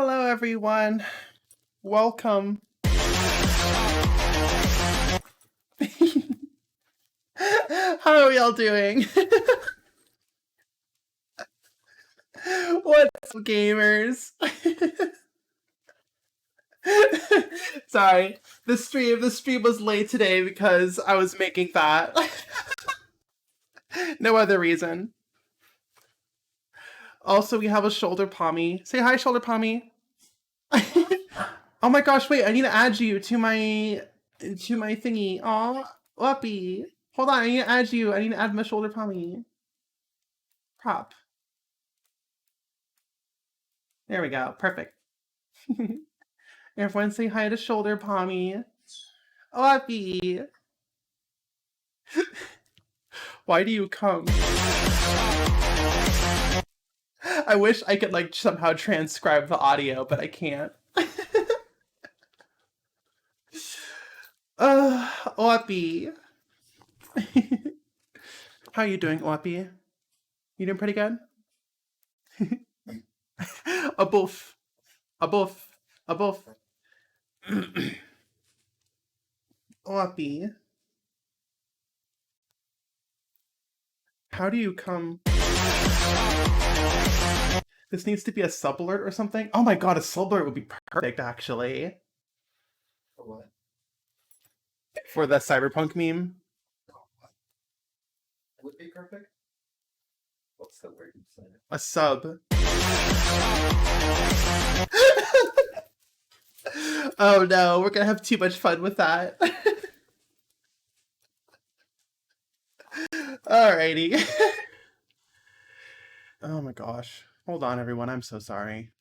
Hello, everyone. Welcome. How are we all doing? What's up, gamers? Sorry, the stream was late today because I was making that. No other reason. Also, we have a shoulder pommy. Say hi, shoulder pommy. Oh my gosh, wait, I need to add you to my thingy. Aw, Whoopee. Hold on, I need to add you. I need to add my shoulder pommy. Prop. There we go. Perfect. Everyone say hi to shoulder pommy. Whoopee. Why do you come? I wish I could like somehow transcribe the audio, but I can't. Whoopee. How are you doing, Whoopee? You doing pretty good? A boof. A boof. A boof. Whoopee. How do you come? This needs to be a sub alert or something? Oh my god, a sub alert would be perfect, actually. For what? For the cyberpunk meme? Would be perfect? What's the word you said? A sub. Oh no, we're gonna have too much fun with that. Alrighty. Oh my gosh. Hold on, everyone. I'm so sorry.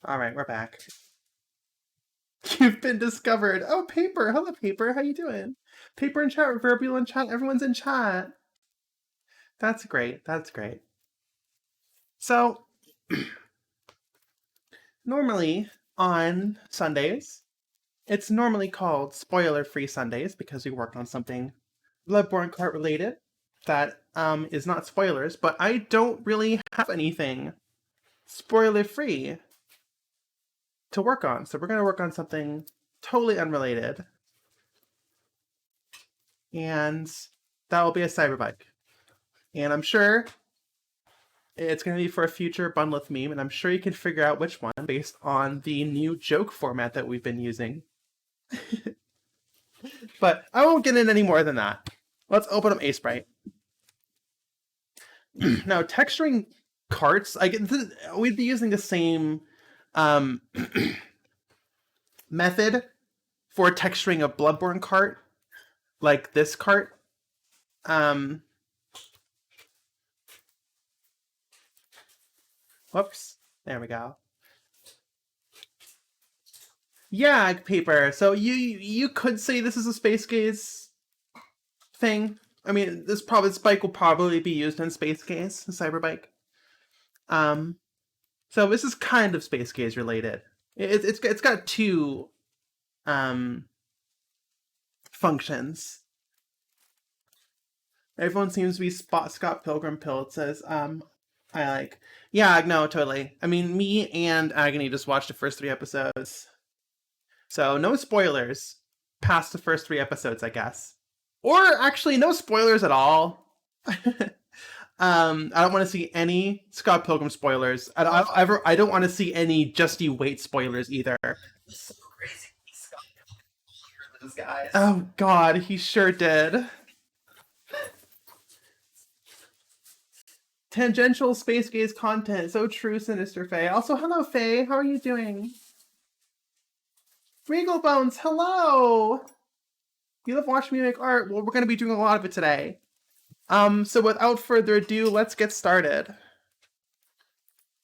Alright, we're back. You've been discovered. Oh, Paper. Hello, Paper. How you doing? Paper in chat, Reverbal in chat. Everyone's in chat. That's great. That's great. So, normally on Sundays, it's normally called spoiler-free Sundays because we worked on something Bloodborne cart related that is not spoilers, but I don't really have anything spoiler-free to work on. So we're going to work on something totally unrelated. And that will be a cyberbike. And I'm sure it's going to be for a future Bunlith meme, and I'm sure you can figure out which one based on the new joke format that we've been using. But I won't get in any more than that. Let's open up Sprite. Now, texturing carts, we'd be using the same method for texturing a Bloodborne cart, like this cart. Whoops. There we go. Yeah, Paper. So you could say this is a Space Gaze thing. I mean, this bike will probably be used in Space Gaze, a cyberbike. So this is kind of Space Gaze related. It's got two functions. Everyone seems to be Scott Pilgrim Pill. It says, yeah, no, totally. I mean, me and Agony just watched the first 3 episodes. So no spoilers past the first 3 episodes, I guess. Or actually, no spoilers at all. I don't want to see any Scott Pilgrim spoilers. I don't want to see any Just You Wait spoilers either. It's so crazy. Scott Pilgrim, those guys. Oh god, he sure did. Tangential Space Gaze content. So true, Sinister Faye. Also, hello, Faye. How are you doing? Regal Bones, hello! You love watching me make art. Well, we're going to be doing a lot of it today. So without further ado, let's get started.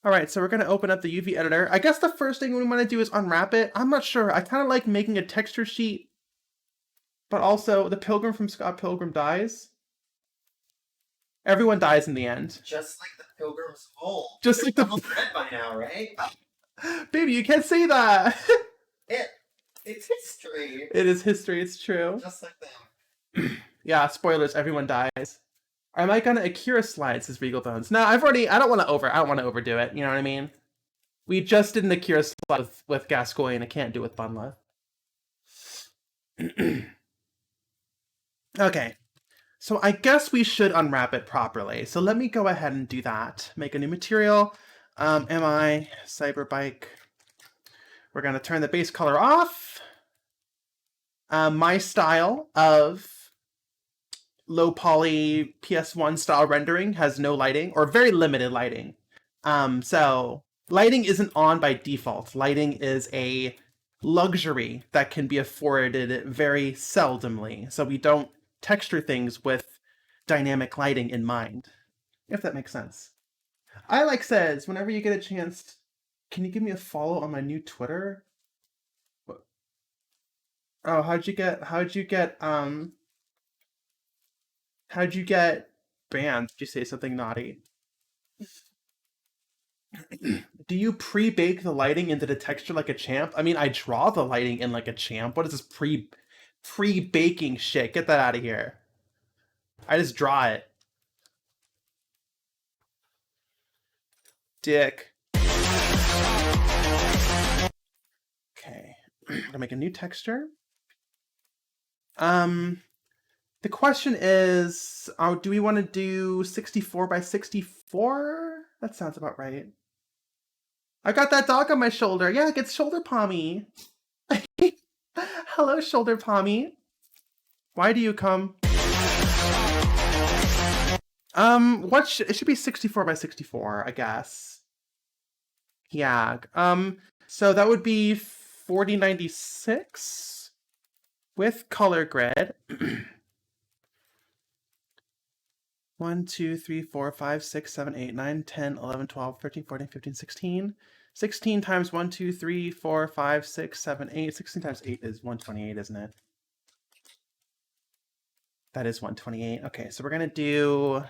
Alright, so we're going to open up the UV editor. I guess the first thing we want to do is unwrap it. I'm not sure. I kind of like making a texture sheet. But also, the Pilgrim from Scott Pilgrim dies. Everyone dies in the end. Just like the Pilgrim's Hole. Just like the... Dead by now, right? Baby, you can't say that! It's history. It is history, it's true. Just like them. Yeah, spoilers, everyone dies. Am I gonna Akira slide, says Regal Bones? No, I don't wanna overdo it, you know what I mean? We just did an Akira slide with Gascoigne, and I can't do it with Bunla. Okay. So I guess we should unwrap it properly. So let me go ahead and do that. Make a new material. MI, Cyberbike. We're going to turn the base color off. My style of low poly PS1 style rendering has no lighting, or very limited lighting. So lighting isn't on by default. Lighting is a luxury that can be afforded very seldomly. So we don't texture things with dynamic lighting in mind, if that makes sense. I like says, whenever you get a chance, can you give me a follow on my new Twitter? Oh, how'd you get banned? Did you say something naughty? Do you pre-bake the lighting into the texture like a champ? I mean, I draw the lighting in like a champ. What is this pre-baking shit? Get that out of here. I just draw it. Dick. Okay. I'm gonna make a new texture. The question is, do we want to do 64 by 64? That sounds about right. I got that dog on my shoulder. Yeah, it gets shoulder palmy. Hello, shoulder palmy. Why do you come? It should be 64 by 64, I guess. Yeah. So that would be 4096 with color grid. 1, 2, 3, 4, 5, 6, 7, 8, 9, 10, 11, 12, 13, 14, 15, 16. 16 times 1, 2, 3, 4, 5, 6, 7, 8. 16 times 8 is 128, isn't it? That is 128. Okay, so we're gonna do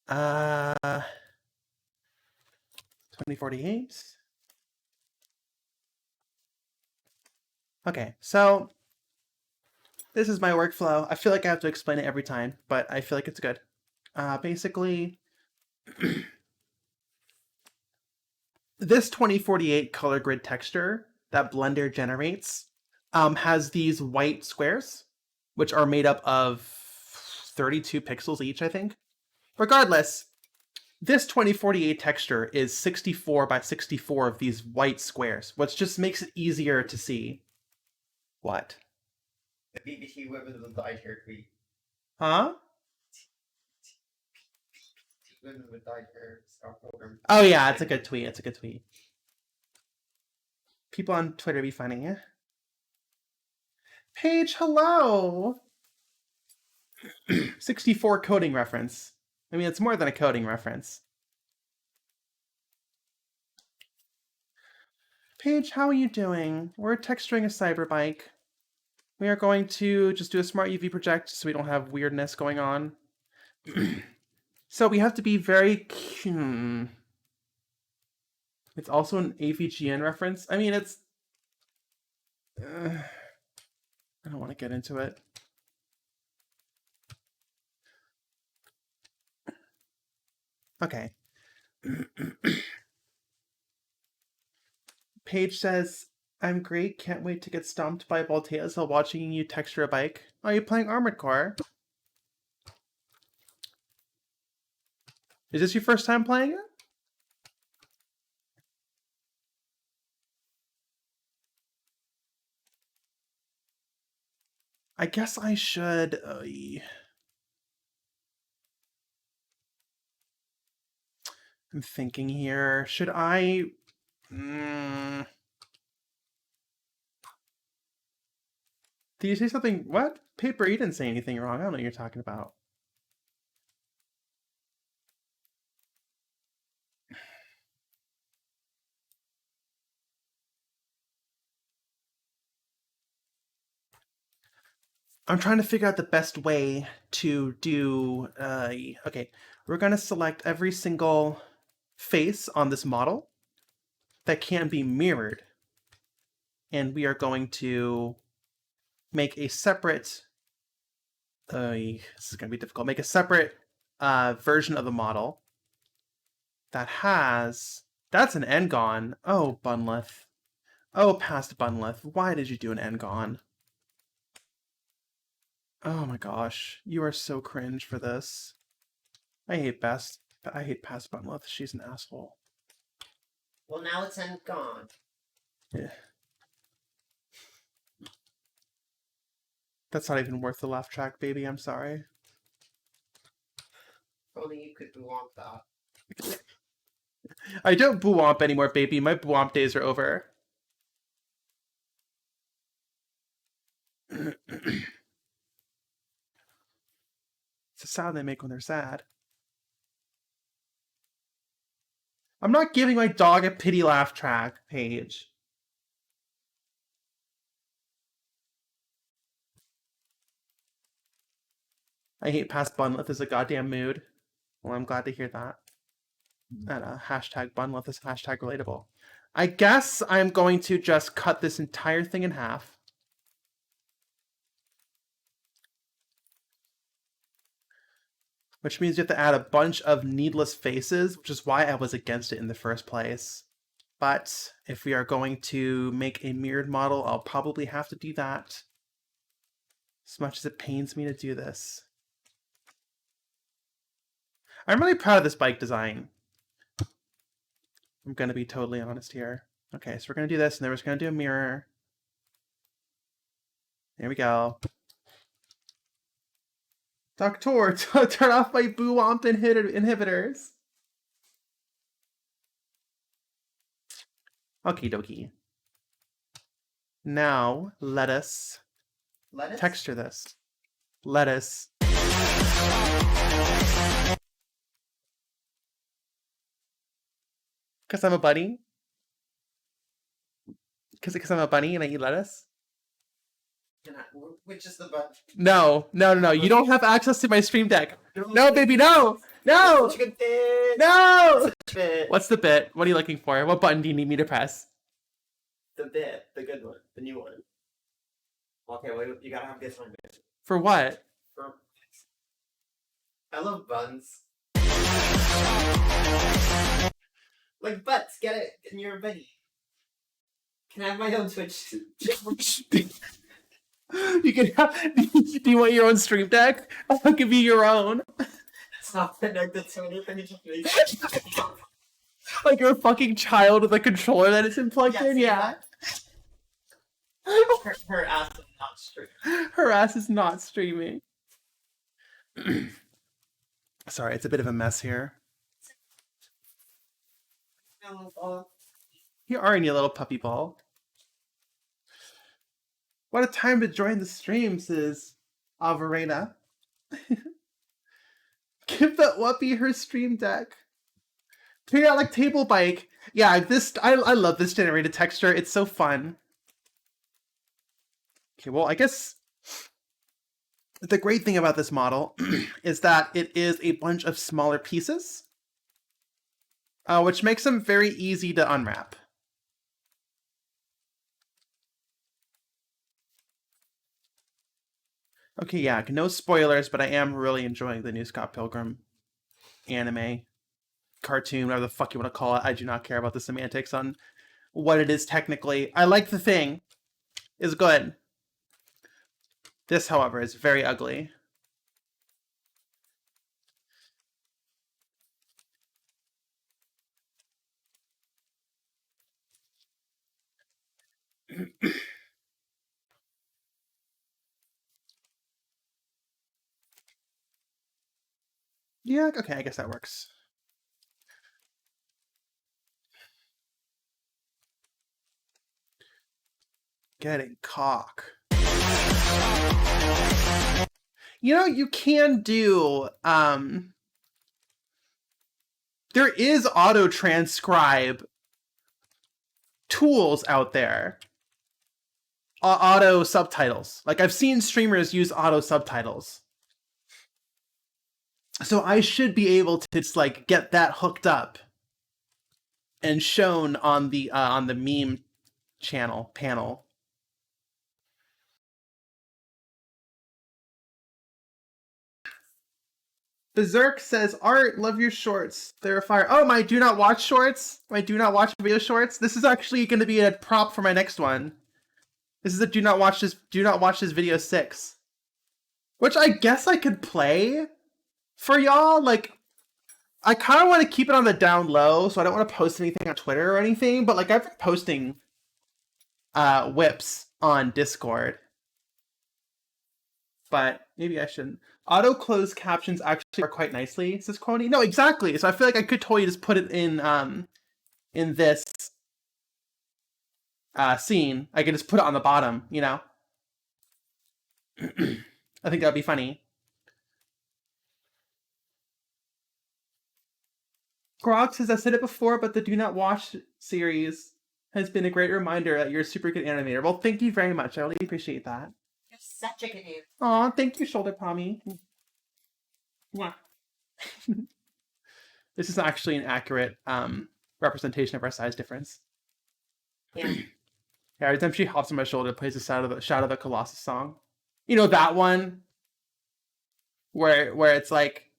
2048. Okay, so this is my workflow. I feel like I have to explain it every time, but I feel like it's good. Basically, this 2048 color grid texture that Blender generates has these white squares, which are made up of 32 pixels each, I think. Regardless, this 2048 texture is 64 by 64 of these white squares, which just makes it easier to see. What? The BBC women will die here, tweet. Huh? Women will die here. Stop program. Oh yeah, it's a good tweet. It's a good tweet. People on Twitter be funny. Paige, hello! 64 coding reference. I mean, it's more than a coding reference. Paige, how are you doing? We're texturing a cyberbike. We are going to just do a smart UV project so we don't have weirdness going on. So we have to be very... It's also an AVGN reference. I mean, it's... I don't want to get into it. Okay. Paige says, I'm great, can't wait to get stomped by Balteas while watching you texture a bike. Are you playing Armored Core? Is this your first time playing it? I guess I should... I'm thinking here. Should I... Did you say something? What? Paper, you didn't say anything wrong. I don't know what you're talking about. I'm trying to figure out the best way to do... okay, we're going to select every single face on this model that can be mirrored. and we are going to make a separate. This is going to be difficult. Make a separate version of the model that has. That's an Engon. Oh, Bunleth. Oh, past Bunleth. Why did you do an Engon? Oh my gosh, you are so cringe for this. I hate past Bunleth. She's an asshole. Well, now it's gone. Yeah. That's not even worth the laugh track, baby. I'm sorry. Only you could want that. I don't boo-womp anymore, baby. My boo-womp days are over. It's a sound they make when they're sad. I'm not giving my dog a pity laugh track, Paige. I hate past Bunleth is a goddamn mood. Well, I'm glad to hear that. And hashtag Bunleth is hashtag relatable. I guess I'm going to just cut this entire thing in half. Which means you have to add a bunch of needless faces, which is why I was against it in the first place. But if we are going to make a mirrored model, I'll probably have to do that. As much as it pains me to do this. I'm really proud of this bike design. I'm going to be totally honest here. Okay, so we're going to do this, and then we're just going to do a mirror. There we go. Doctor, turn off my boo-womp inhibitors. Okie dokie. Now, let us texture this. Lettuce. Because I'm a bunny? Because I'm a bunny and I eat lettuce? Which is the button? No. You don't have access to my stream deck. No, baby, no! No! No! What's the bit? What are you looking for? What button do you need me to press? The bit. The good one. The new one. Okay, well, you gotta have this one. For what? I love buns. Like butts, get it in your buddy. Can I have my own Twitch? You can have. Do you want your own stream deck? I'll give you your own. It's not connected to anything. Like you're a fucking child with a controller that isn't plugged in. Yeah. Her ass is not streaming. Her ass is not streaming. Sorry, it's a bit of a mess here. You are in your little puppy ball. What a time to join the stream, says Alvarena. Give that Whuppy her stream deck. Periodic table bike. Yeah, I love this generated texture. It's so fun. Okay, well, I guess the great thing about this model is that it is a bunch of smaller pieces, which makes them very easy to unwrap. Okay, yeah, no spoilers, but I am really enjoying the new Scott Pilgrim anime, cartoon, whatever the fuck you want to call it. I do not care about the semantics on what it is technically. I like the thing. It's good. This, however, is very ugly. Yeah, okay, I guess that works. Getting cock. You know, you can do, there is auto-transcribe tools out there. Auto subtitles. Like, I've seen streamers use auto subtitles. So I should be able to just, like, get that hooked up and shown on the meme panel. Berserk says, Art, love your shorts. They're fire. Oh, my do not watch shorts? My do not watch video shorts? This is actually going to be a prop for my next one. This is a do not watch this video 6. Which I guess I could play for y'all. Like, I kind of want to keep it on the down low, so I don't want to post anything on Twitter or anything, but like I've been posting whips on Discord. But maybe I shouldn't. Auto closed captions actually work quite nicely, says Quony. No, exactly. So I feel like I could totally just put it in this scene. I could just put it on the bottom, you know? I think that'd be funny. Grog says, I've said it before, but the Do Not Watch series has been a great reminder that you're a super good animator. Well, thank you very much. I really appreciate that. You're such a good dude. Aw, thank you, Shoulder Pommy. This is actually an accurate representation of our size difference. Yeah. Yeah, every time she hops on my shoulder, plays the Shadow of the Colossus song. You know that one? Where it's like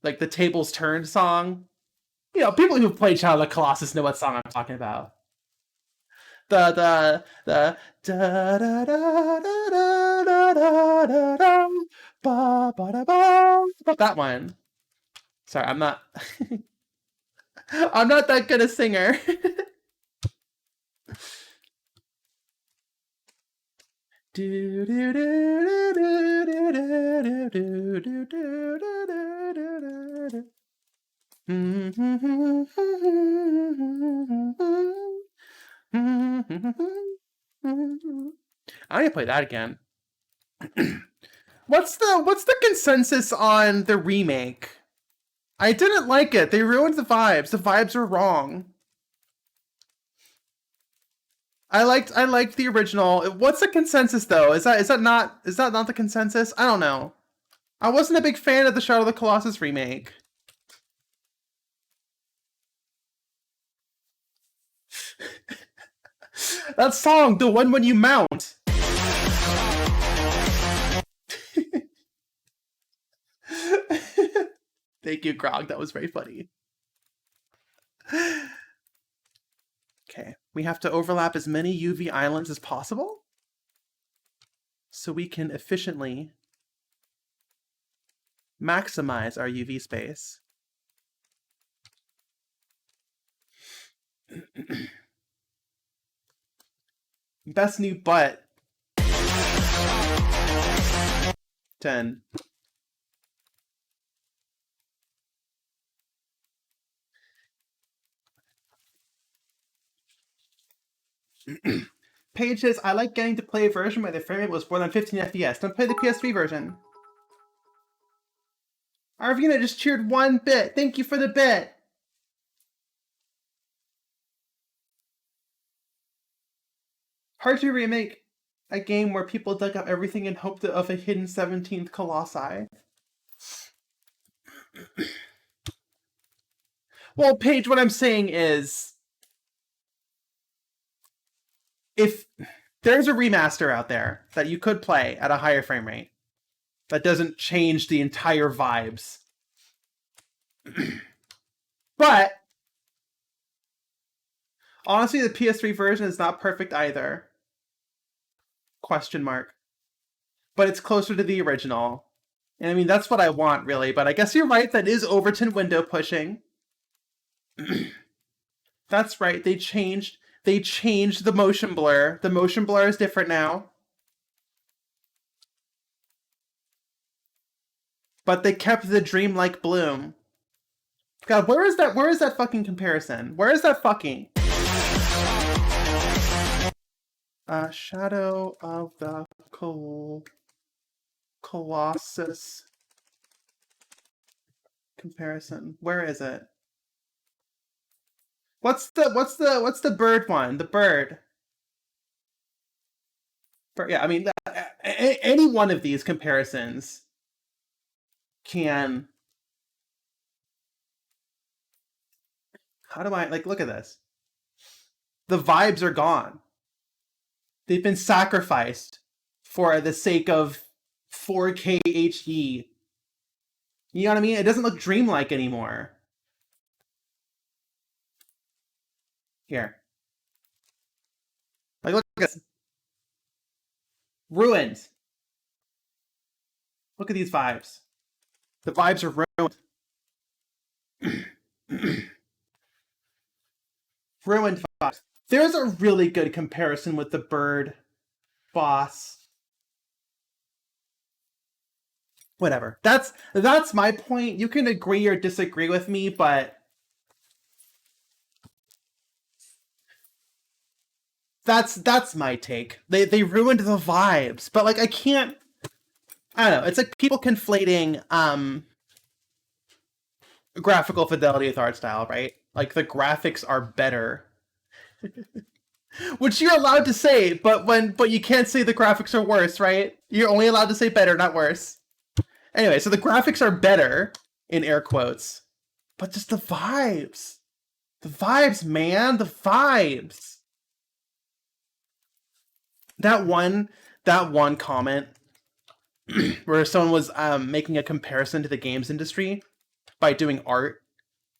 the tables turned song? You know, people who've played Shadow of the Colossus know what song I'm talking about. The da da da da da da da da da ba ba da ba. About that one. Sorry, I'm not I'm not that good a singer. Do do do do do do do do do do. I need to play that again. What's the consensus on the remake? I didn't like it. They ruined the vibes. The vibes were wrong. I liked the original. What's the consensus though? Is that not the consensus? I don't know. I wasn't a big fan of the Shadow of the Colossus remake. That song, the one when you mount. Thank you, Grog. That was very funny. Okay, we have to overlap as many UV islands as possible so we can efficiently maximize our UV space. Best new butt. 10. Paige says, I like getting to play a version where the frame rate was more than 15 FPS. Don't play the PS3 version. Arvina just cheered 1 bit. Thank you for the bit. Hard to remake a game where people dug up everything in hope of a hidden 17th Colossi. Well, Paige, what I'm saying is, if there's a remaster out there that you could play at a higher frame rate, that doesn't change the entire vibes. But honestly, the PS3 version is not perfect either. Question mark. But it's closer to the original. And I mean, that's what I want, really. But I guess you're right, that is Overton window pushing. That's right, they changed the motion blur. The motion blur is different now. But they kept the dreamlike bloom. God, where is that fucking comparison? Where is that fucking? Shadow of the Colossus comparison. Where is it? What's the bird one? The bird. Yeah, I mean, any one of these comparisons can. How do I look at this? The vibes are gone. They've been sacrificed for the sake of 4K HD. You know what I mean? It doesn't look dreamlike anymore. Here. Like, look at this. Ruined. Look at these vibes. The vibes are ruined. Ruined vibes. There's a really good comparison with the bird boss. Whatever. That's my point. You can agree or disagree with me, but that's my take. They ruined the vibes, but like I don't know. It's like people conflating graphical fidelity with art style, right? Like the graphics are better. Which you're allowed to say, but you can't say the graphics are worse, right? You're only allowed to say better, not worse. Anyway, so the graphics are better in air quotes, but just the vibes. The vibes, man, the vibes. That one comment where someone was making a comparison to the games industry by doing art,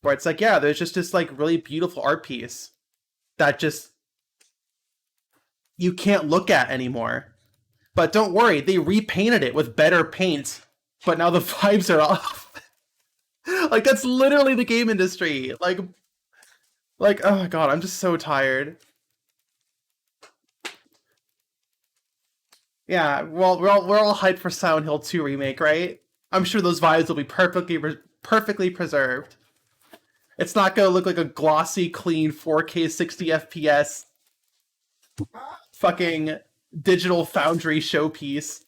where it's like, yeah, there's just this like really beautiful art piece that just you can't look at anymore. But don't worry, they repainted it with better paint, but now the vibes are off. Like that's literally the game industry. Like oh my god, I'm just so tired. Yeah, well, we're all hyped for Silent Hill 2 remake, right? I'm sure those vibes will be perfectly preserved. It's not gonna look like a glossy, clean 4K 60 FPS fucking digital foundry showpiece.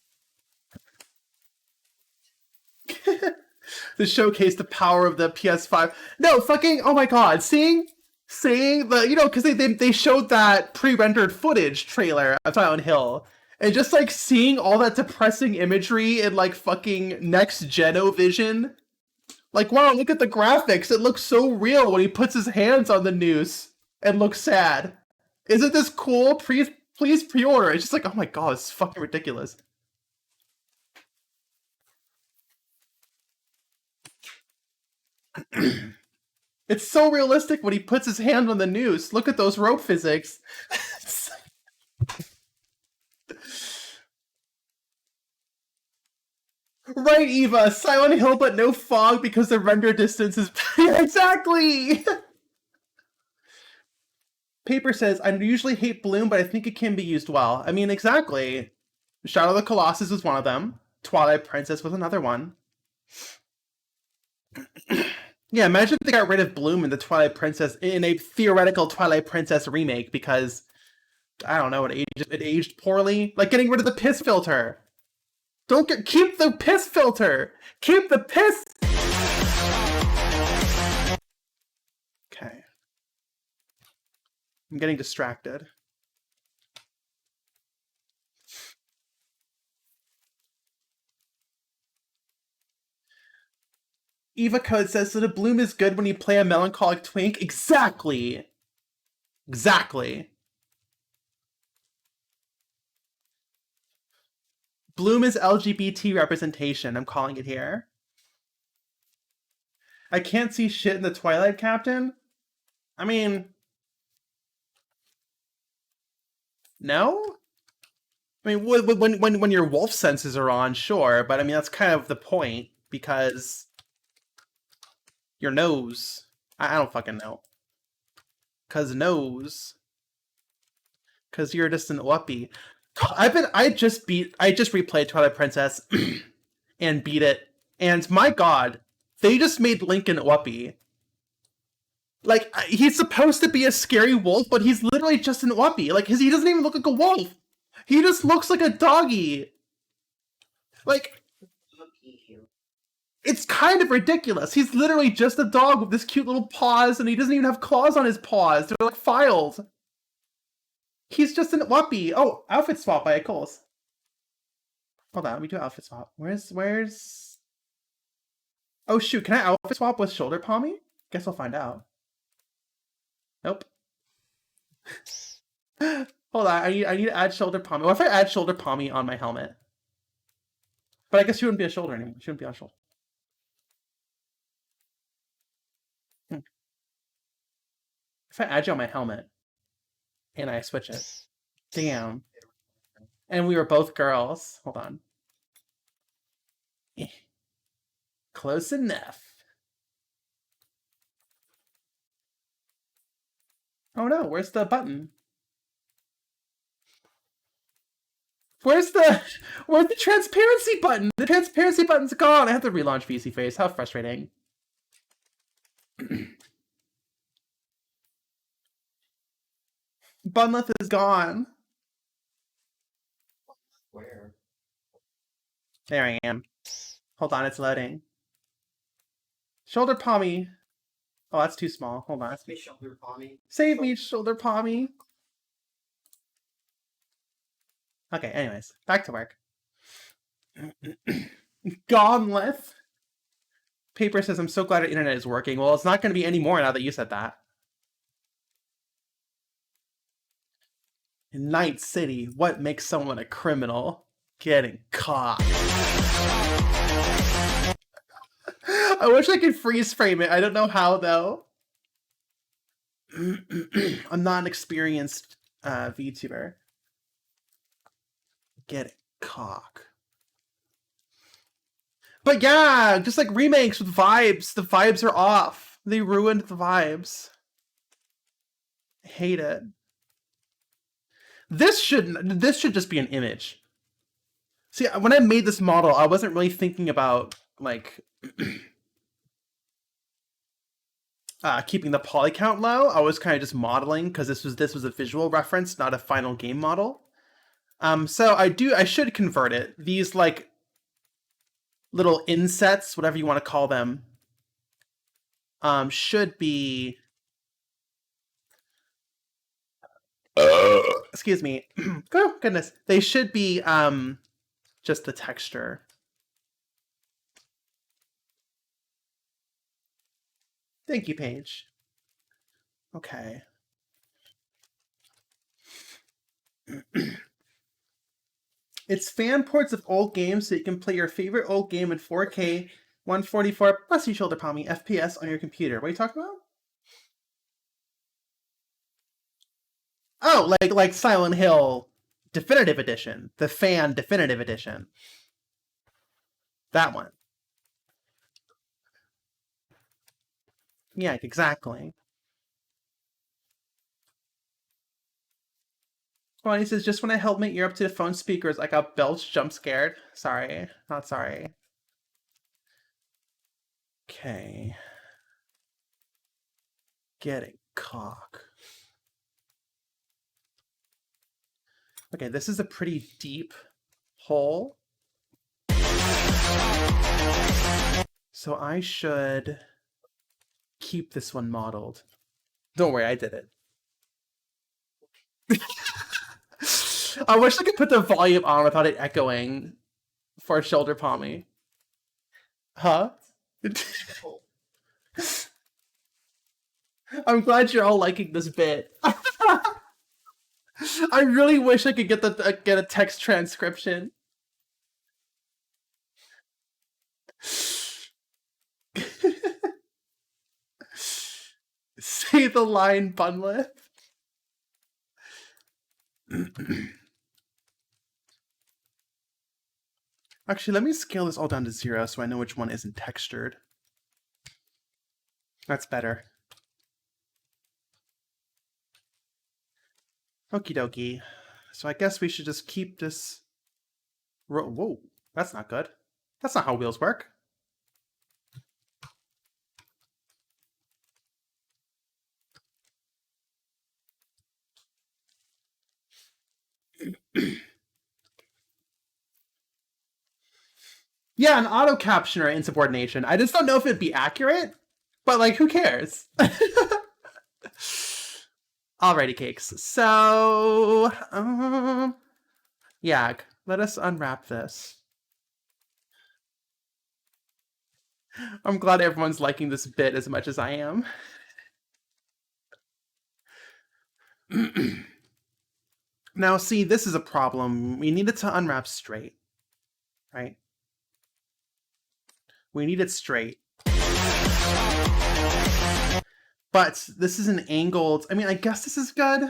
To showcase the power of the PS5. No, fucking oh my god, seeing the because they showed that pre-rendered footage trailer of Silent Hill. And just like seeing all that depressing imagery in like fucking next gen vision. Like, wow, look at the graphics. It looks so real when he puts his hands on the noose and looks sad. Isn't this cool? Please pre-order. It's just like, oh my god, it's fucking ridiculous. It's so realistic when he puts his hand on the noose. Look at those rope physics. Right, Eva. Silent Hill, but no fog because the render distance is exactly. Paper says, I usually hate Bloom, but I think it can be used well. I mean, exactly. Shadow of the Colossus was one of them. Twilight Princess was another one. Yeah, imagine if they got rid of Bloom in the Twilight Princess in a theoretical Twilight Princess remake because I don't know, it aged poorly. Like getting rid of the piss filter. Keep the piss filter. Keep the piss. Okay. I'm getting distracted. Eva Code says that a Bloom is good when you play a melancholic twink. Exactly. Exactly. Bloom is LGBT representation. I'm calling it here. I can't see shit in the Twilight Captain. I mean, no. I mean, when your wolf senses are on, sure, but I mean that's kind of the point because your nose. I don't fucking know. Cause nose. Cause you're just an whoopee. I just replayed Twilight Princess and beat it, and my god, they just made Lincoln whoopee. Like he's supposed to be a scary wolf, but he's literally just an whoopee. Like he doesn't even look like a wolf. He just looks like a doggy. Like it's kind of ridiculous. He's literally just a dog with this cute little paws, and he doesn't even have claws on his paws. They're like files. He's just an whoopee. Oh, outfit swap by Eccles. Hold on, let me do outfit swap. Where's... Oh shoot, can I outfit swap with Shoulder Palmy? Guess we'll find out. Nope. Hold on, I need to add shoulder pommy. What if I add shoulder pommy on my helmet? But I guess she wouldn't be a shoulder anymore. She wouldn't be on shoulder. If I add you on my helmet and I switch it. Damn. And we were both girls. Hold on. Close enough. Oh no, where's the button? Where's the transparency button? The transparency button's gone. I have to relaunch VC Face. How frustrating. Bunleth is gone. Where? There I am. Hold on, it's loading. Shoulder pommy. Oh, that's too small. Hold on. Me shoulder pommy. Save me, shoulder pommy. Okay, anyways, back to work. Gonleth. Paper says, I'm so glad our internet is working. Well, it's not going to be any more now that you said that. In Night City, what makes someone a criminal? Getting caught. I wish I could freeze frame it. I don't know how, though. I'm not an experienced VTuber. Getting cock. But yeah, just like remakes with vibes. The vibes are off. They ruined the vibes. I hate it. This should just be an image. See, when I made this model, I wasn't really thinking about like keeping the poly count low. I was kind of just modeling because this was a visual reference, not a final game model. So I should convert it. These like little insets, whatever you want to call them, should be excuse me. Oh goodness. They should be just the texture. Thank you, Paige. Okay. It's fan ports of old games so you can play your favorite old game in 4K 144 plus you shoulder palmy FPS on your computer. What are you talking about? Oh, like Silent Hill Definitive Edition, the fan Definitive Edition. That one. Yeah, exactly. Well, he says, just when I held my ear up to the phone speakers, I got belched, jump scared. Sorry, not sorry. Okay. Getting cock. Okay, this is a pretty deep hole. So I should keep this one modeled. Don't worry, I did it. I wish I could put the volume on without it echoing for shoulder palmy. Huh? I'm glad you're all liking this bit. I really wish I could get a text transcription. Say the line, Bunleth. Actually, let me scale this all down to 0 so I know which one isn't textured. That's better. Okie dokie. So I guess we should just keep this... Whoa, that's not good. That's not how wheels work. Yeah, an auto captioner insubordination. I just don't know if it'd be accurate, but like, who cares? Alrighty, cakes. So, yeah, let us unwrap this. I'm glad everyone's liking this bit as much as I am. Now, see, this is a problem. We need it to unwrap straight, right? We need it straight. But this is an angled... I mean, I guess this is good.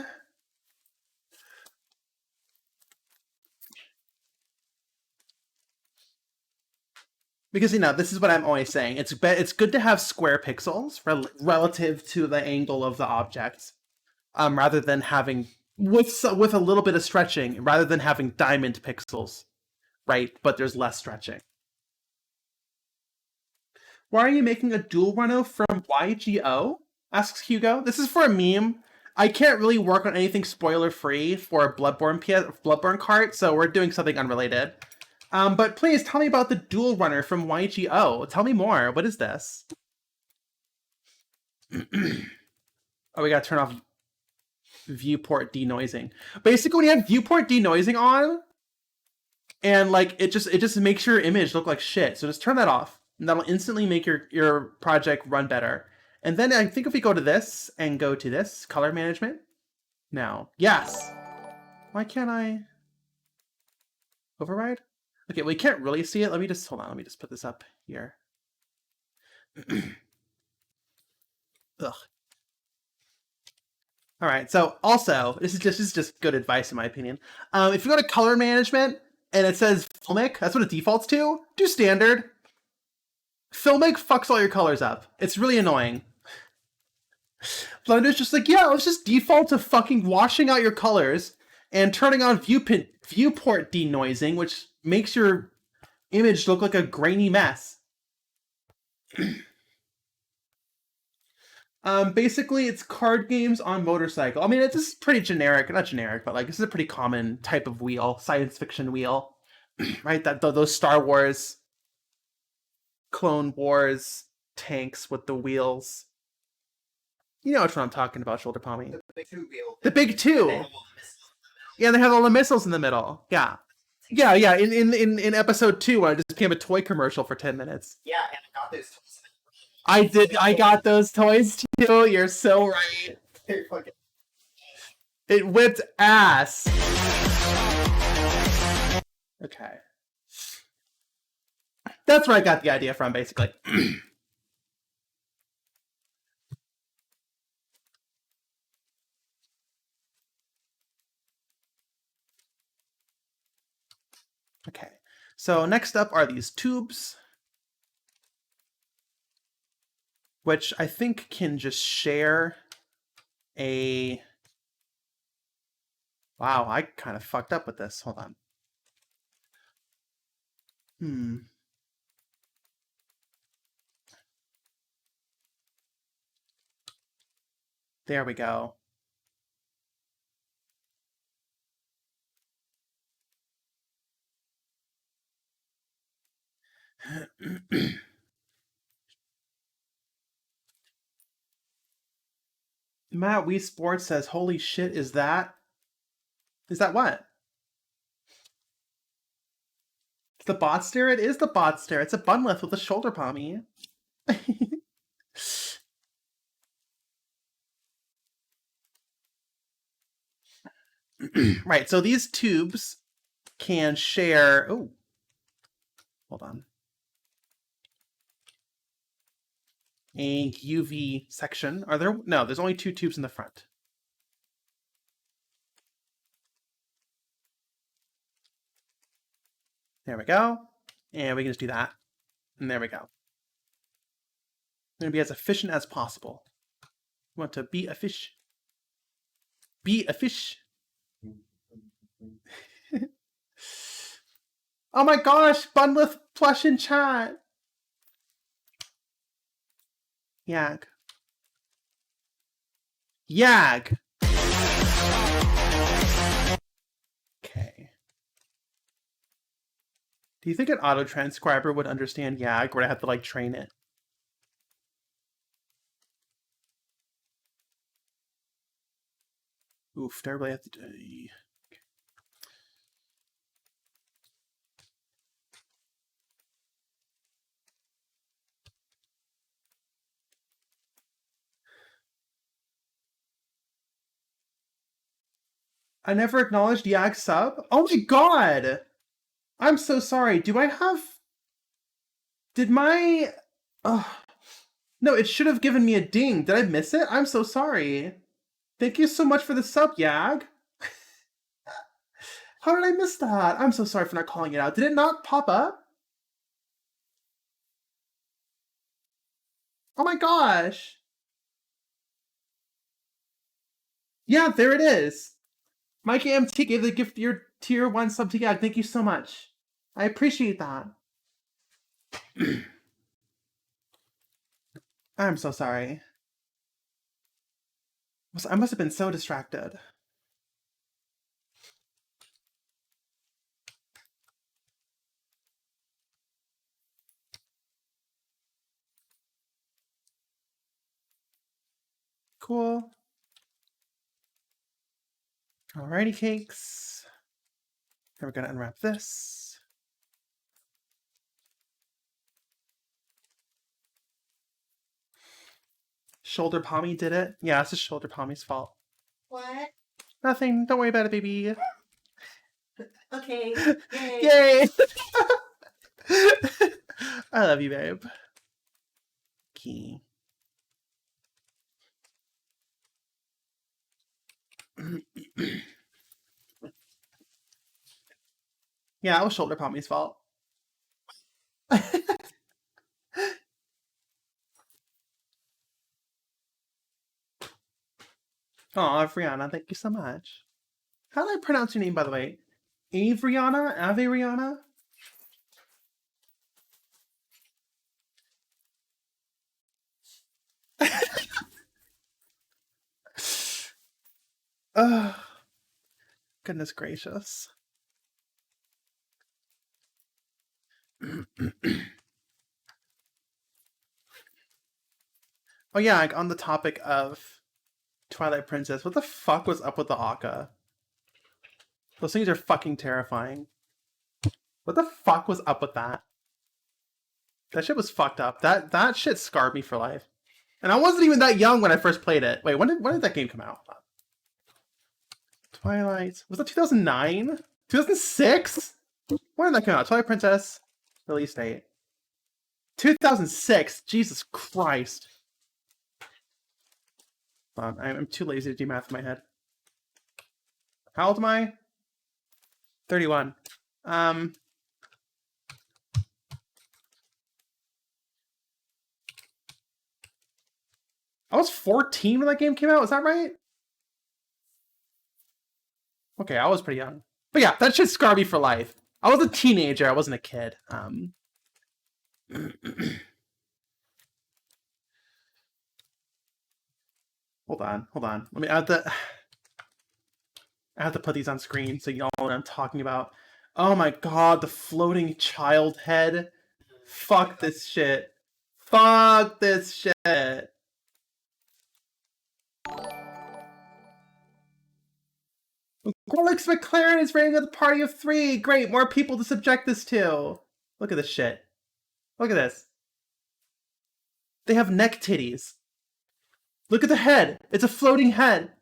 Because, this is what I'm always saying. It's good to have square pixels relative to the angle of the object, rather than having... With a little bit of stretching, rather than having diamond pixels, right? But there's less stretching. Why are you making a dual runner from YGO? Asks Hugo. This is for a meme. I can't really work on anything spoiler-free for a Bloodborne cart, so we're doing something unrelated. But please tell me about the dual runner from YGO. Tell me more. What is this? Oh, we gotta turn off viewport denoising. Basically, when you have viewport denoising on, and like it just makes your image look like shit. So just turn that off, and that'll instantly make your project run better. And then I think if we go to this and go to this color management, now yes. Why can't I override? Okay, we can't really see it. Let me just hold on. Let me just put this up here. Ugh. All right. So also, this is just good advice in my opinion. If you go to color management and it says Filmic, that's what it defaults to. Do standard. Filmic fucks all your colors up. It's really annoying. Blender's just like, yeah, let's just default to fucking washing out your colors and turning on viewport denoising, which makes your image look like a grainy mess. Basically, it's card games on motorcycle. I mean, this is pretty generic. Not generic, but like this is a pretty common type of wheel, science fiction wheel, right? Those Star Wars, Clone Wars tanks with the wheels. You know which one I'm talking about, Shoulder Palmy. The big two wheel. The big two. Yeah, they have all the missiles in the middle. Yeah. Yeah. In episode 2, when it just became a toy commercial for 10 minutes. Yeah, and I got those toys. I did. I got those toys too. You're so right. They're fucking... It whipped ass. Okay. That's where I got the idea from, basically. Okay. So next up are these tubes, which I think can just share a... Wow, I kind of fucked up with this. Hold on. There we go. Matt Wii Sports says, holy shit, is that what? It's the bot stare? It is the bot stare. It's a bunleth with a shoulder palmy. Right, so these tubes can share... Oh, hold on. A UV section. Are there... No, there's only 2 tubes in the front. There we go. And we can just do that. And there we go. I'm going to be as efficient as possible. You want to be a fish? Be a fish. Oh my gosh, Bunleth plush in chat. Yag. Yag. Okay. Do you think an auto transcriber would understand Yag, or I have to like train it? Oof, do I really have to do... I never acknowledged Yag sub? Oh my god! I'm so sorry. Do I have... Did my... Oh, no, it should have given me a ding. Did I miss it? I'm so sorry. Thank you so much for the sub, Yag. How did I miss that? I'm so sorry for not calling it out. Did it not pop up? Oh my gosh. Yeah, there it is. Mike AMT gave the gift your tier 1 sub to Yag. Thank you so much. I appreciate that. I'm so sorry. I must have been so distracted. Cool. Alrighty, cakes. Now we're gonna unwrap this. Shoulder Pommy did it. Yeah, it's just Shoulder Pommy's fault. What? Nothing. Don't worry about it, baby. Okay. Yay. Yay! I love you, babe. Key. Yeah, it was Shoulder Pommy's fault. Aw, Brianna, thank you so much. How do I pronounce your name, by the way? Avriana? Averiana? Ugh. Goodness gracious. Oh yeah, like on the topic of Twilight Princess, what the fuck was up with the Akka? Those things are fucking terrifying. What the fuck was up with that? That shit was fucked up. That shit scarred me for life. And I wasn't even that young when I first played it. Wait, when did that game come out? Twilight. Was that 2009? 2006? When did that come out? Twilight Princess release date. 2006. Jesus Christ. I'm too lazy to do math in my head. How old am I? 31. I was 14 when that game came out. Is that right? Okay, I was pretty young. But yeah, that shit scarred me for life. I was a teenager. I wasn't a kid. Hold on. Let me add the. I have to put these on screen so you know what I'm talking about. Oh my god, the floating child head. Fuck this shit. Fuck this shit. Gorlix McLaren is raiding with a party of 3. Great, more people to subject this to. Look at this shit. Look at this. They have neck titties. Look at the head. It's a floating head.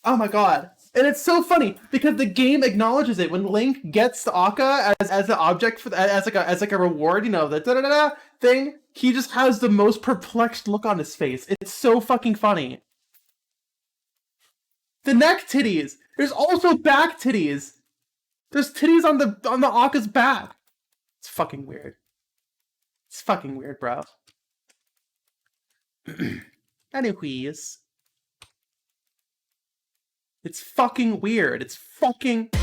Oh my god. And it's so funny because the game acknowledges it when Link gets the Akka as an object for as like a reward, you know, the da da da thing. He just has the most perplexed look on his face. It's so fucking funny. The neck titties. There's also back titties. There's titties on the Akka's back. It's fucking weird. It's fucking weird, bro. Anyways. It's fucking weird. It's fucking... Okay.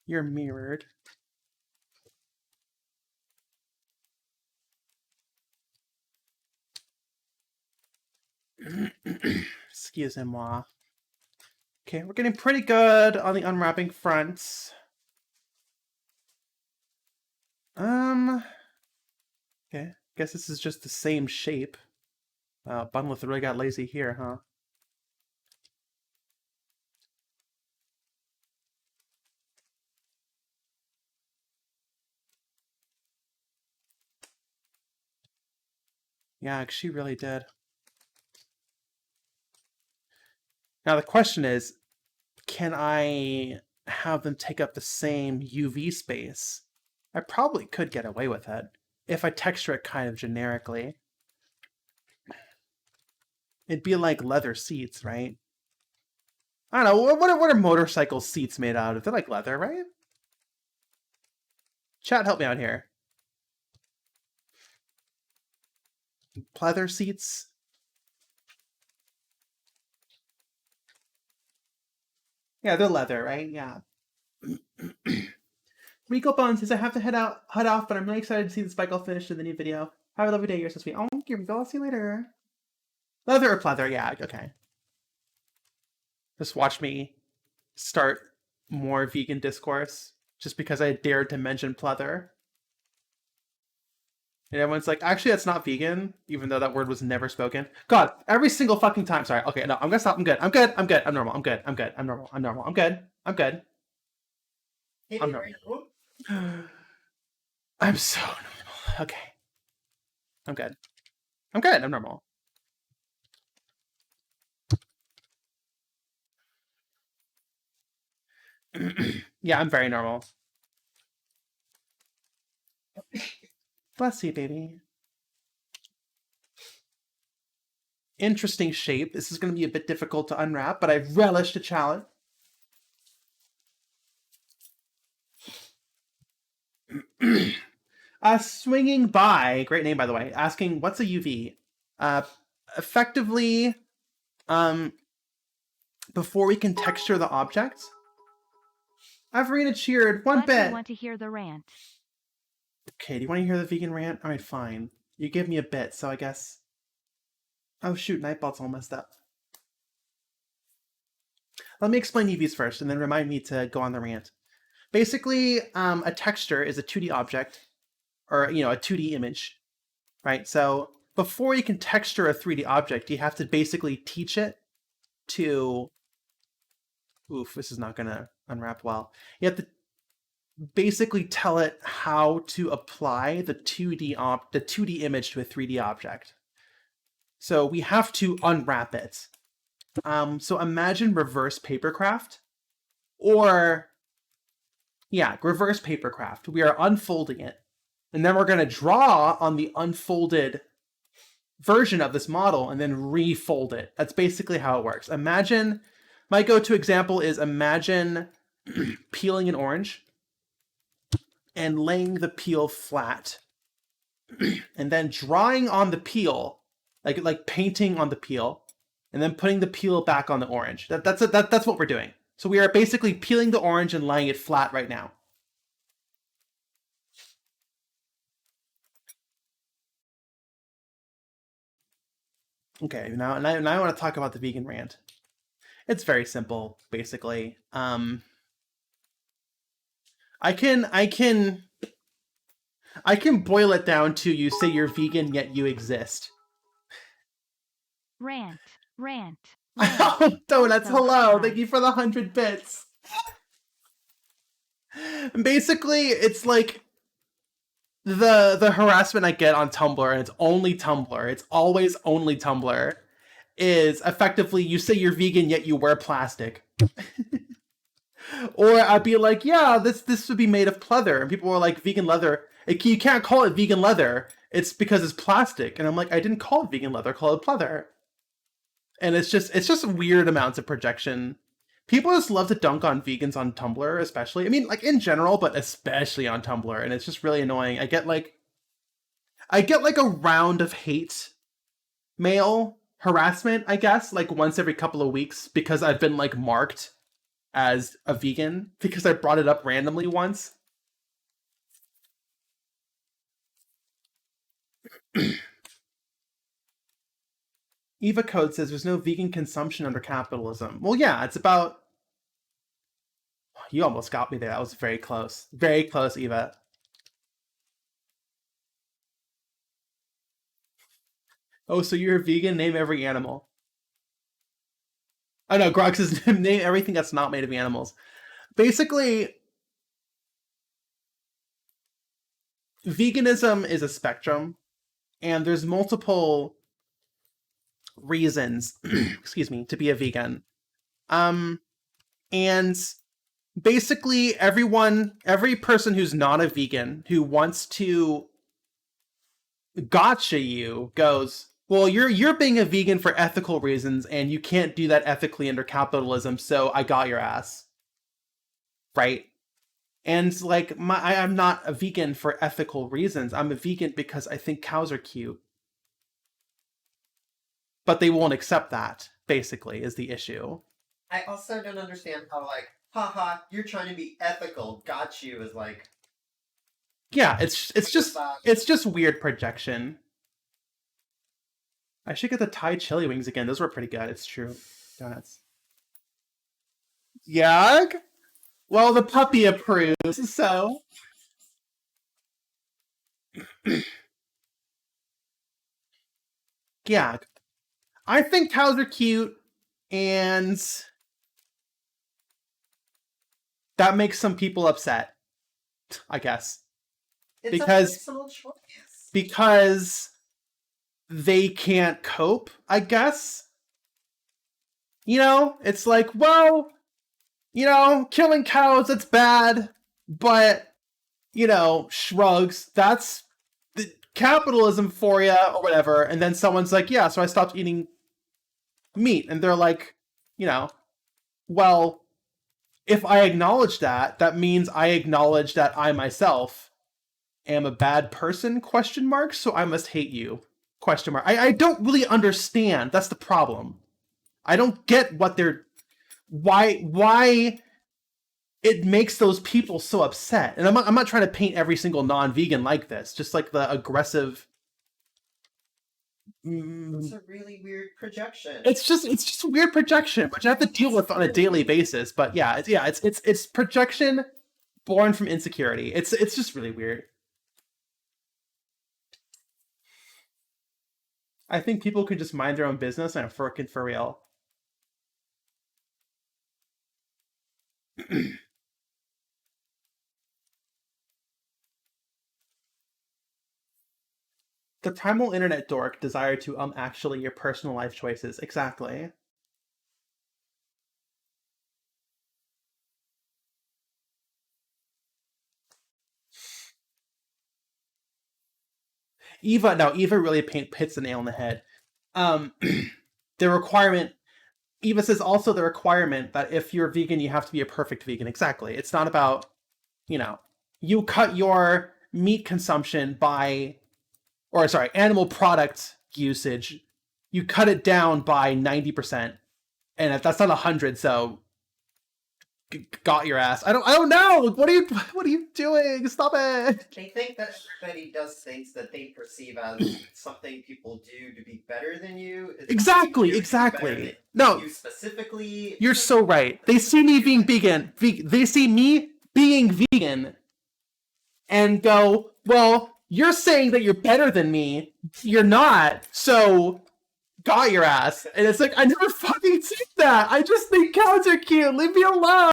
You're mirrored. Excusez-moi. Okay, we're getting pretty good on the unwrapping fronts. Okay, guess this is just the same shape. Bunlith really got lazy here, huh? Yeah, she really did. Now the question is, can I have them take up the same UV space? I probably could get away with it if I texture it kind of generically. It'd be like leather seats, right? I don't know, what are motorcycle seats made out of? They're like leather, right? Chat, help me out here. Pleather seats? Yeah, they're leather, right? Yeah. Rico Bun says I have to head off, but I'm really excited to see the spike all finished in the new video. Have a lovely day, you're so sweet. Oh, here we go, I'll see you later. Leather or pleather, yeah, okay. Just watch me start more vegan discourse just because I dared to mention pleather. And everyone's like, actually, that's not vegan, even though that word was never spoken. God, every single fucking time. Sorry. Okay, no, I'm gonna stop. I'm good. I'm good. I'm good. I'm normal. I'm good. I'm good. I'm normal. I'm normal. I'm good. I'm good. I'm normal. I'm so normal. Okay. I'm good. I'm good. I'm normal. Yeah, I'm very normal. Bless you, baby. Interesting shape. This is going to be a bit difficult to unwrap, but I relish the challenge. Swinging by, great name by the way, asking what's a UV? Effectively, before we can texture the object. Averina cheered one bit. I want to hear the rant. Okay, do you want to hear the vegan rant? All right, fine. You give me a bit, so I guess. Oh shoot, Nightbot's all messed up. Let me explain UVs first, and then remind me to go on the rant. Basically, a texture is a 2D object, or a 2D image, right? So before you can texture a 3D object, you have to basically teach it to. Oof, this is not gonna unwrap well. You have to basically tell it how to apply the 2D image to a 3D object. So we have to unwrap it. So imagine reverse papercraft, or reverse papercraft. We are unfolding it, and then we're going to draw on the unfolded version of this model and then refold it. That's basically how it works. Imagine, my go-to example is imagine peeling an orange and laying the peel flat and then drawing on the peel, like painting on the peel, and then putting the peel back on the orange. That's what we're doing. So we are basically peeling the orange and laying it flat right now. Okay, now I want to talk about the vegan rant. It's very simple, basically. I can boil it down to you say you're vegan yet you exist. Rant. Oh, Donuts, So hello. high. Thank you for the 100 bits. Basically, it's like the harassment I get on Tumblr, and it's only Tumblr. It's always only Tumblr. Is effectively you say you're vegan yet you wear plastic. Or I'd be like, yeah, this would be made of pleather, and people were like, vegan leather. You can't call it vegan leather. It's because it's plastic, and I'm like, I didn't call it vegan leather. Call it pleather. And it's just weird amounts of projection. People just love to dunk on vegans on Tumblr, especially. I mean, like in general, but especially on Tumblr, and it's just really annoying. I get like a round of hate mail harassment, I guess, like once every couple of weeks because I've been like marked as a vegan because I brought it up randomly once. Eva Code says there's no vegan consumption under capitalism. Well, yeah, it's about. You almost got me there. That was very close. Very close, Eva. Oh, so you're a vegan? Name every animal. Oh no, Grog says name everything that's not made of animals. Basically, veganism is a spectrum. and there's multiple reasons, excuse me, to be a vegan. And basically every person who's not a vegan who wants to gotcha you goes, well, you're being a vegan for ethical reasons, and you can't do that ethically under capitalism, so I got your ass. Right? And like I'm not a vegan for ethical reasons. I'm a vegan because I think cows are cute. But they won't accept that, basically, is the issue. I also don't understand how, like, haha, you're trying to be ethical. Got you is like. Yeah, it's just weird projection. I should get the Thai chili wings again. Those were pretty good. It's true. Donuts. Yug? Well, the puppy approves, so. Yeah. I think cows are cute, and that makes some people upset, I guess. It's because a personal choice. Because they can't cope, I guess. You know, it's like, well, you know, killing cows, it's bad, but, you know, shrugs, that's the capitalism for you, or whatever. And then someone's like, yeah, so I stopped eating meat. And they're like, you know, well, if I acknowledge that, that means I acknowledge that I myself am a bad person, question mark, so I must hate you, question mark. I don't really understand. That's the problem. I don't get what they're... Why it makes those people so upset. And I'm not trying to paint every single non-vegan like this, just like the aggressive... It's a really weird projection. It's just weird projection, which I have to deal with on a daily basis. But yeah, it's projection born from insecurity. It's just really weird. I think people can just mind their own business, and I'm freaking for real. The primal internet dork desire to actually your personal life choices. Exactly. Eva really hits the nail on the head. The requirement, Eva says also the requirement that if you're vegan, you have to be a perfect vegan. Exactly. It's not about, you know, you cut your meat consumption by, or sorry, animal product usage, you cut it down by 90%. And if that's not 100, so got your ass. I don't know. What are you doing? Stop it. They think that everybody does things that they perceive as something people do to be better than you. It's Exactly. No, you specifically. You're so right. They see me being vegan. They see me being vegan, and go, well, you're saying that you're better than me. You're not. So got your ass. And it's like, I never fucking said that. I just think cows are cute. Leave me alone.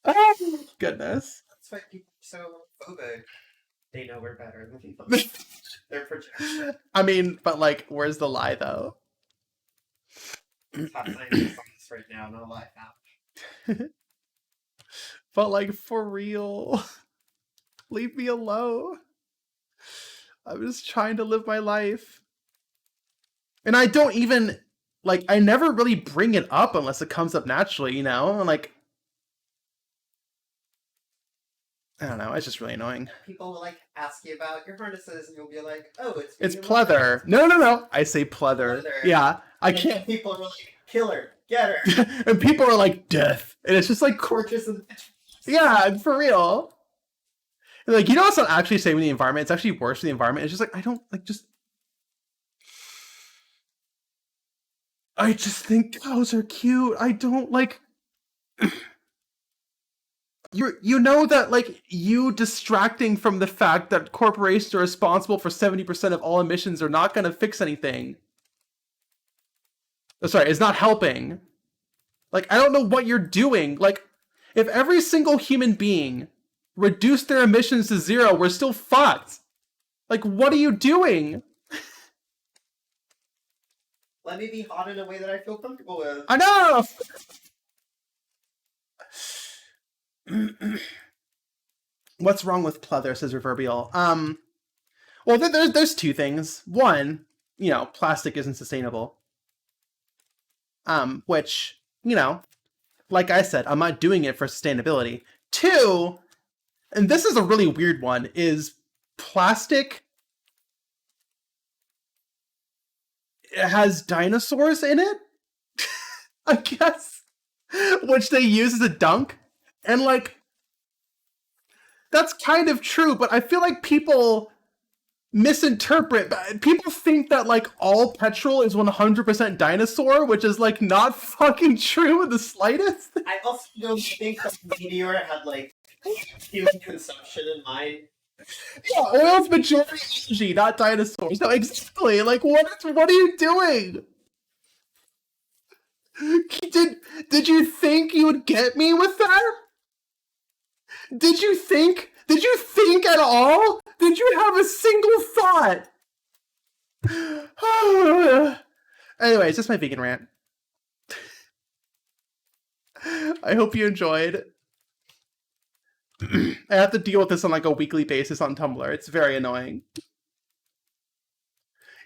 Oh, goodness. That's why people are so phobic. They know we're better than people. They're projection. I mean, but like, where's the lie, though? Top scientist on this right now, no lie now. But like, for real. Leave me alone. I'm just trying to live my life. And I don't even, like, I never really bring it up unless it comes up naturally, you know? And like, I don't know, it's just really annoying. People will, like, ask you about your harnesses, and you'll be like, oh, it's pleather. No. I say pleather. Yeah, I can't. And people are like, kill her, get her. And people are like, death. And it's just like, Gorgeous and... Yeah, for real. Like, you know what's not actually saving the environment? It's actually worse for the environment. It's just like, I don't, like, I just think cows are cute. I don't, like... You know that, like, you distracting from the fact that corporations are responsible for 70% of all emissions are not going to fix anything. Oh, sorry, it's not helping. Like, I don't know what you're doing. Like, if every single human being reduced their emissions to 0, we're still fucked. Like, what are you doing? Let me be hot in a way that I feel comfortable with. Enough! What's wrong with pleather, says Reverbial? Well, there's two things. One, plastic isn't sustainable. Which, like I said, I'm not doing it for sustainability. Two, and this is a really weird one, is plastic has dinosaurs in it, I guess, which they use as a dunk. And, like, that's kind of true, but I feel like people misinterpret. People think that, like, all petrol is 100% dinosaur, which is, like, not fucking true in the slightest. I also don't think that Meteor had, like, human consumption in mind. Yeah, oil's majority energy, not dinosaurs. No, exactly. Like, what are you doing? Did you think you would get me with that? Did you think at all? Did you have a single thought? Anyways, that's my vegan rant. I hope you enjoyed. I have to deal with this on like a weekly basis on Tumblr. It's very annoying.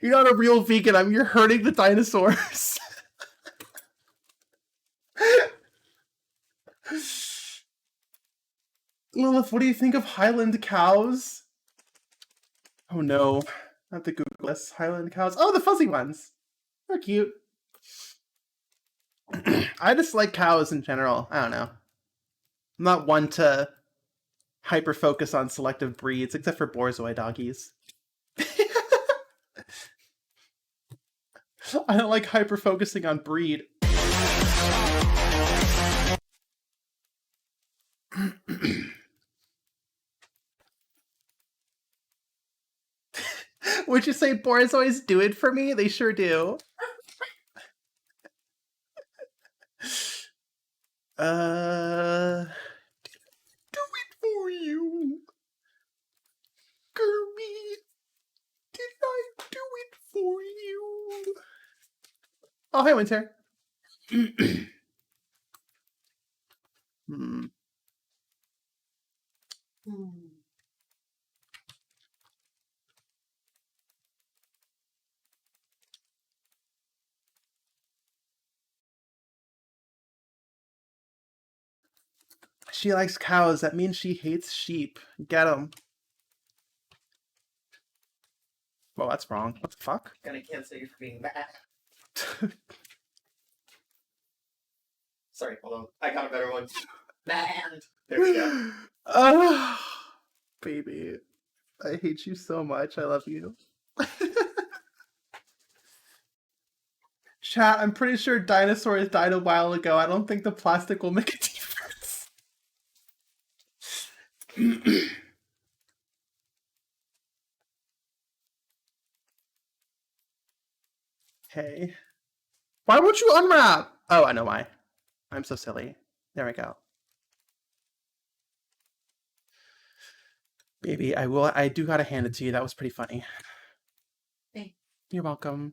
You're not a real vegan. You're hurting the dinosaurs. Lilith, what do you think of Highland cows? Oh no. I have to Google this. Highland cows. Oh, the fuzzy ones. They're cute. I just like cows in general. I don't know. I'm not one to hyper focus on selective breeds, except for Borzoi doggies. I don't like hyper focusing on breed. Would you say Borzois do it for me? They sure do. Do it for you. Kirby, did I do it for you? Oh, hey, Winter. She likes cows. That means she hates sheep. Get them. Well, that's wrong. What the fuck? Gonna cancel you for being bad. Sorry, hold on. I got a better one. Bad. There we go. Oh, baby. I hate you so much. I love you. Chat, I'm pretty sure dinosaurs died a while ago. I don't think the plastic will make a difference. Hey. Why won't you unwrap? Oh, I know why. I'm so silly. There we go. Baby, I do gotta hand it to you. That was pretty funny. Thanks. You're welcome.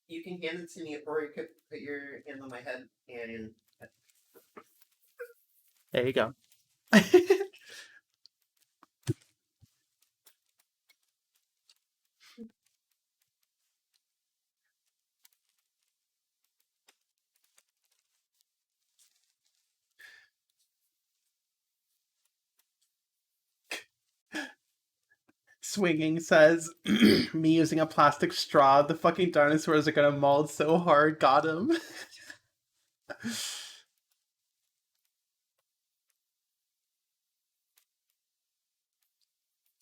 You can hand it to me, or you could put your hand on my head and... There you go. Swinging says, me using a plastic straw. The fucking dinosaurs are gonna mold so hard. Got him.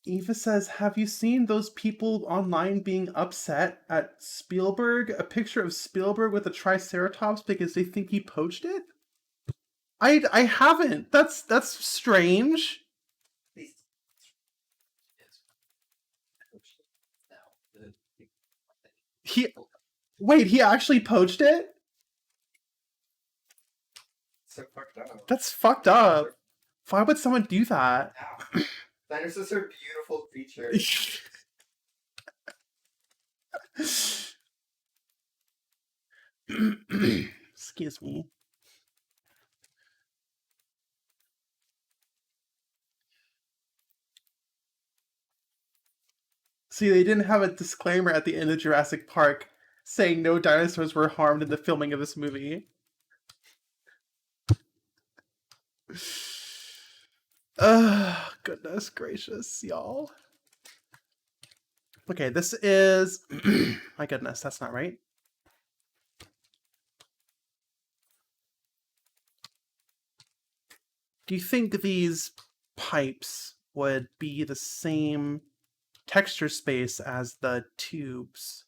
Eva says, have you seen those people online being upset at Spielberg? A picture of Spielberg with a Triceratops because they think he poached it? I haven't. That's strange. He actually poached it? So fucked up. That's fucked up. Why would someone do that? Dinosaurs are beautiful creatures. Excuse me. See, they didn't have a disclaimer at the end of Jurassic Park saying no dinosaurs were harmed in the filming of this movie. Goodness gracious, y'all. Okay, this is... My goodness, that's not right. Do you think these pipes would be the same texture space as the tubes?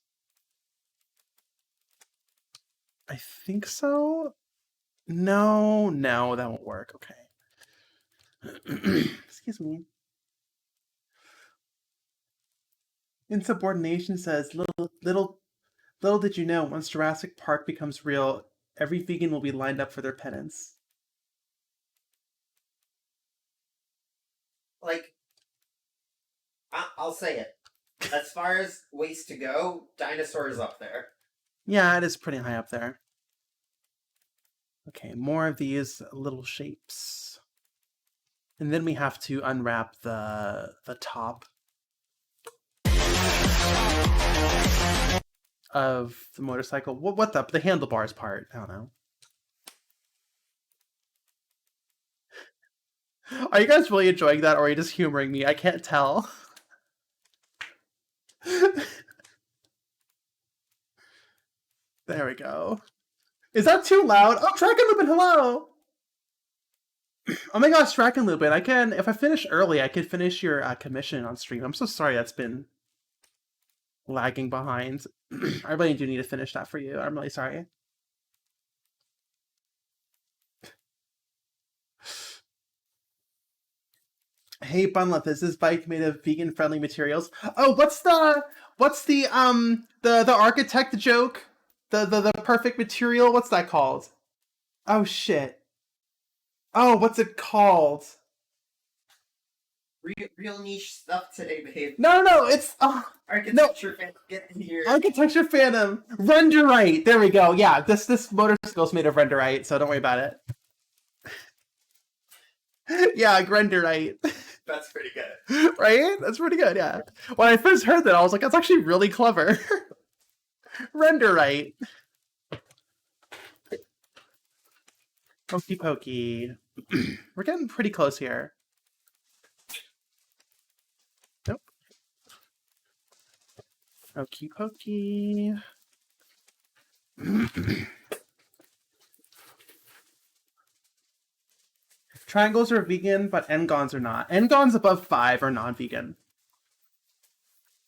I think so. No, that won't work. Okay. Excuse me. Insubordination says, little did you know, once Jurassic Park becomes real, every vegan will be lined up for their penance. Like, I'll say it. As far as ways to go, dinosaurs up there. Yeah, it is pretty high up there. Okay, more of these little shapes. And then we have to unwrap the top of the motorcycle. What the handlebars part? I don't know. Are you guys really enjoying that, or are you just humoring me? I can't tell. There we go. Is that too loud? Oh, Track and Lupin, hello! Oh my gosh, Track and Lupin, if I finish early, I could finish your commission on stream. I'm so sorry that's been lagging behind. I really do need to finish that for you. I'm really sorry. Hey Bunlip, is this bike made of vegan friendly materials? Oh, what's the architect joke? The perfect material? What's that called? Oh shit. Oh, what's it called? Real niche stuff today, babe. No, it's Architecture fan, get in here. Architecture Phantom. Renderite. There we go. Yeah, this motorcycle's made of renderite, so don't worry about it. Yeah, renderite. That's pretty good. Right? That's pretty good, yeah. When I first heard that, I was like, that's actually really clever. Renderite. Pokey pokey. We're getting pretty close here. Nope. Pokey pokey. Triangles are vegan, but N-gons are not. N-gons above 5 are non-vegan.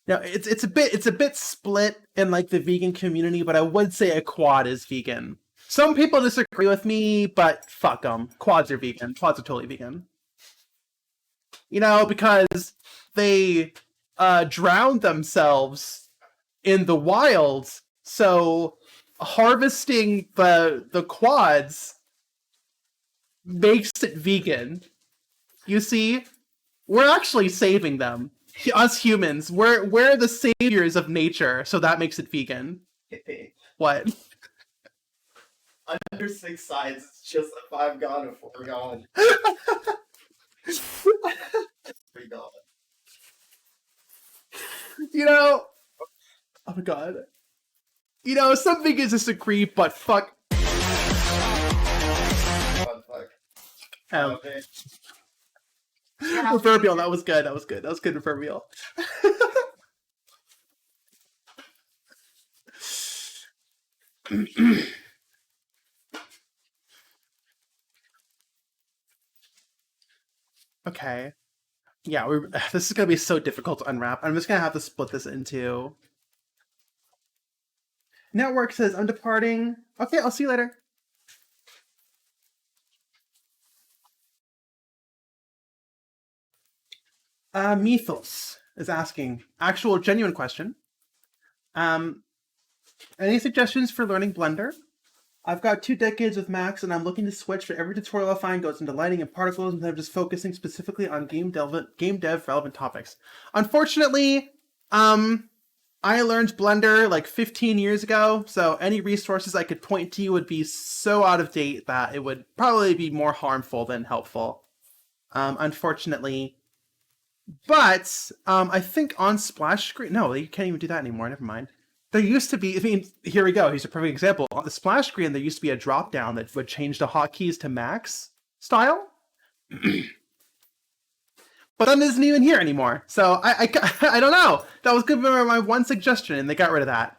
Now it's a bit split in like the vegan community, but I would say a quad is vegan. Some people disagree with me, but fuck them. Quads are vegan. Quads are totally vegan. You know, because they drowned themselves in the wild, so harvesting the quads makes it vegan. You see, we're actually saving them. Us humans, we're the saviors of nature, so that makes it vegan. Hippie. What? Under 6 sides, it's just a 5 gone, a 4 gone. 3 gone. You know, oh my god. You know, some vegans disagree, but fuck. Oh, fuck. Okay. Proverbial, that was good. That was good proverbial. Okay. Yeah, this is gonna be so difficult to unwrap. I'm just gonna have to split this into. Network says I'm departing. Okay, I'll see you later. Mythos is asking actual genuine question. Any suggestions for learning Blender? I've got 2 decades with Max, and I'm looking to switch, but every tutorial I find goes into lighting and particles instead of just focusing specifically on game dev relevant topics. Unfortunately, I learned Blender like 15 years ago, so any resources I could point to would be so out of date that it would probably be more harmful than helpful. Unfortunately. But I think on splash screen, no, you can't even do that anymore. Never mind. There used to be, I mean, here we go. Here's a perfect example. On the splash screen, there used to be a drop down that would change the hotkeys to max style. But that isn't even here anymore. So I don't know. That was good for my one suggestion, and they got rid of that.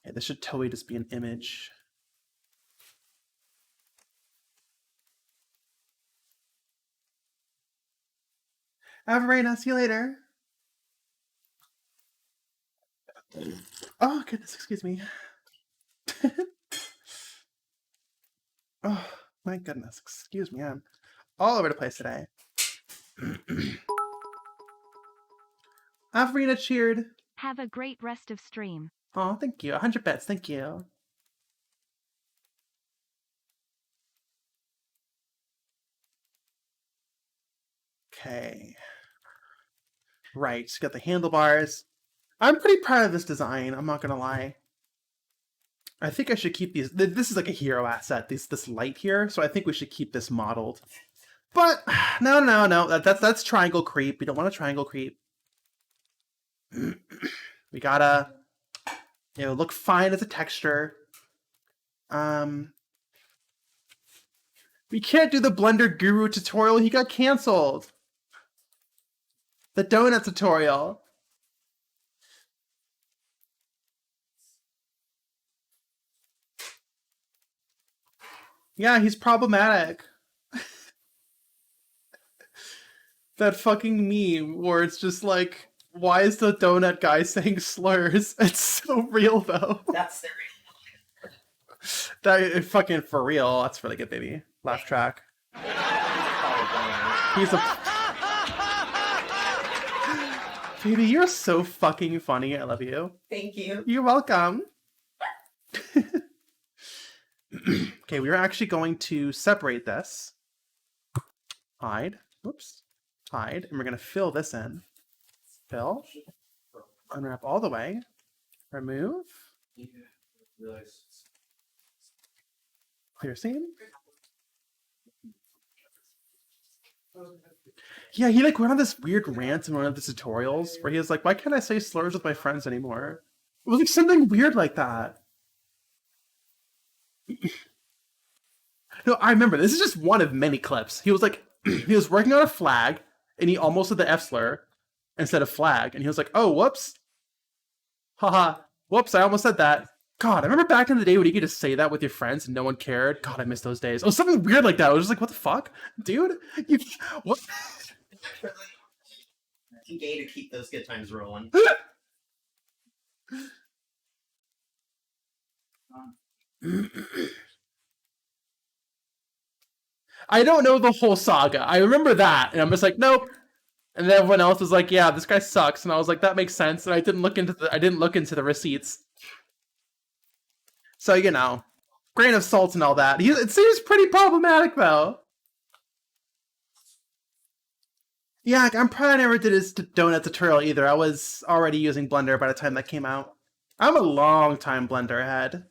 Okay, this should totally just be an image. Have a great night. See you later. Oh, goodness, excuse me. Oh, my goodness, excuse me. I'm all over the place today. Avrina cheered. Have a great rest of stream. Oh, thank you. 100 bits, thank you. Okay. Right, got the handlebars. I'm pretty proud of this design, I'm not gonna lie. I think I should keep these. This is like a hero asset, this light here, so I think we should keep this modeled. But, no, that's triangle creep. We don't want a triangle creep. We gotta, look fine as a texture. We can't do the Blender Guru tutorial, he got cancelled. The donut tutorial. Yeah, he's problematic. That fucking meme where it's just like, why is the donut guy saying slurs? It's so real though. That's the That fucking for real. That's really good, baby. Laugh track. He's a baby. You're so fucking funny. I love you. Thank you. You're welcome. Okay, we're actually going to separate this. Hide. Whoops. Hide. And we're going to fill this in. Fill. Unwrap all the way. Remove. Clear scene. Yeah, he like went on this weird rant in one of the tutorials where he was like, why can't I say slurs with my friends anymore? It was like something weird like that. No, I remember. This is just one of many clips. He was like, he was working on a flag, and he almost said the F slur instead of flag, and he was like, oh, whoops. Haha, whoops, I almost said that. God, I remember back in the day when you could just say that with your friends and no one cared. God, I miss those days. It was something weird like that. I was just like, what the fuck? Dude? What? Too gay to keep those good times rolling. I don't know the whole saga. I remember that, and I'm just like, nope. And then everyone else was like, yeah, this guy sucks. And I was like, that makes sense. And I didn't look into the receipts. So, grain of salt and all that. It seems pretty problematic, though. Yeah, I'm probably never did his donut tutorial either. I was already using Blender by the time that came out. I'm a long time Blender head.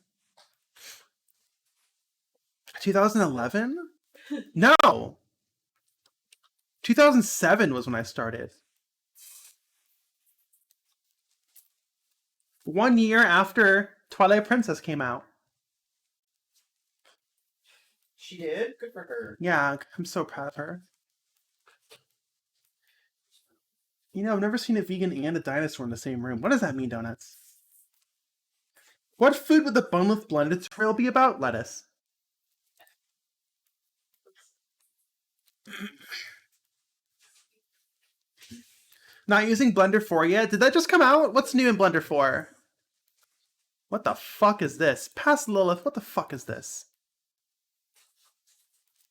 2011? No! 2007 was when I started. 1 year after Twilight Princess came out. She did? Good for her. Yeah, I'm so proud of her. I've never seen a vegan and a dinosaur in the same room. What does that mean, donuts? What food would the boneless blended tutorial be about? Lettuce. Not using Blender 4 yet? Did that just come out? What's new in Blender 4? What the fuck is this? Past Lilith, what the fuck is this?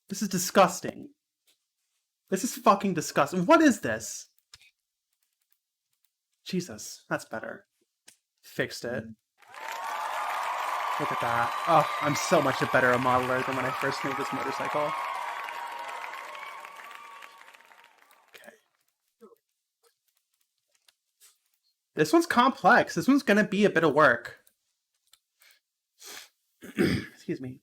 This is disgusting. This is fucking disgusting. What is this? Jesus, that's better. fixed it. Look at that. Oh, I'm so much a better modeler than when I first made this motorcycle. Okay. This one's complex. This one's gonna be a bit of work. Excuse me.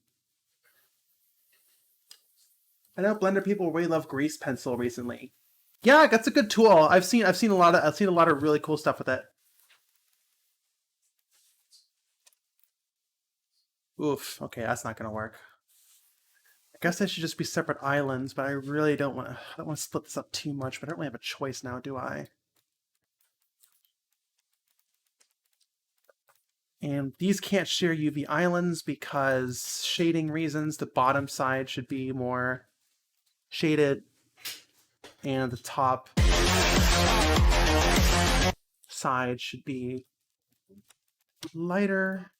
I know Blender people really love grease pencil recently. Yeah, that's a good tool. I've seen a lot of really cool stuff with it. Oof. Okay, that's not gonna work. I guess they should just be separate islands, but I really don't want to split this up too much. But I don't really have a choice now, do I? And these can't share UV islands because shading reasons. The bottom side should be more shaded, and the top side should be lighter.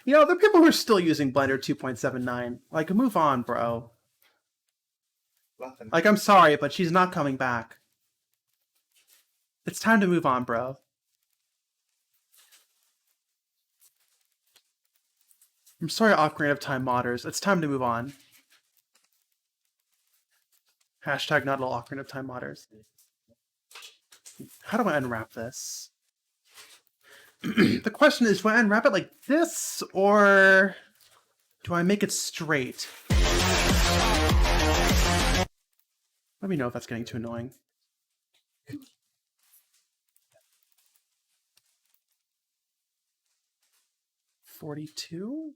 You know, there are people who are still using Blender 2.79. Like, move on, bro. Nothing. Like, I'm sorry, but she's not coming back. It's time to move on, bro. I'm sorry, Ocarina of Time modders. It's time to move on. Hashtag not all Ocarina of Time modders. How do I unwrap this? The question is, do I unwrap it like this, or do I make it straight? Let me know if that's getting too annoying. $42?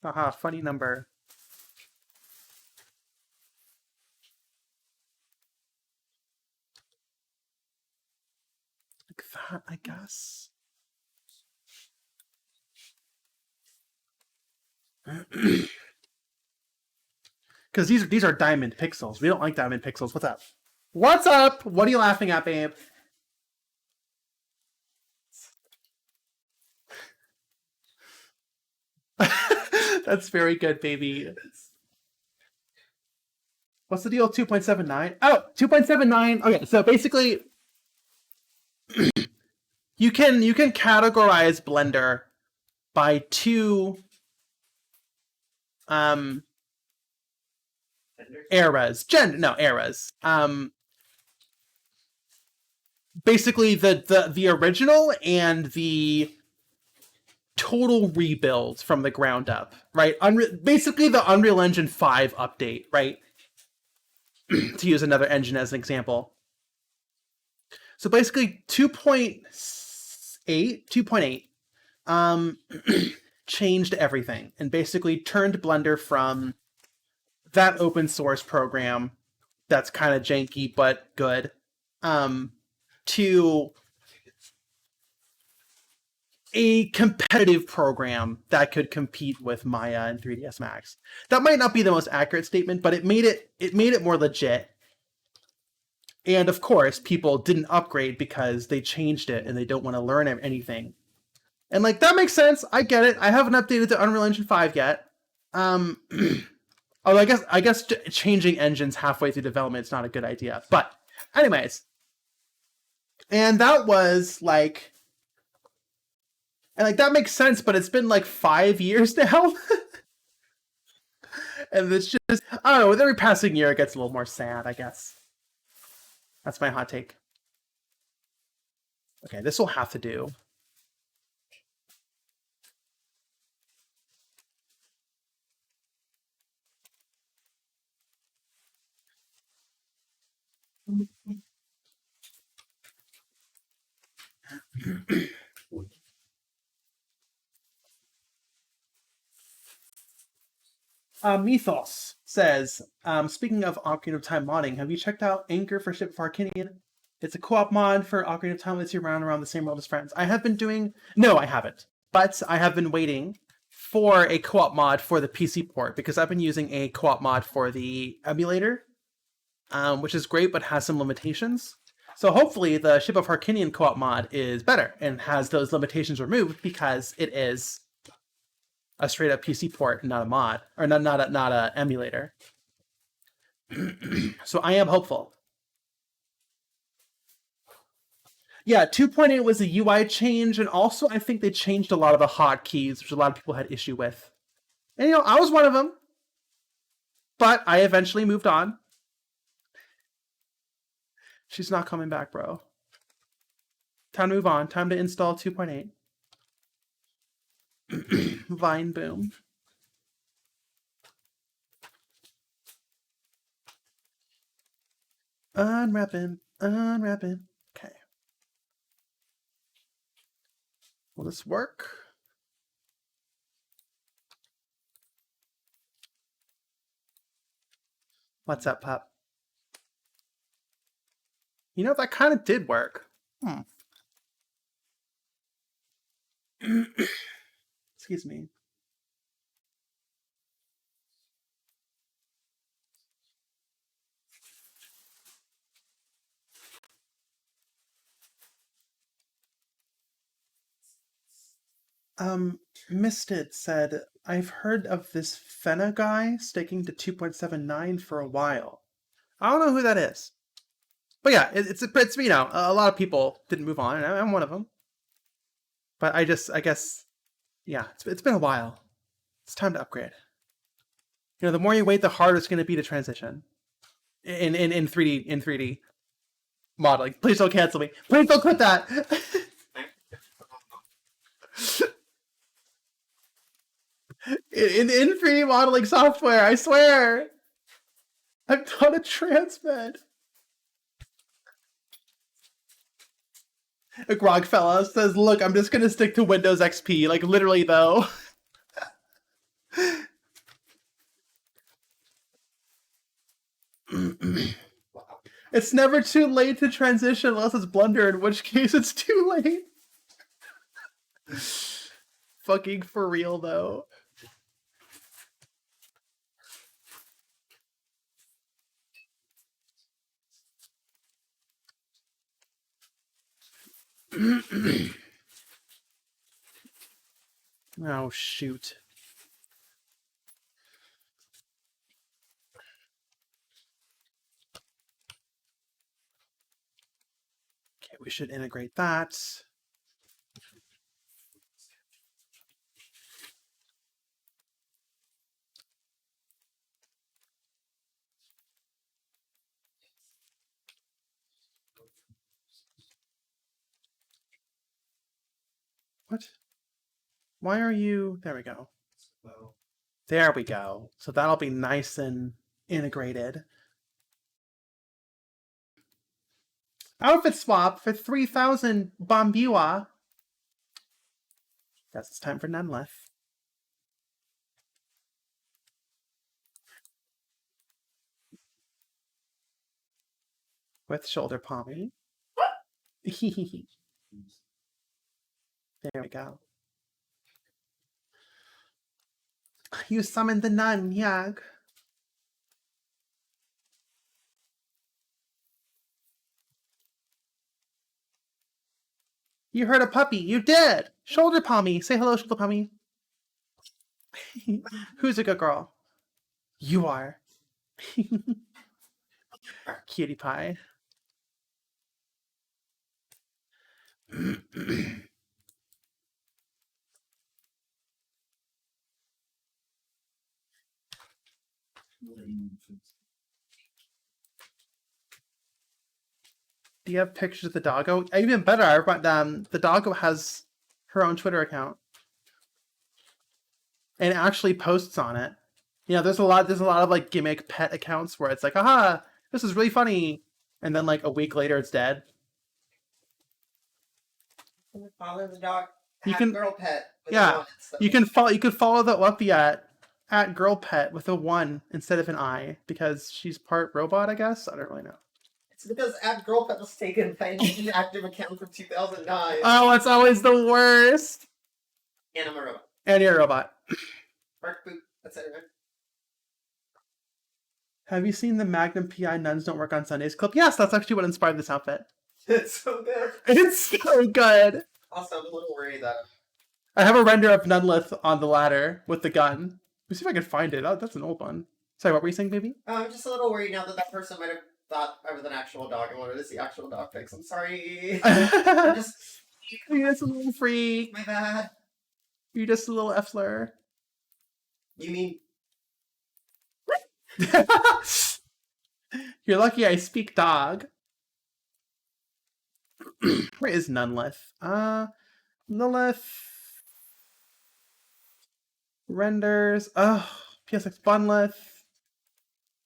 Haha, funny number. Like that, I guess. Because these are diamond pixels. We don't like diamond pixels. What's up? What's up? What are you laughing at, babe? That's very good, baby. What's the deal? 2.79? Oh, 2.79. Okay, so basically, you can categorize Blender by two eras. Eras. Basically the original and the total rebuild from the ground up, right? Basically the Unreal Engine 5 update, right? To use another engine as an example. So basically 2.8 changed everything and basically turned Blender from that open source program that's kind of janky but good to a competitive program that could compete with Maya and 3ds Max. That might not be the most accurate statement, but it made it more legit. And of course, people didn't upgrade because they changed it and they don't want to learn anything. And like, that makes sense. I get it. I haven't updated to Unreal Engine 5 yet. Although I guess changing engines halfway through development is not a good idea. But anyways. And that was like, and like that makes sense, but it's been like 5 years now. And it's just, I don't know, with every passing year it gets a little more sad, I guess. That's my hot take. Okay, this will have to do. Mythos says, speaking of Ocarina of Time modding, have you checked out Anchor for Ship of Arcanian? It's a co-op mod for Ocarina of Time that lets you run around the same world as friends. I haven't. But I have been waiting for a co-op mod for the PC port because I've been using a co-op mod for the emulator, which is great but has some limitations. So hopefully the Ship of Harkinian co-op mod is better and has those limitations removed because it is a straight up PC port, not a mod, or not a emulator. So I am hopeful. Yeah, 2.8 was a UI change, and also I think they changed a lot of the hotkeys, which a lot of people had issue with. And I was one of them, but I eventually moved on. She's not coming back, bro. Time to move on. Time to install 2.8. Vine boom. Unwrapping. Okay. Will this work? What's up, pup? That kind of did work. Excuse me. Misted said, I've heard of this Fena guy sticking to 2.79 for a while. I don't know who that is. But yeah, it's a lot of people didn't move on, and I'm one of them. But I guess, yeah, it's been a while. It's time to upgrade. The more you wait, the harder it's going to be to transition in 3D modeling. Please don't cancel me. Please don't quit that. in 3D modeling software, I swear. I'm not a transmed. A grog fella says, look, I'm just gonna stick to Windows XP. Like, literally, though. It's never too late to transition unless it's blunder, in which case it's too late. Fucking for real, though. Oh, shoot. Okay, we should integrate that. What? Why are you... There we go. There we go. So that'll be nice and integrated. Outfit swap for 3,000 Bombua. Guess it's time for Nunlith. With shoulder palming. There we go. You summoned the nun, Yag. You heard a puppy. You did. Shoulder palmy. Say hello, shoulder palmy. Who's a good girl? You are. Cutie pie. Do you have pictures of the doggo? Even better, but the doggo has her own Twitter account and actually posts on it. There's a lot of like gimmick pet accounts where it's like, aha, this is really funny, and then like a week later it's dead. Follow the dog. You can girl pet. Yeah, you can follow the Whuppy at girl pet with a 1 instead of an I because she's part robot, I guess. I don't really know. It's because at girl pet was taken by an inactive account from 2009. Oh, it's always the worst. And I'm a robot. And you're a robot. Bark boop. That's it, right? Have you seen the Magnum PI Nuns Don't Work on Sundays clip? Yes, that's actually what inspired this outfit. It's so good. It's so good. Also, I'm a little worried that I have a render of Nunlith on the ladder with the gun. Let me see if I can find it. Oh, that's an old one. Sorry, what were you saying, baby? I'm just a little worried now that that person might have thought I was an actual dog and wanted to see actual dog pics. I'm sorry. I'm just. You're just a little freak. My bad. You're just a little Effler. You mean. You're lucky I speak dog. Where is Nunlith? Nunlith. Renders. Oh, PSX Bunlith.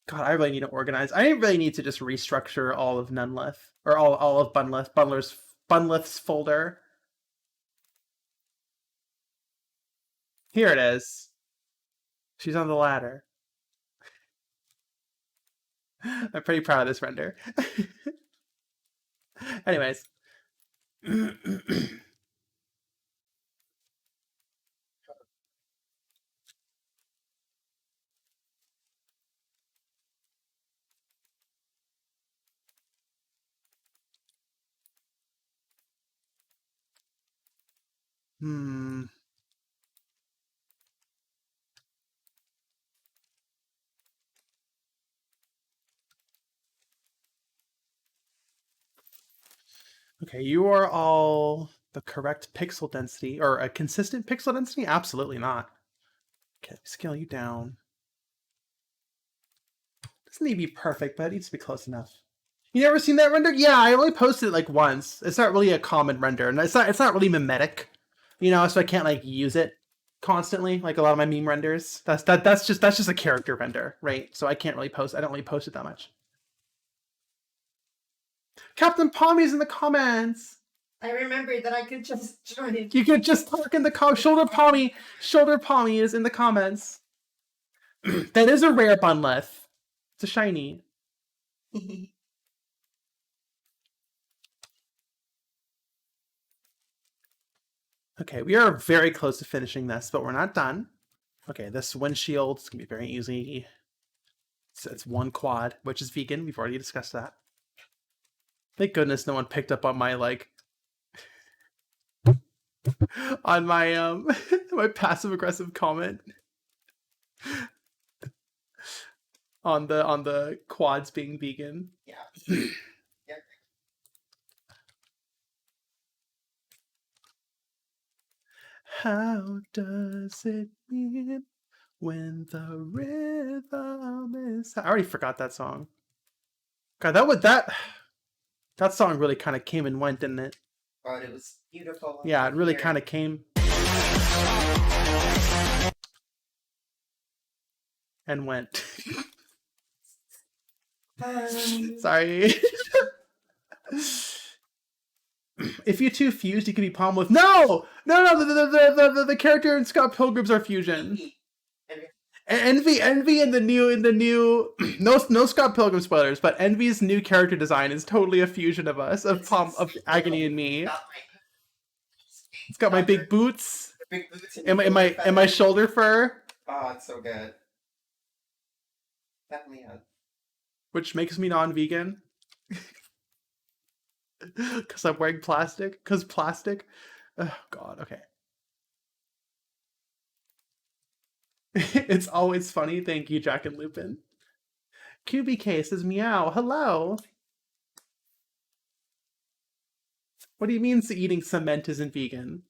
God, I really need to organize. I really need to just restructure all of Nunlith. Or all of Bunlith's folder. Here it is. She's on the ladder. I'm pretty proud of this render. Anyways. Hmm. Okay, you are all the correct pixel density, or a consistent pixel density? Absolutely not. Okay, scale you down. Doesn't need to be perfect, but it needs to be close enough. You never seen that render? Yeah, I only posted it like once. It's not really a common render, and it's not really mimetic, so I can't like use it constantly like a lot of my meme renders. That's just a character render, right? So I can't really post. I don't really post it that much. Captain Palmy's in the comments. I remembered that I could just join. You could just talk in the Shoulder Palmy is in the comments. That is a rare Bunlith. It's a shiny. Okay, we are very close to finishing this, but we're not done. Okay, this windshield is going to be very easy. It's one quad, which is vegan. We've already discussed that. Thank goodness no one picked up on my, on my, my passive-aggressive comment. On the quads being vegan. Yeah. Yeah. How does it mean when the rhythm is... I already forgot that song. God, that song really kind of came and went, didn't it? But it was beautiful. Yeah, it really kind of came and went. Sorry. If you two fused, you could be palm with no. The character in Scott Pilgrims are fusion. Envy, and the new no Scott Pilgrim spoilers, but Envy's new character design is totally a fusion of us, of Agony and me. It's got my big boots. And my shoulder fur. Oh, it's so good. Definitely has. Which makes me non-vegan. Because I'm wearing plastic. Because plastic. Oh, God, okay. It's always funny. Thank you, Jack and Lupin. QBK says meow. Hello. What do you mean eating cement isn't vegan?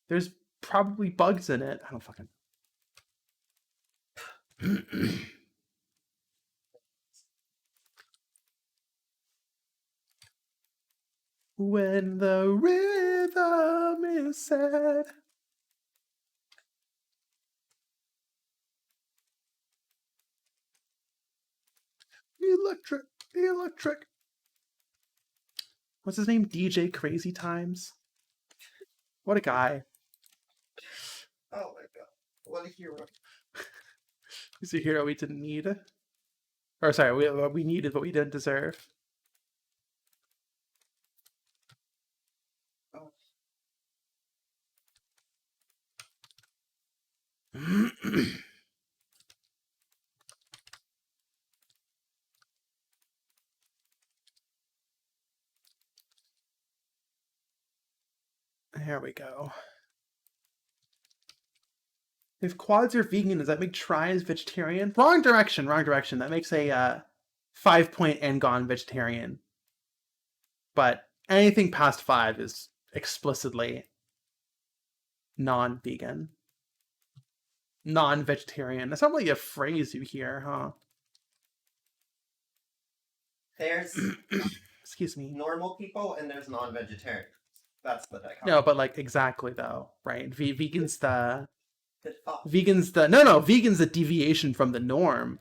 There's probably bugs in it. I don't fucking... When the rhythm is sad. Electric. What's his name? DJ Crazy Times. What a guy. Oh my god. What a hero. He's a hero we didn't need. Or sorry, we needed but we didn't deserve. Oh. There we go. If quads are vegan, does that make tries vegetarian? Wrong direction. That makes a 5-point Ngon vegetarian. But anything past 5 is explicitly non-vegan. Non-vegetarian. That's not really a phrase you hear, huh? There's Excuse me. normal people and there's non-vegetarians. That's the dichotomy. No, but like exactly though, right? Vegan's the Good thought. vegan's the deviation from the norm.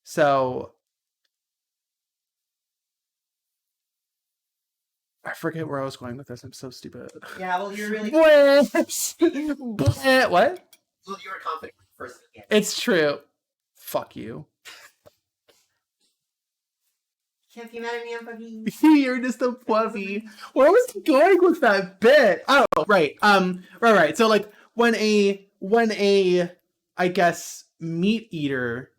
So I forget where I was going with this. I'm so stupid. Yeah, well, you're really... What? Well, you were confident first. Yeah. It's true. Fuck you. Can't be mad at me, I'm fucking... You're just a puppy. Where was I going with that bit? Oh, right. Right. So like when a I guess meat eater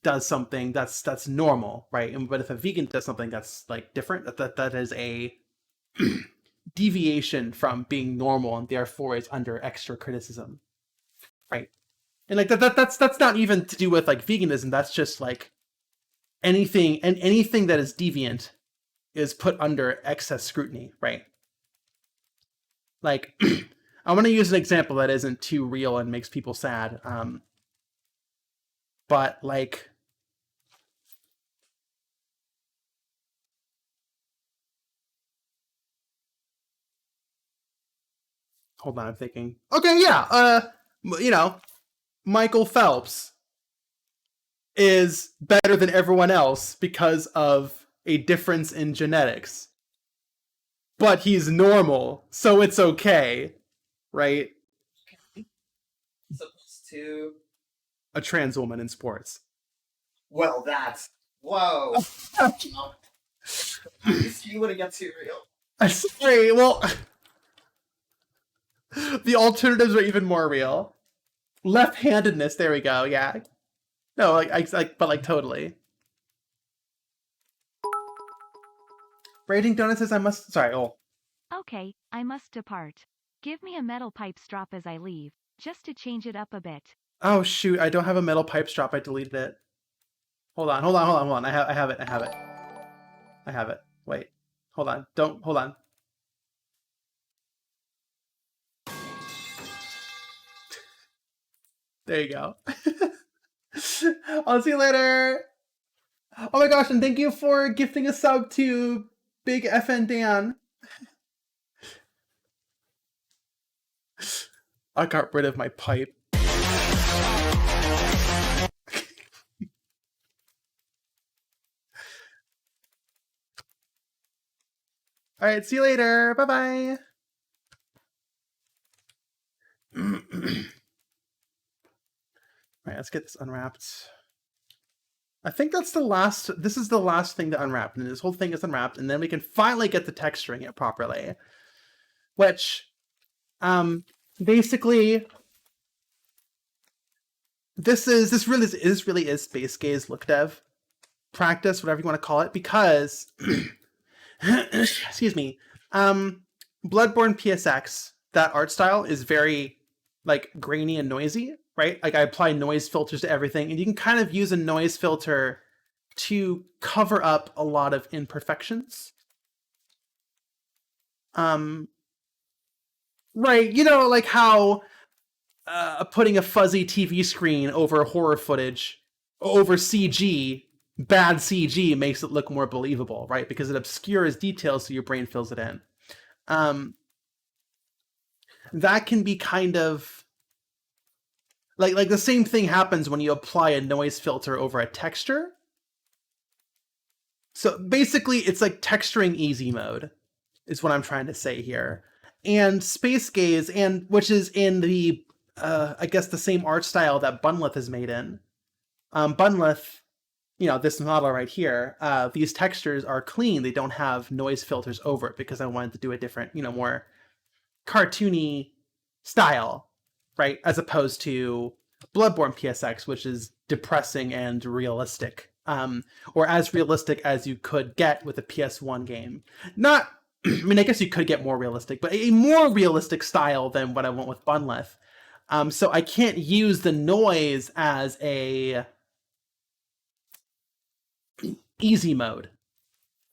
does something that's normal, right? But if a vegan does something that's like different, that is a deviation from being normal and therefore is under extra criticism. Right. And like that's not even to do with like veganism, that's just like anything that is deviant is put under excess scrutiny, right? Like I want to use an example that isn't too real and makes people sad. But like hold on, I'm thinking. Okay, yeah. Michael Phelps is better than everyone else because of a difference in genetics. But he's normal, so it's okay, right? Supposed to... A trans woman in sports. Well, that's... Whoa. You wouldn't get too real. I'm sorry, well... The alternatives are even more real. Left-handedness, there we go, yeah. No, but totally. Braiding donuts says I must... Sorry, Okay, I must depart. Give me a metal pipe strap as I leave, just to change it up a bit. Oh, shoot, I don't have a metal pipe strap, I deleted it. Hold on. I have it. Wait. Hold on. There you go. I'll see you later. Oh my gosh, and thank you for gifting a sub to Big FN Dan. I got rid of my pipe. Alright, see you later. Bye-bye. Alright, let's get this unwrapped. I think that's the last... This is the last thing to unwrap, and this whole thing is unwrapped, and then we can finally get to texturing it properly. Which, basically... This really is Space Gaze look dev practice, whatever you want to call it, because... excuse me. Bloodborne PSX, that art style is very, like, grainy and noisy, right? Like, I apply noise filters to everything, and you can kind of use a noise filter to cover up a lot of imperfections. Right, like how putting a fuzzy TV screen over horror footage, over CG, bad CG, makes it look more believable, right? Because it obscures details so your brain fills it in. That can be kind of... Like the same thing happens when you apply a noise filter over a texture. So basically, it's like texturing easy mode, is what I'm trying to say here. And Space Gaze, which is in the, I guess the same art style that Bunlith is made in. Bunlith, this model right here, these textures are clean. They don't have noise filters over it because I wanted to do a different, more cartoony style, right? As opposed to Bloodborne PSX, which is depressing and realistic. Or as realistic as you could get with a PS1 game. Not, I guess you could get more realistic, but a more realistic style than what I want with Bunlith. So I can't use the noise as a easy mode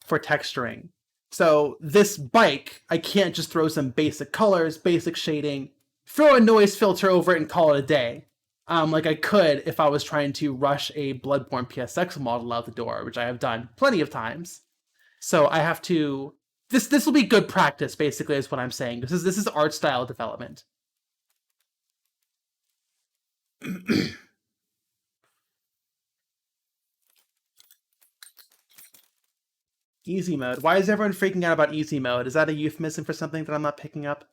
for texturing. So this bike, I can't just throw some basic colors, basic shading, throw a noise filter over it and call it a day. Like I could if I was trying to rush a Bloodborne PSX model out the door, which I have done plenty of times. So I have to. This will be good practice, basically, is what I'm saying. This is art style development. Easy mode. Why is everyone freaking out about easy mode? Is that a euphemism for something that I'm not picking up?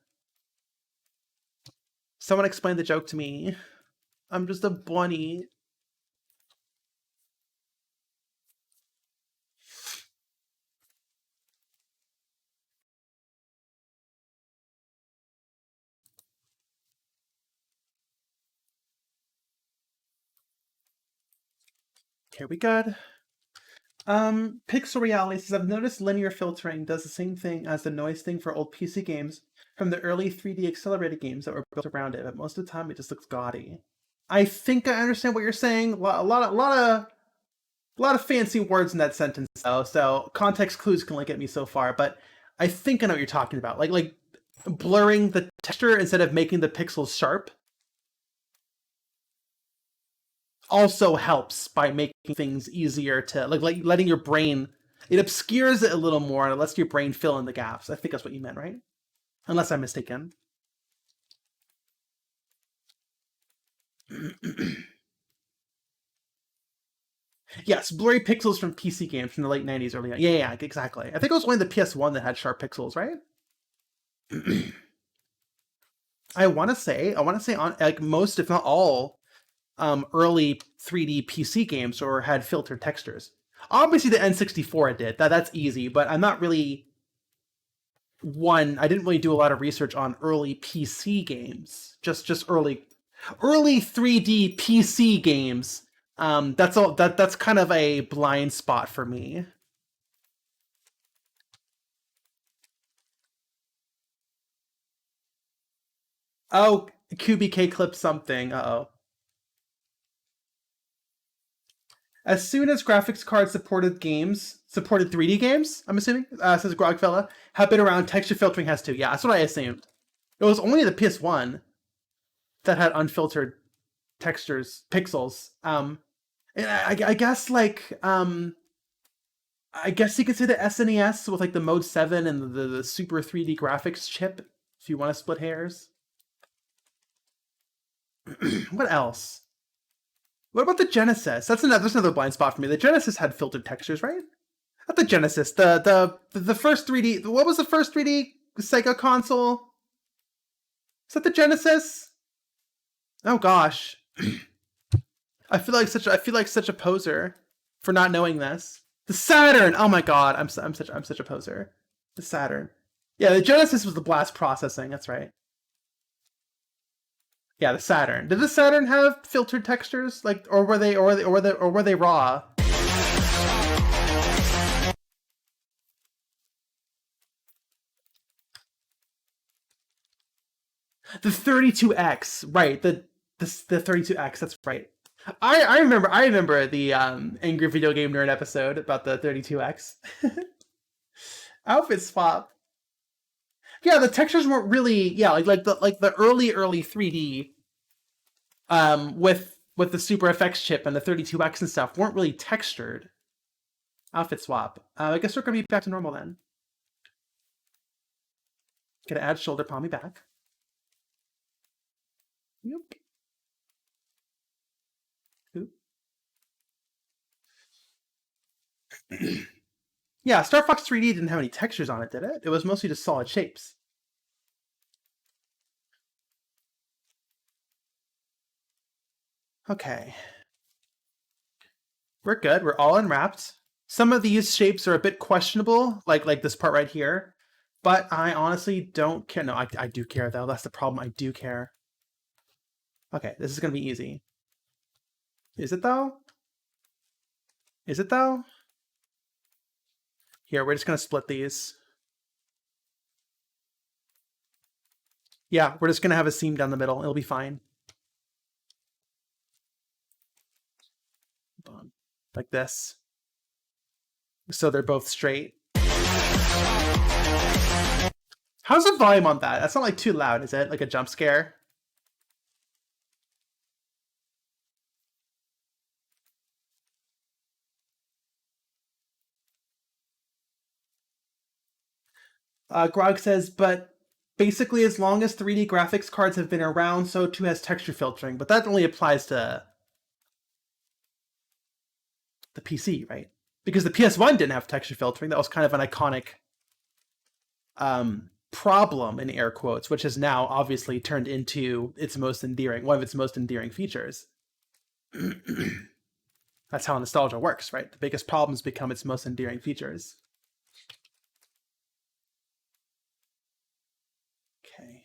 Someone explain the joke to me. I'm just a bunny. Okay, we good. Pixel Reality says, I've noticed linear filtering does the same thing as the noise thing for old PC games from the early 3D accelerated games that were built around it, but most of the time it just looks gaudy. I think I understand what you're saying. A lot of fancy words in that sentence, though. So context clues can only get me so far. But I think I know what you're talking about. Like blurring the texture instead of making the pixels sharp also helps by making things easier to like letting your brain. It obscures it a little more and it lets your brain fill in the gaps. I think that's what you meant, right? Unless I'm mistaken. Yes, blurry pixels from PC games from the late 90s, early. Yeah, exactly. I think it was only the PS1 that had sharp pixels, right? I want to say on like most, if not all, early 3D PC games or had filtered textures. Obviously, the N64 did. That's easy, but I'm not really one. I didn't really do a lot of research on early PC games. Just early 3D PC games. That's all. That's kind of a blind spot for me. Oh, QBK clipped something. Uh-oh. As soon as graphics cards supported 3D games, I'm assuming, says Grogfella, have been around, texture filtering has too. Yeah, that's what I assumed. It was only the PS1 that had unfiltered textures, pixels. And I guess I guess you could say the SNES with like the Mode 7 and the Super 3D graphics chip, if you want to split hairs. What else? What about the Genesis? That's another blind spot for me. The Genesis had filtered textures, right? Not the Genesis. The first 3D. What was the first 3D Sega console? Is that the Genesis? Oh gosh, I feel like such a poser for not knowing this. The Saturn. Oh my god, I'm such a poser. The Saturn. Yeah, the Genesis was the blast processing. That's right. Yeah, the Saturn. Did the Saturn have filtered textures, like, or were they raw? The 32X, right? The 32X. That's right. I remember the angry video game nerd episode about the 32X. Outfit swap. Yeah, the textures weren't really like the early 3D with the Super FX chip and the 32X and stuff weren't really textured. Outfit swap. I guess we're gonna be back to normal then. Gonna add shoulder palmy back. Yep. Oop. Yeah, Star Fox 3D didn't have any textures on it, did it? It was mostly just solid shapes. Okay. We're good. We're all unwrapped. Some of these shapes are a bit questionable, like this part right here. But I honestly don't care. No, I do care, though. That's the problem. I do care. Okay, this is going to be easy. Is it, though? Is it, though? Here, we're just going to split these. Yeah, we're just going to have a seam down the middle. It'll be fine. like this. So they're both straight. How's the volume on that? That's not like too loud, is it? Like a jump scare? Grog says, but basically as long as 3D graphics cards have been around, so too has texture filtering. But that only applies to the PC, right? Because the PS1 didn't have texture filtering. That was kind of an iconic problem, in air quotes, which has now obviously turned into one of its most endearing features. That's how nostalgia works, right? The biggest problems become its most endearing features. Okay.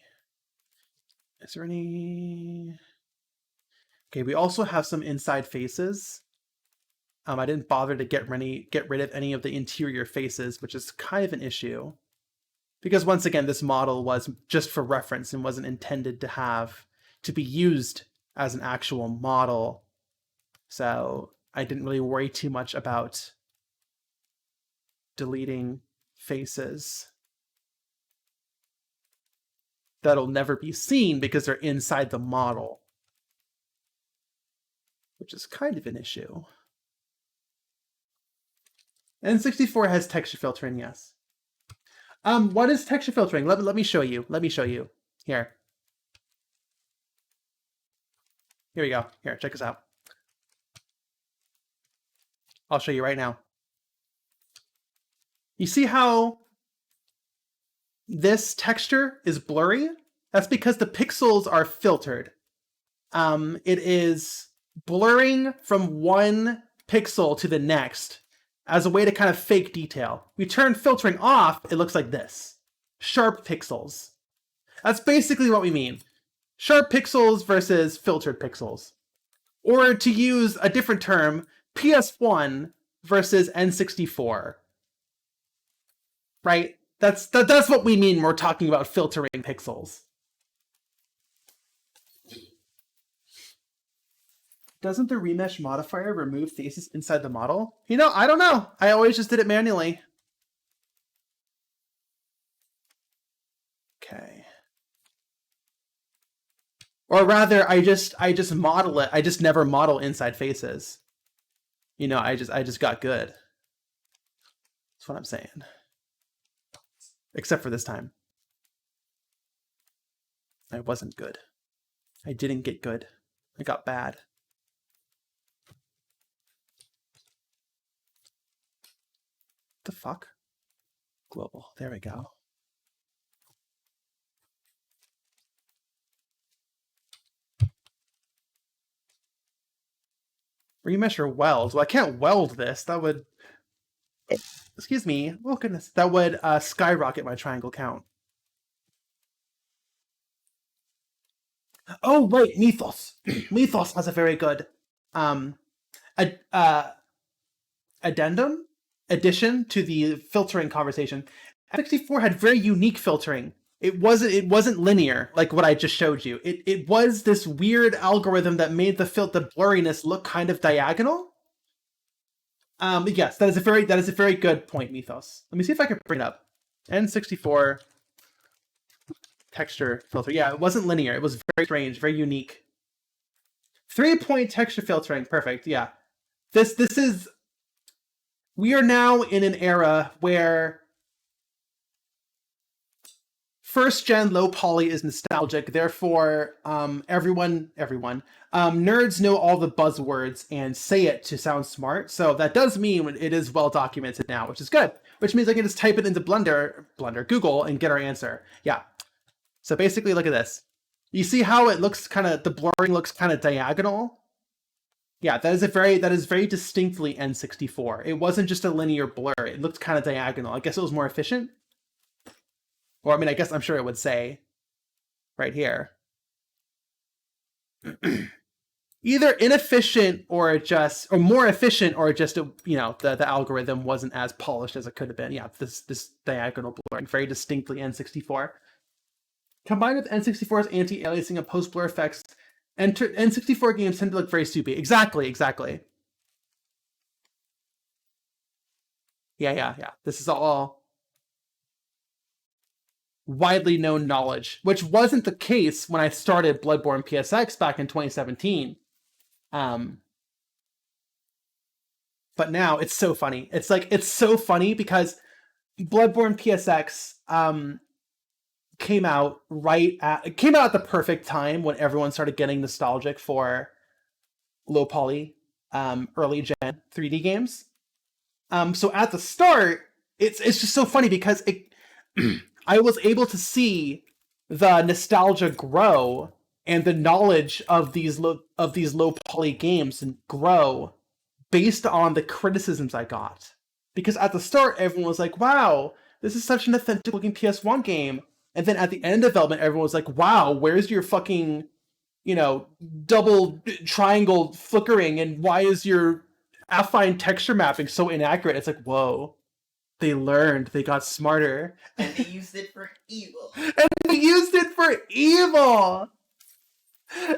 Is there any... Okay, we also have some inside faces. I didn't bother to get rid of any of the interior faces, which is kind of an issue. Because once again, this model was just for reference and wasn't intended to be used as an actual model. So I didn't really worry too much about deleting faces that'll never be seen because they're inside the model, which is kind of an issue. N64 has texture filtering, yes. What is texture filtering? Let me show you. Let me show you. Here. Here we go. Here, check this out. I'll show you right now. You see how this texture is blurry? That's because the pixels are filtered. It is blurring from one pixel to the next as a way to kind of fake detail. We turn filtering off, it looks like this. Sharp pixels. That's basically what we mean. Sharp pixels versus filtered pixels. Or to use a different term, PS1 versus N64. Right? That's what we mean when we're talking about filtering pixels. Doesn't the remesh modifier remove faces inside the model? You know, I don't know. I always just did it manually. Okay. Or rather, I just model it. I just never model inside faces. You know, I just got good. That's what I'm saying. Except for this time. I wasn't good. I didn't get good. I got bad. The fuck? Global. There we go. Remesh or weld? Well, I can't weld this. That would... Excuse me. Oh, goodness. That would skyrocket my triangle count. Oh, wait. Mythos. Mythos has a very good addition to the filtering conversation. N64 had very unique filtering. It wasn't linear like what I just showed you. It was this weird algorithm that made the blurriness look kind of diagonal. Yes, that is a very good point, Mythos. Let me see if I can bring it up. N64 texture filter. Yeah, it wasn't linear. It was very strange, very unique. 3-point texture filtering. Perfect. Yeah. This is... We are now in an era where first-gen low poly is nostalgic. Therefore, everyone, nerds know all the buzzwords and say it to sound smart. So that does mean it is well documented now, which is good. Which means I can just type it into Google, and get our answer. Yeah. So basically, look at this. You see how it looks the blurring looks kind of diagonal? Yeah, that is very distinctly N64. It wasn't just a linear blur. It looked kind of diagonal. I guess it was more efficient. Or, I mean, I guess I'm sure it would say right here. Either inefficient or more efficient, or just, the algorithm wasn't as polished as it could have been. Yeah, this diagonal blurring, very distinctly N64. Combined with N64's anti-aliasing and post-blur effects, N64 games tend to look very soupy. Exactly. Yeah. This is all widely known knowledge, which wasn't the case when I started Bloodborne PSX back in 2017. But now it's so funny. It's so funny because Bloodborne PSX came out at the perfect time when everyone started getting nostalgic for low poly early gen 3D games. So at the start, it's just so funny because I was able to see the nostalgia grow and the knowledge of these low poly games grow based on the criticisms I got. Because at the start, everyone was like, "Wow, this is such an authentic looking PS1 game," and then at the end of development, everyone was like, "Wow, where's your fucking, double triangle flickering, and why is your affine texture mapping so inaccurate?" It's like, whoa, they learned, they got smarter, And they used it for evil. and they used it for evil.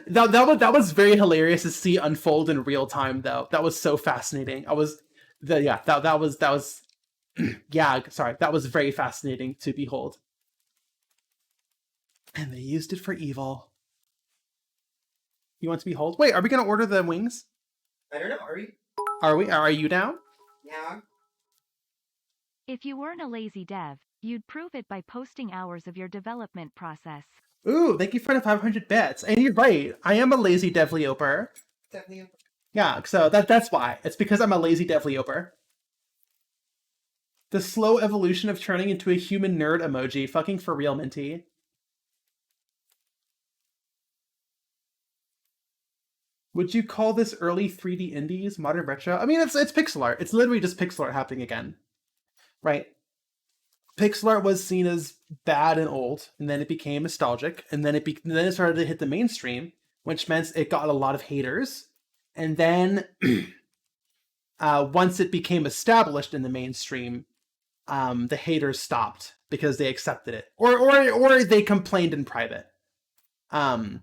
That was very hilarious to see unfold in real time, though. That was so fascinating. That was that was very fascinating to behold. And they used it for evil. You want to behold? Wait, are we gonna order the wings? I don't know, are we? Are we? Are you down? Yeah. If you weren't a lazy dev, you'd prove it by posting hours of your development process. Ooh, thank you for the 500 bits. And you're right, I am a lazy devlioper. Definitely. Yeah, so that's why. It's because I'm a lazy devlioper. The slow evolution of turning into a human nerd emoji. Fucking for real, Minty. Would you call this early 3D indies, modern retro? I mean, it's pixel art. It's literally just pixel art happening again. Right? Pixel art was seen as bad and old, and then it became nostalgic, and then it started to hit the mainstream, which meant it got a lot of haters. And then once it became established in the mainstream, the haters stopped because they accepted it, or they complained in private. And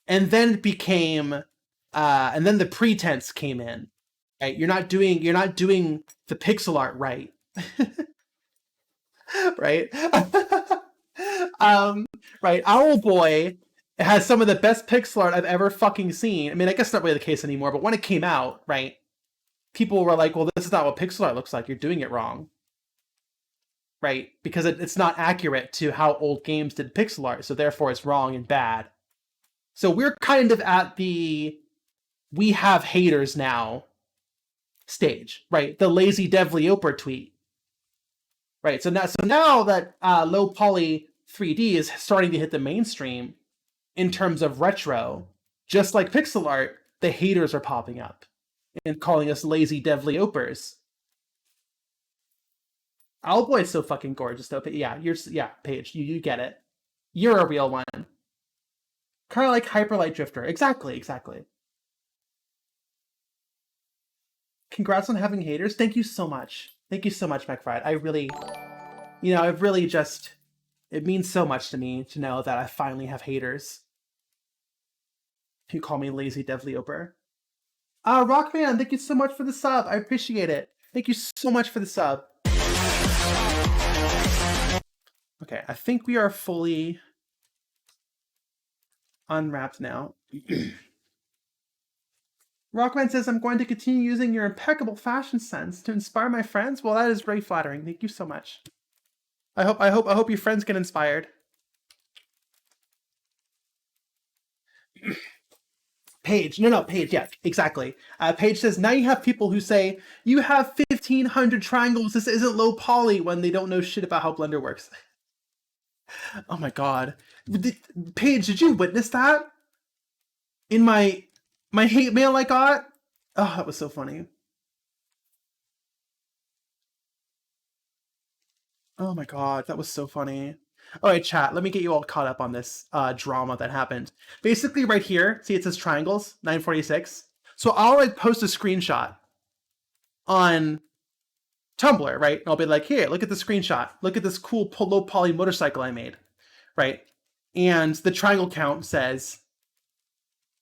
then it became, and then the pretense came in. Right? You're not doing the pixel art right. Right? Right. Owlboy has some of the best pixel art I've ever fucking seen. I mean, I guess it's not really the case anymore, but when it came out, right, people were like, "Well, this is not what pixel art looks like. You're doing it wrong." Right? Because it's not accurate to how old games did pixel art, so therefore it's wrong and bad. So we're kind of at the "we have haters now" stage, right? The lazy devlioper tweet. Right, so now that low poly 3D is starting to hit the mainstream in terms of retro, just like pixel art, the haters are popping up and calling us lazy devliopers. Owlboy is so fucking gorgeous, though. But yeah, Paige, you get it. You're a real one. Kind of like Hyperlight Drifter. Exactly. Congrats on having haters. Thank you so much. Thank you so much, McFried. I really, it means so much to me to know that I finally have haters who call me lazy devlioper. Rockman, thank you so much for the sub. I appreciate it. Thank you so much for the sub. Okay, I think we are fully unwrapped now. Rockman says, "I'm going to continue using your impeccable fashion sense to inspire my friends." Well, that is very flattering. Thank you so much. I hope your friends get inspired. Paige, yeah, exactly. Paige says, "Now you have people who say, you have 1,500 triangles, this isn't low poly," when they don't know shit about how Blender works. Oh my god. Paige, did you witness that? In my hate mail I got? Oh, that was so funny. Oh my god, that was so funny. Alright, chat, let me get you all caught up on this drama that happened. Basically, right here, see it says triangles, 946. So I'll post a screenshot on Tumblr, right? And I'll be like, "Here, look at the screenshot. Look at this cool low poly motorcycle I made," right? And the triangle count says,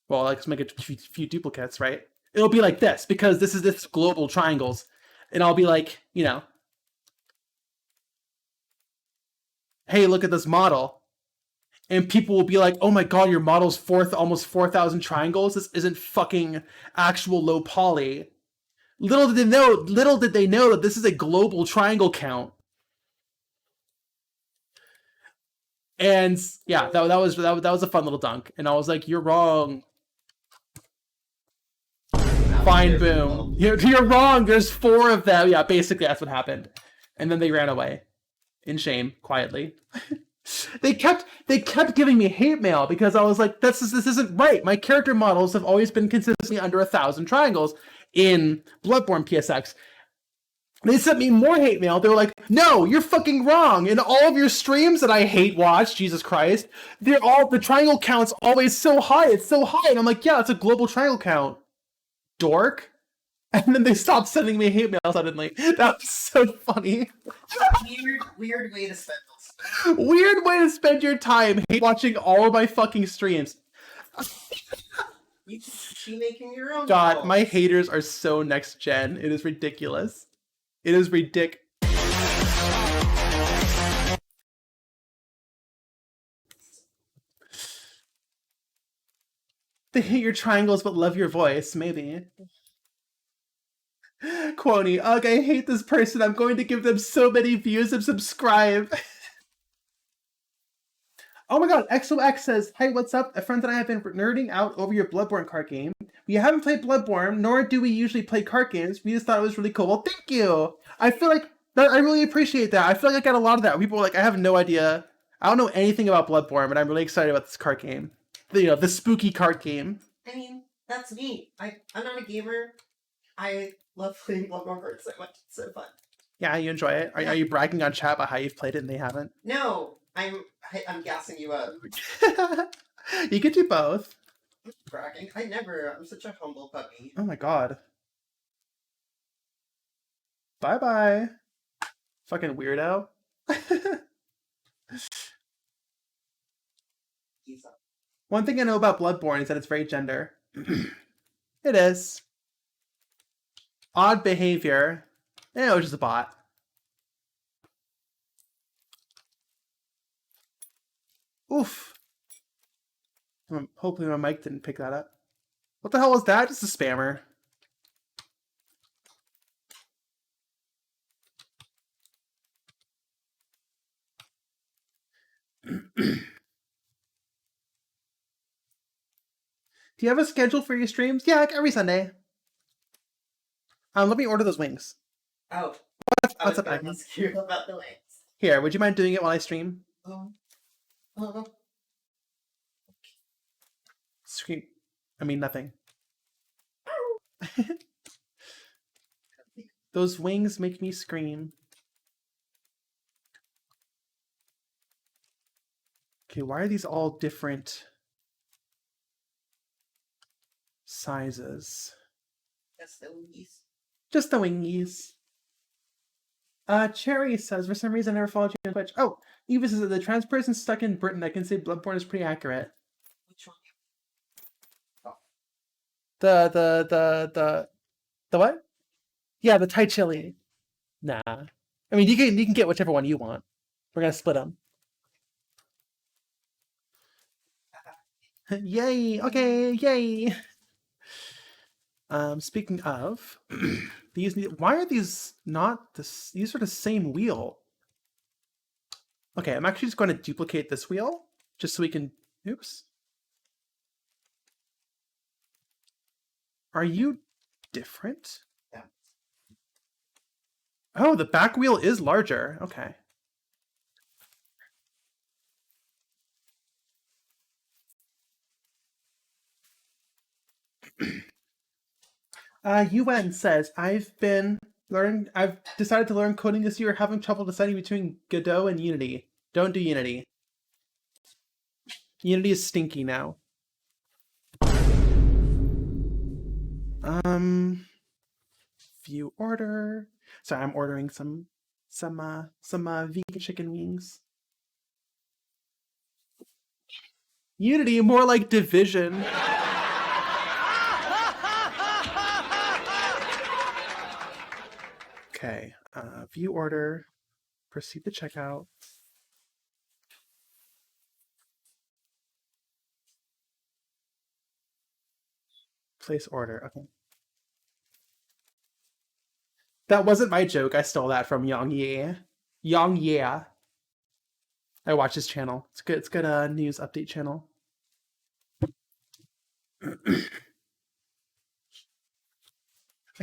well, let's make a few duplicates, right? It'll be like this because this is global triangles, and I'll be like, hey, look at this model. And people will be like, oh my god, your model's almost 4,000 triangles. This isn't fucking actual low poly. Little did they know that this is a global triangle count. And yeah, that was a fun little dunk. And I was like, you're wrong. Fine, boom. You're wrong. There's 4 of them. Yeah, basically that's what happened. And then they ran away in shame, quietly. They kept giving me hate mail because I was like, this isn't right. My character models have always been consistently under 1,000 triangles in Bloodborne PSX. They sent me more hate mail. They were like, no, you're fucking wrong. In all of your streams that I hate watch, Jesus Christ, the triangle count's always so high. It's so high. And I'm like, yeah, it's a global triangle count. Dork. And then they stopped sending me hate mail suddenly. That was so funny. Weird way to spend Weird way to spend your time hate watching all of my fucking streams. You should be making your own. God, calls. my haters are so next gen. It is ridiculous. It is ridiculous. They hate your triangles but love your voice, maybe. Quony, ugh, I hate this person. I'm going to give them so many views and subscribe. Oh my god, XOX says, hey, what's up? A friend and I have been nerding out over your Bloodborne card game. We haven't played Bloodborne, nor do we usually play card games. We just thought it was really cool. Well, thank you! I feel like, I really appreciate that. I feel like I got a lot of that. People are like, I have no idea. I don't know anything about Bloodborne, but I'm really excited about this card game. The spooky card game. I mean, that's me. I'm not a gamer. I love playing Bloodborne cards so much. It's so fun. Yeah, you enjoy it? Are you bragging on chat about how you've played it and they haven't? No, I'm gassing you up. You could do both. Bragging? I'm such a humble puppy. Oh my god. Bye-bye. Fucking weirdo. One thing I know about Bloodborne is that it's very gender. It is. Odd behavior. It was just a bot. Oof. Hopefully my mic didn't pick that up. What the hell was that? Just a spammer. Do you have a schedule for your streams? Yeah, like every Sunday. Let me order those wings. Oh. What's up, Agnes? Ask you about the wings. Here, would you mind doing it while I stream? Scream. I mean, nothing. Those wings make me scream. Okay, why are these all different sizes? That's the wingies. Just the wingies. Cherry says, for some reason I never followed you on Twitch. Oh, Eva says that the trans person stuck in Britain. I can say Bloodborne is pretty accurate. Which one? The what? Yeah, the Thai chili. Nah. I mean, you can get whichever one you want. We're gonna split them. Yay! Okay, yay! Speaking of, why are these not this? These are the same wheel. Okay, I'm actually just going to duplicate this wheel just so we can. Oops. Are you different? Yeah. Oh, the back wheel is larger. Okay. UN says, I've decided to learn coding this year, having trouble deciding between Godot and Unity. Don't do Unity. Unity is stinky now. View order. Sorry, I'm ordering some vegan chicken wings. Unity, more like Division. Okay, view order, proceed to checkout. Place order. Okay. That wasn't my joke. I stole that from Yang Ye. Yang Ye. I watch his channel. It's good. It's good. News update channel. I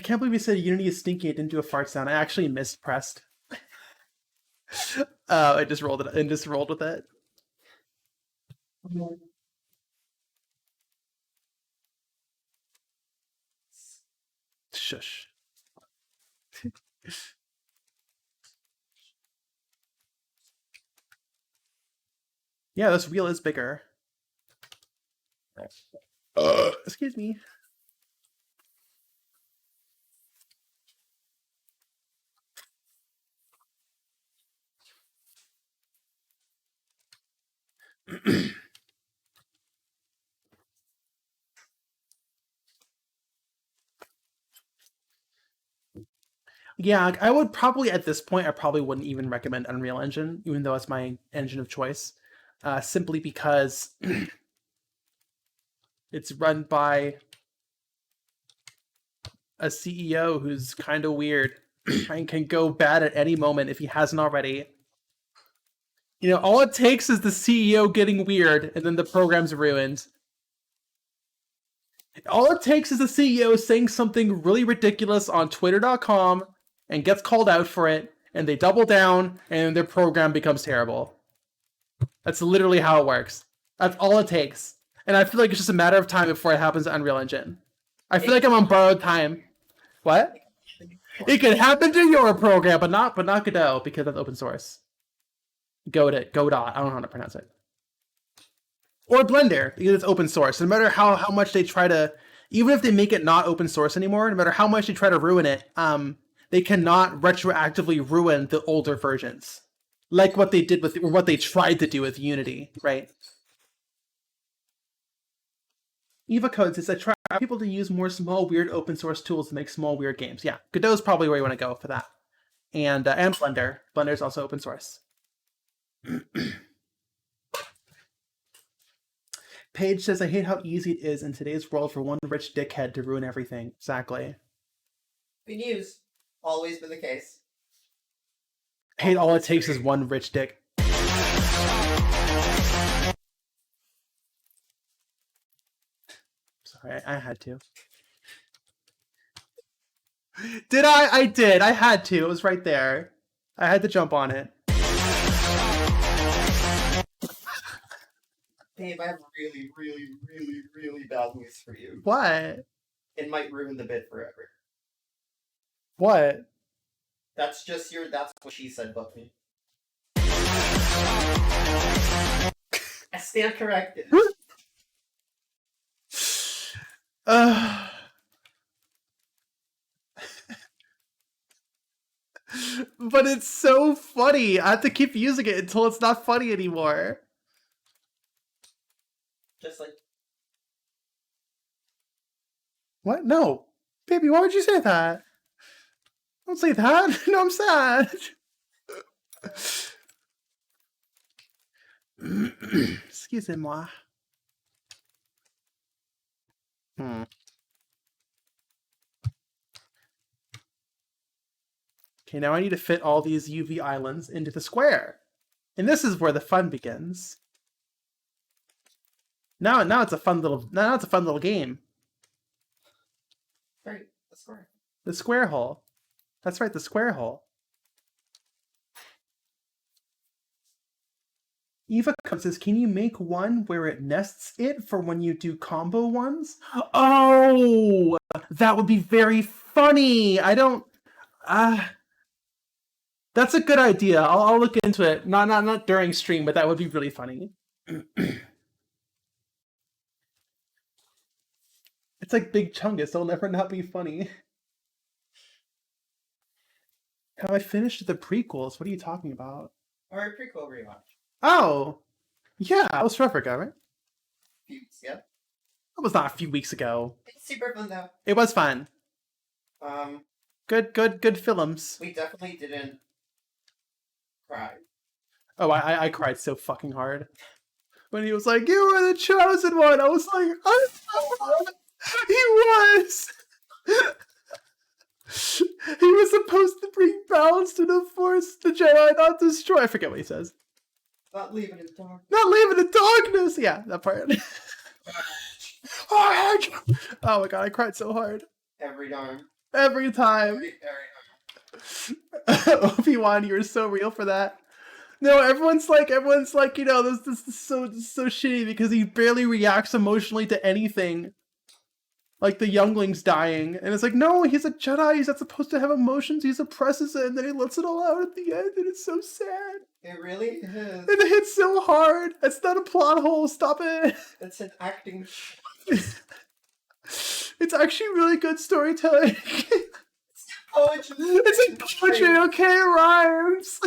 can't believe you said Unity is stinky. It didn't do a fart sound. I actually mispressed. I just rolled it and just rolled with it. Shush. Yeah, this wheel is bigger. Excuse me. Yeah, I would probably, at this point, I probably wouldn't even recommend Unreal Engine, even though it's my engine of choice, simply because it's run by a CEO who's kind of weird and can go bad at any moment if he hasn't already. You know, all it takes is the CEO getting weird, and then the program's ruined. All it takes is the CEO saying something really ridiculous on Twitter.com and gets called out for it, and they double down, and their program becomes terrible. That's literally how it works. That's all it takes. And I feel like it's just a matter of time before it happens to Unreal Engine. I feel like I'm on borrowed time. What? It could happen to your program, but not Godot, because that's open source. Godot. I don't know how to pronounce it. Or Blender, because it's open source. No matter how much they try to, even if they make it not open source anymore, no matter how much they try to ruin it, they cannot retroactively ruin the older versions, like what they did with, or what they tried to do with Unity, right? Eva Code says, I try people to use more small, weird open source tools to make small, weird games. Yeah, Godot's probably where you want to go for that. And Blender. Blender's also open source. Paige says, I hate how easy it is in today's world for one rich dickhead to ruin everything. Exactly. Good news. Always been the case. Hate all it takes is one rich dick. Sorry, I had to. Did I? I did. I had to. It was right there. I had to jump on it. Dave, I have really, really, really, really bad news for you. What? It might ruin the bit forever. What? That's what she said about me. I stand corrected. But it's so funny. I have to keep using it until it's not funny anymore. Just like... What? No. Baby, why would you say that? Don't say that. No, I'm sad. Excusez-moi. Okay, now I need to fit all these UV islands into the square. And this is where the fun begins. Now it's a fun little game. Right, the square. The square hole. That's right, the square hole. Eva says, can you make one where it nests it for when you do combo ones? Oh, that would be very funny. I don't... that's a good idea. I'll look into it. Not during stream, but that would be really funny. It's like Big Chungus. It'll never not be funny. Have I finished the prequels? What are you talking about? Or a prequel rewatch. Oh, yeah, that was forever ago, right? Yeah. That was not a few weeks ago. It's super fun though. It was fun. Good films. We definitely didn't cry. Oh, I cried so fucking hard when he was like, "You were the chosen one." I was like, he was. He was supposed to bring balance to the Force, the Jedi, not destroy. I forget what he says. Not leaving it dark. Not leaving the darkness. Yeah, that part. Oh my god, I cried so hard. Every time. Every time. Every time. Obi-Wan, you're so real for that. No, everyone's like, you know, this is so shitty because he barely reacts emotionally to anything. Like the youngling's dying, and it's like, no, he's a Jedi. He's not supposed to have emotions. He suppresses it, and then he lets it all out at the end, and it's so sad. It really is. It hits so hard. It's not a plot hole. Stop it. It's an acting. It's actually really good storytelling. Poetry. It's like poetry, okay? It rhymes.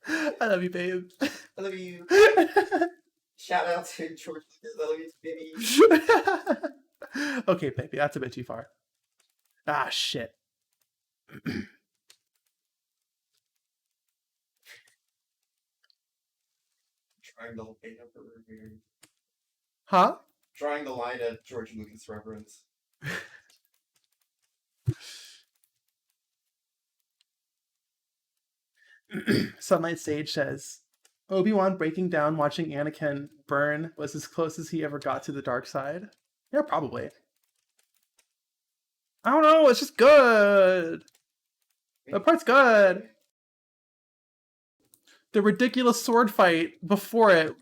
I love you, babe. I love you. Shout out to George Lucas. I love you, baby. Okay, baby, that's a bit too far. Ah, shit. Trying the line of her. Huh? Drawing the line at George Lucas reference. Sunlight Sage says, Obi-Wan breaking down watching Anakin burn was as close as he ever got to the dark side. Yeah, probably. I don't know, it's just good. That part's good. The ridiculous sword fight before it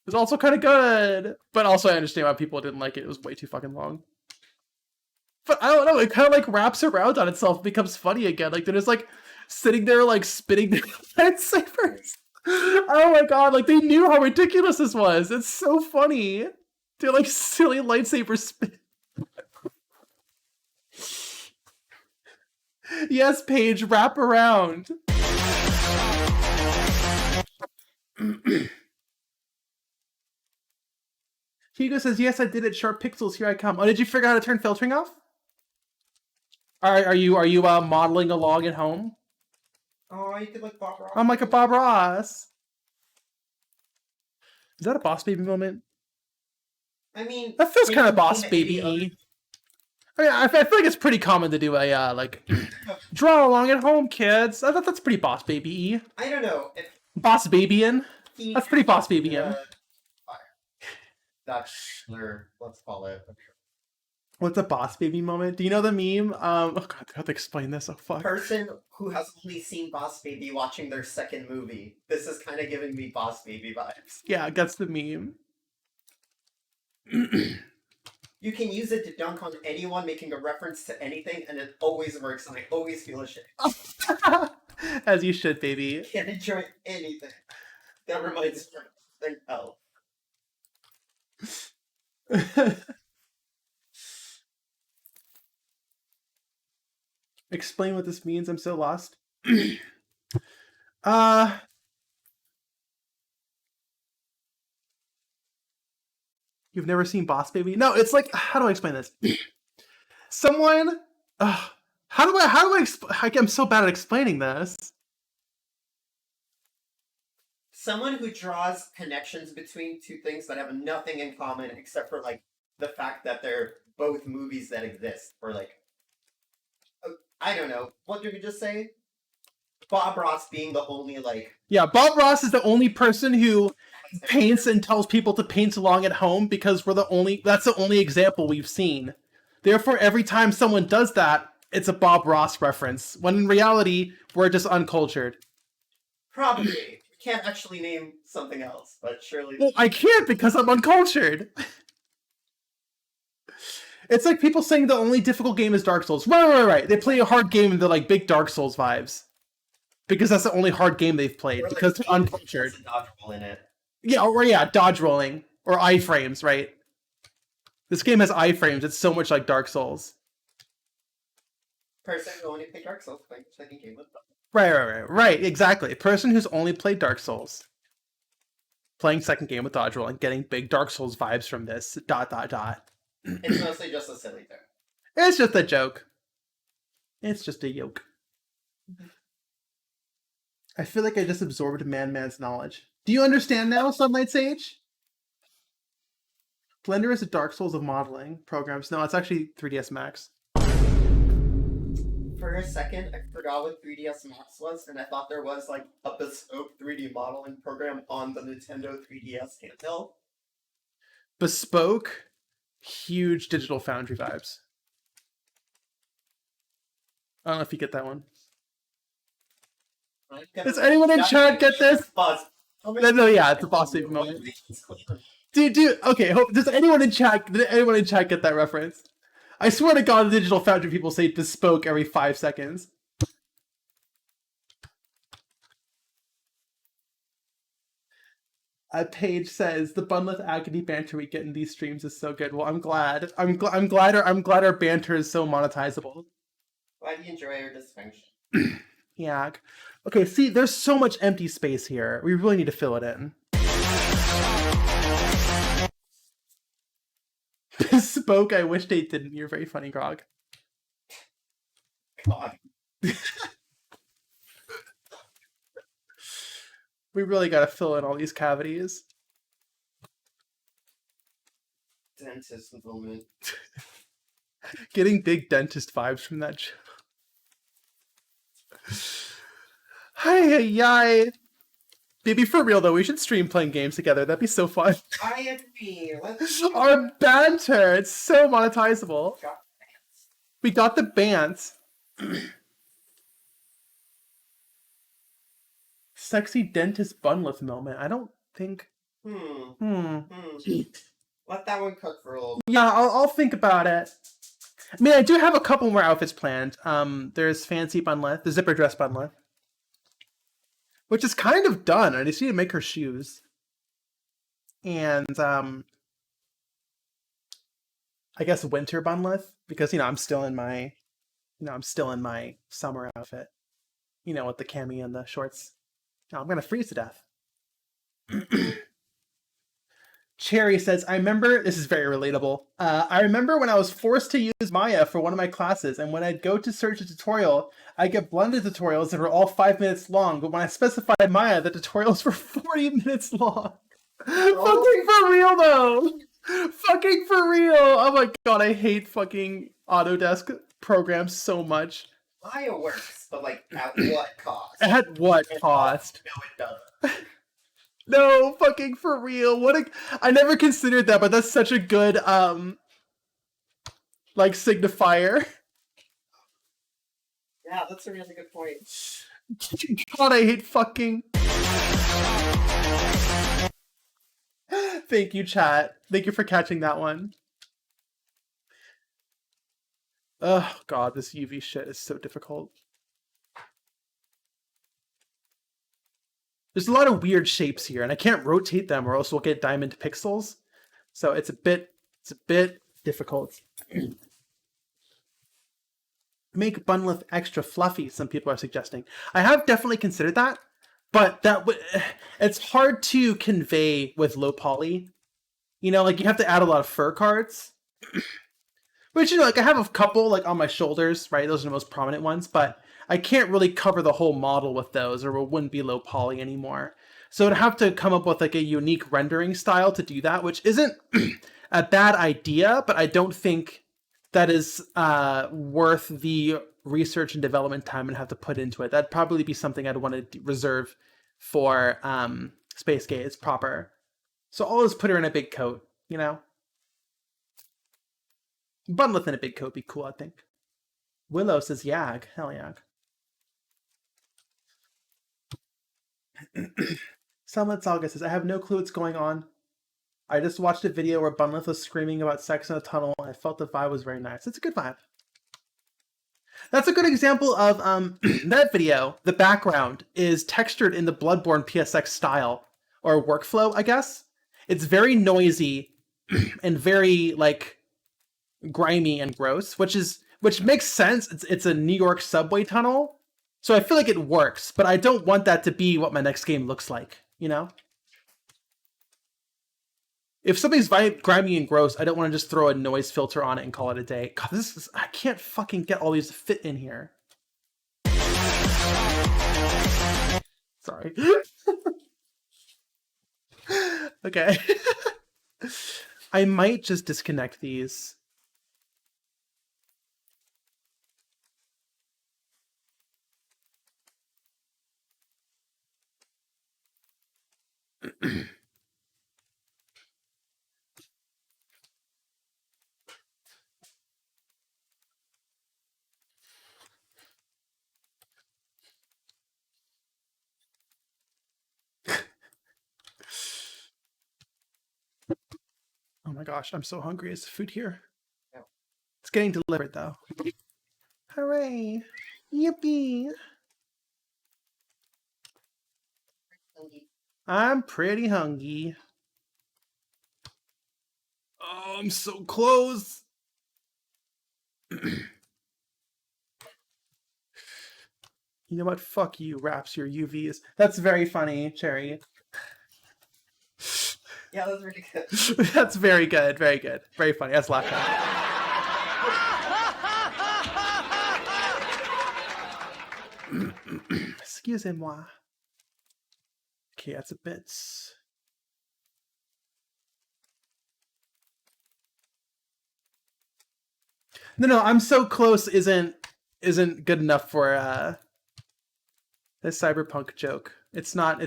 was also kind of good. But also I understand why people didn't like it. It was way too fucking long. But I don't know, it kind of like wraps around on itself and becomes funny again. Like they're just like sitting there like spitting their lightsabers. Oh my god, like they knew how ridiculous this was. It's so funny. They're like silly lightsaber spit. Yes, Paige, wrap around. Hugo says, yes, I did it. Sharp pixels, here I come. Oh, did you figure out how to turn filtering off? Are you modeling along at home? Oh, you did like Bob Ross. I'm like a Bob Ross. Is that a Boss Baby moment? I mean, That feels kind of Boss maybe Baby-y. I mean, I feel like it's pretty common to do a, like, draw along at home, kids. I thought that's pretty Boss Baby-y. I don't know. If Boss Baby-in. he That's pretty Boss Baby-in. That's their, let's call it. What's a Boss Baby moment? Do you know the meme? Oh god, I have to explain this. Oh fuck. Person who has only seen Boss Baby watching their second movie. This is kind of giving me Boss Baby vibes. Yeah, that's the meme. You can use it to dunk on anyone making a reference to anything, and it always works, and I always feel ashamed. As you should, baby. Can't enjoy anything. That reminds me of something else. Explain what this means. I'm so lost. You've never seen Boss Baby? No, it's like, how do I explain this? Someone, how do I I'm so bad at explaining this. Someone who draws connections between two things that have nothing in common except for, like, the fact that they're both movies that exist. Or, like, I don't know. What did we just say? Bob Ross being the only, like... Yeah, Bob Ross is the only person who paints and tells people to paint along at home because that's the only example we've seen. Therefore, every time someone does that, it's a Bob Ross reference, when in reality, we're just uncultured. Probably. We can't actually name something else, but surely... Well, I can't because I'm uncultured. It's like people saying the only difficult game is Dark Souls. Right. They play a hard game and they're like big Dark Souls vibes. Because that's the only hard game they've played, Or because they're uncultured. There's a dodgeball in it. Yeah, dodge rolling. Or iframes, right? This game has iframes, it's so much like Dark Souls. Person who only played Dark Souls playing the second game with them. Right, exactly. Person who's only played Dark Souls. Playing second game with dodge rolling, getting big Dark Souls vibes from this, ... It's mostly just a silly thing. It's just a joke. It's just a yoke. I feel like I just absorbed man's knowledge. Do you understand now, Sunlight Sage? Blender is a Dark Souls of modeling programs. No, it's actually 3ds Max. For a second, I forgot what 3ds Max was, and I thought there was like a bespoke 3D modeling program on the Nintendo 3DS handheld. Bespoke, huge Digital Foundry vibes. I don't know if you get that one. Does anyone in chat get this? Buzz. No, yeah, it's a boss baby moment. Dude, okay, does anyone in chat get that reference? I swear to God, the Digital Foundry people say bespoke every 5 seconds. Paige says the Bunleth Agony banter we get in these streams is so good. Well, I'm glad. I'm glad our banter is so monetizable. Why do you enjoy our dysfunction? Yeah. Okay, see, there's so much empty space here. We really need to fill it in. Bespoke, I wish they didn't. You're very funny, Grog. God. We really gotta fill in all these cavities. Dentist moment. Getting big dentist vibes from that show. Hi. Baby, for real though, we should stream playing games together. That'd be so fun. I agree. Let's Our banter, it's so monetizable. We got the bands. Sexy dentist bunleth moment. I don't think. Let that one cook for a little bit. Yeah, I'll think about it. I mean, I do have a couple more outfits planned. There's fancy bunleth, the zipper dress bunleth, which is kind of done. I just need to make her shoes. And I guess winter bunleth, because I'm still in my summer outfit. With the cami and the shorts. Oh, I'm gonna freeze to death. Cherry says, I remember, this is very relatable. I remember when I was forced to use Maya for one of my classes, and when I'd go to search a tutorial, I'd get blended tutorials that were all 5 minutes long, but when I specified Maya, the tutorials were 40 minutes long. Fucking for real, though! Fucking for real! Oh my god, I hate fucking Autodesk programs so much. Maya works, but at what cost? At what cost? No, it doesn't. No, fucking for real. I never considered that, but that's such a good signifier. Yeah, that's a really good point. God, I hate fucking. Thank you, chat. Thank you for catching that one. Oh god, this UV shit is so difficult. There's a lot of weird shapes here, and I can't rotate them or else we'll get diamond pixels. So it's a bit difficult. Make bunleth extra fluffy, some people are suggesting. I have definitely considered that, but it's hard to convey with low poly. You have to add a lot of fur cards. Which, I have a couple, on my shoulders, right? Those are the most prominent ones, but I can't really cover the whole model with those, or it wouldn't be low poly anymore. So I'd have to come up with, a unique rendering style to do that, which isn't a bad idea, but I don't think that is worth the research and development time I'd have to put into it. That'd probably be something I'd want to reserve for Space Gaze proper. So I'll just put her in a big coat, Bunleth in a big coat would be cool, I think. Willow says Yag. Hell Yag. Sunlit Saga says, I have no clue what's going on. I just watched a video where Bunleth was screaming about sex in a tunnel, and I felt the vibe was very nice. It's a good vibe. That's a good example of that video. The background is textured in the Bloodborne PSX style, or workflow, I guess. It's very noisy and very, grimy and gross, which makes sense. It's a New York subway tunnel, so I feel like it works, but I don't want that to be what my next game looks like, If something's grimy and gross, I don't want to just throw a noise filter on it and call it a day. God, I can't fucking get all these to fit in here. Sorry. Okay. I might just disconnect these. Oh my gosh, I'm so hungry. Is the food here? No. It's getting delivered though. Hooray! Yippee! I'm pretty hungry. Oh, I'm so close. You know what? Fuck you, Wraps your UVs. That's very funny, Cherry. Yeah, that was really good. That's very good, very good. Very funny. That's laughed at. Excusez-moi. Okay, that's a bit. No, I'm so close isn't good enough for this cyberpunk joke. It's not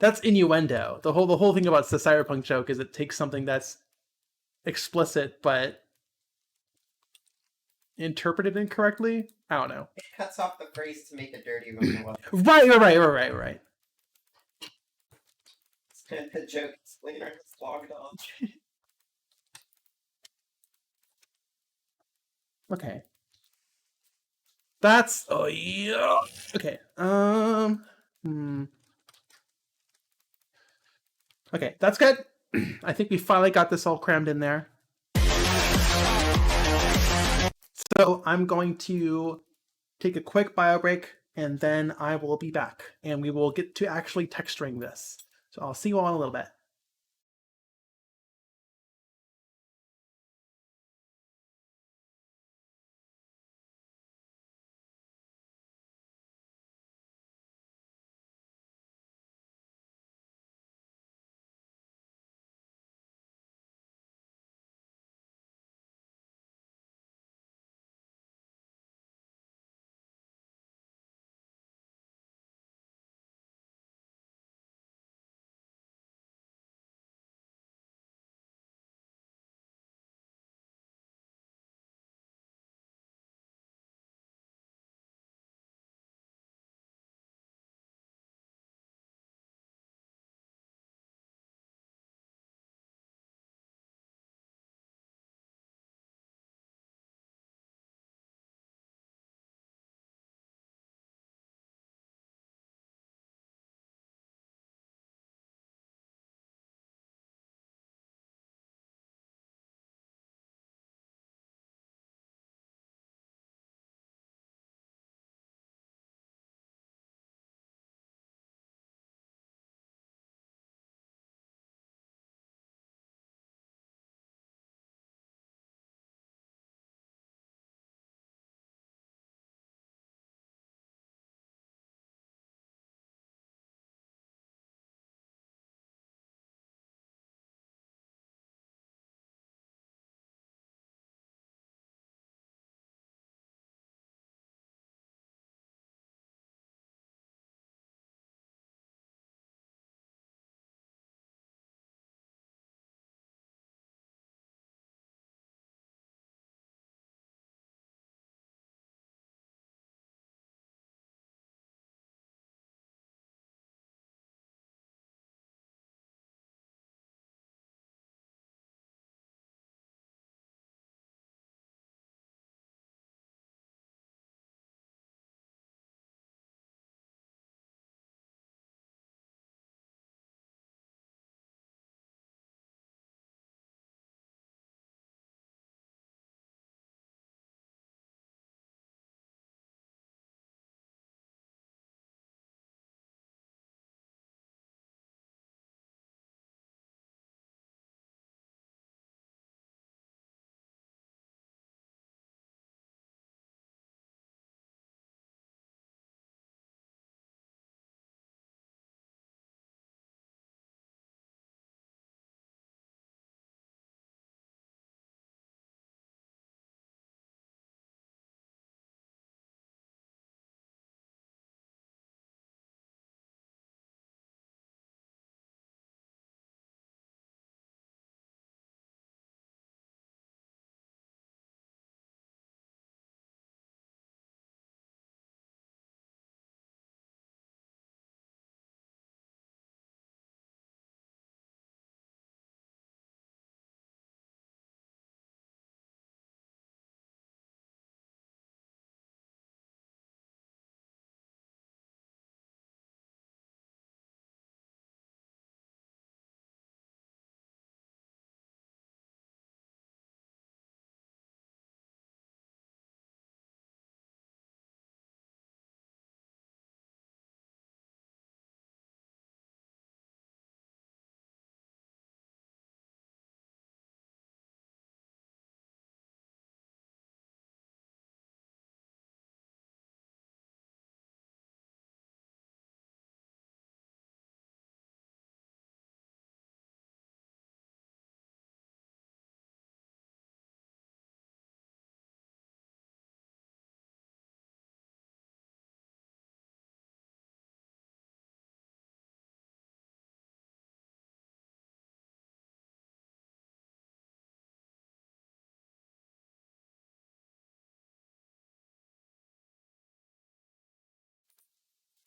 that's innuendo. The whole thing about the cyberpunk joke is it takes something that's explicit but interpreted incorrectly. I don't know. It cuts off the phrase to make it dirty when it wasn't. Right. The joke explainer is logged on. Okay. That's oh yeah. Okay. Okay, that's good. I think we finally got this all crammed in there. So I'm going to take a quick bio break and then I will be back and we will get to actually texturing this. So I'll see you all in a little bit.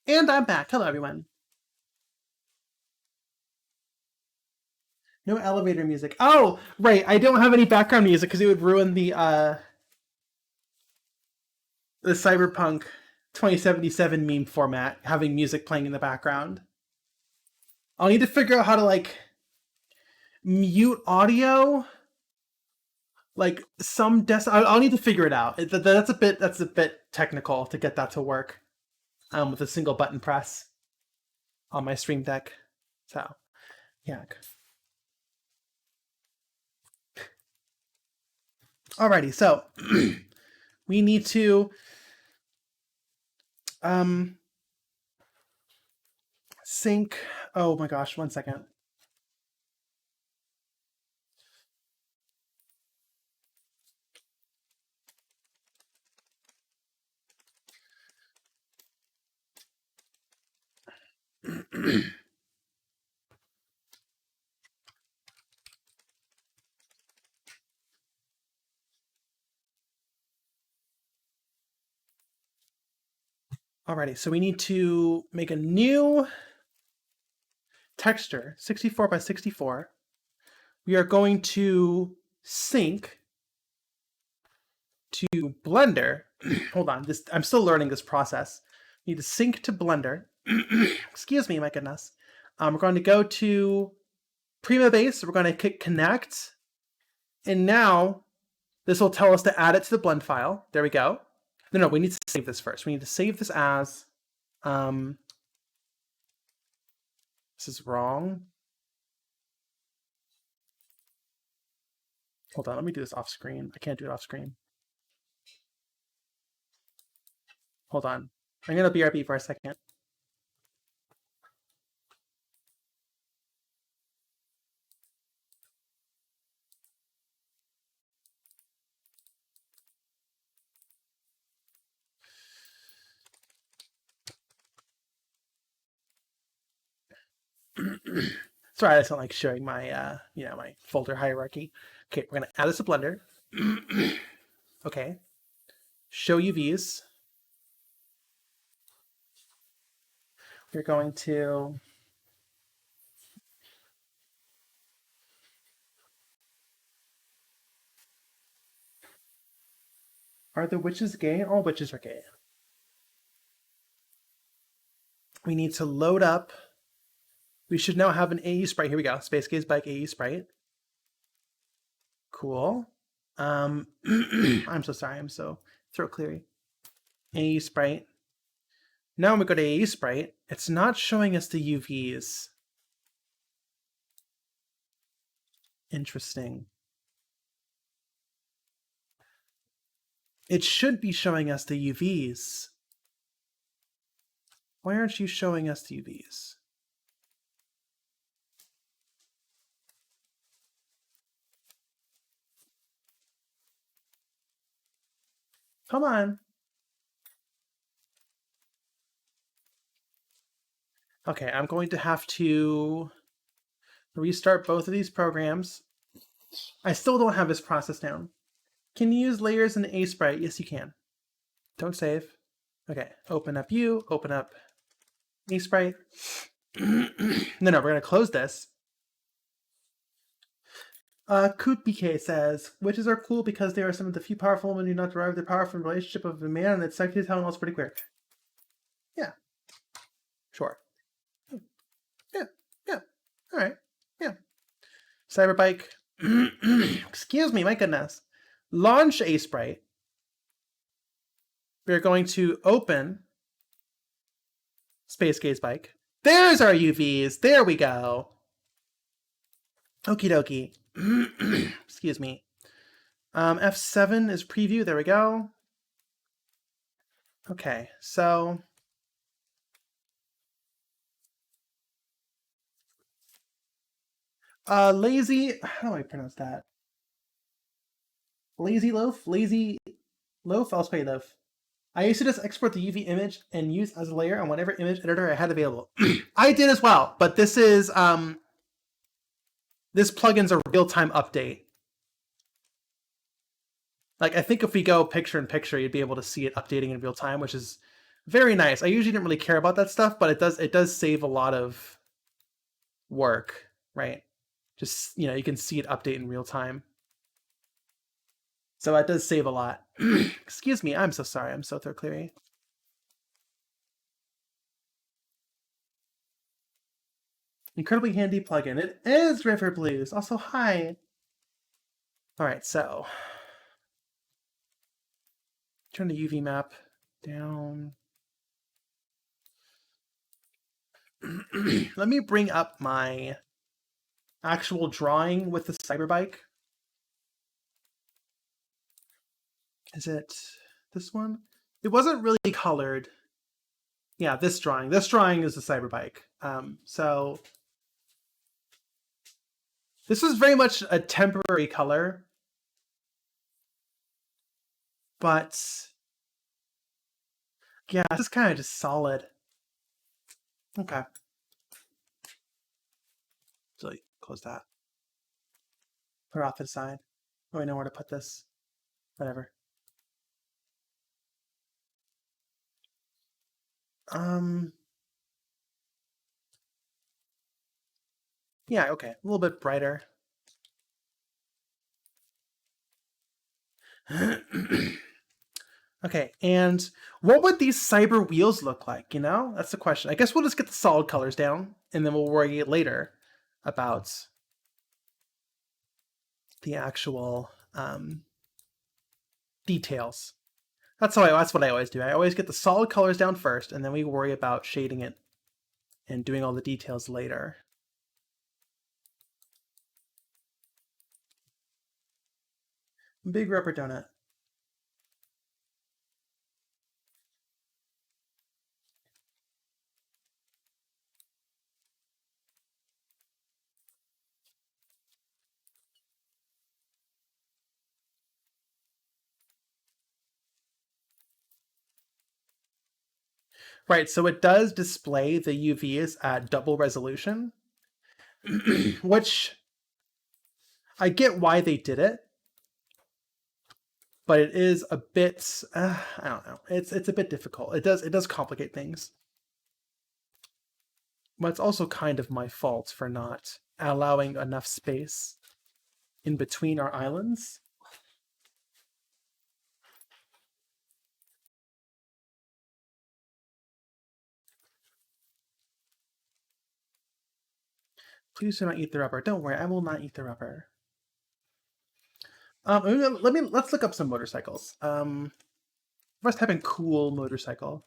And I'm back. Hello, everyone. No elevator music. Oh, right. I don't have any background music because it would ruin the Cyberpunk 2077 meme format, having music playing in the background. I'll need to figure out how to, like, mute audio. Like, some I'll need to figure it out. That's a bit technical to get that to work with a single button press on my Stream Deck. So, yeah. Alrighty, so we need to sync. Oh my gosh, 1 second. Alrighty, so we need to make a new texture, 64 by 64. We are going to sync to Blender. Hold on, I'm still learning this process. We need to sync to Blender. Excuse me, my goodness. We're going to go to Prima Base. We're going to click Connect. And now this will tell us to add it to the blend file. There we go. No, we need to save this first. We need to save this as... this is wrong. Hold on, let me do this off screen. I can't do it off screen. Hold on. I'm going to BRB for a second. Sorry, I just don't like showing my, my folder hierarchy. Okay, we're going to add this to Blender. Okay. Show UVs. We're going to... Are the witches gay? All witches are gay. We need to load up. We should now have an AE sprite. Here we go. Space Gaze Bike AE sprite. Cool. I'm so sorry. I'm so throat cleary. AE sprite. Now when we go to AE sprite, it's not showing us the UVs. Interesting. It should be showing us the UVs. Why aren't you showing us the UVs? Come on. Okay, I'm going to have to restart both of these programs. I still don't have this process down. Can you use layers in A sprite? Yes, you can. Don't save. Okay, open up you, open up A sprite. No, we're going to close this. Coot BK says, witches are cool because they are some of the few powerful women who do not derive their power from the relationship of a man, and it's sexy telling else pretty queer. Yeah. Sure. Yeah. All right. Yeah. Cyberbike. Excuse me, my goodness. Launch A sprite. We're going to open Space Gaze Bike. There's our UVs. There we go. Okie dokie. Excuse me. F7 is preview. There we go. Okay, so lazy. How do I pronounce that? Lazy loaf. Lazy loaf. I'll spell you loaf. I used to just export the UV image and use as a layer on whatever image editor I had available. I did as well, but this is this plugin's a real-time update. Like, I think if we go picture in picture, you'd be able to see it updating in real time, which is very nice. I usually didn't really care about that stuff, but it does save a lot of work, right? Just, you can see it update in real time. So it does save a lot. Excuse me, I'm so sorry. I'm so throat cleary. Incredibly handy plugin. It is River Blues. Also, hi. All right, so turn the UV map down. Let me bring up my actual drawing with the cyberbike. Is it this one? It wasn't really colored. Yeah, this drawing. This drawing is the cyberbike. So this was very much a temporary color, but yeah, this is kind of just solid. Okay. So close that. Put it off to the side. Oh, I know where to put this. Whatever. Yeah, okay. A little bit brighter. Okay, and what would these cyber wheels look like, That's the question. I guess we'll just get the solid colors down, and then we'll worry later about the actual details. That's what I always do. I always get the solid colors down first, and then we worry about shading it and doing all the details later. Big rubber donut. Right, so it does display the UVs at double resolution, which I get why they did it, but it is a bit, I don't know, it's a bit difficult. It does complicate things. But it's also kind of my fault for not allowing enough space in between our islands. Please do not eat the rubber. Don't worry, I will not eat the rubber. Let's look up some motorcycles. First type in cool motorcycle.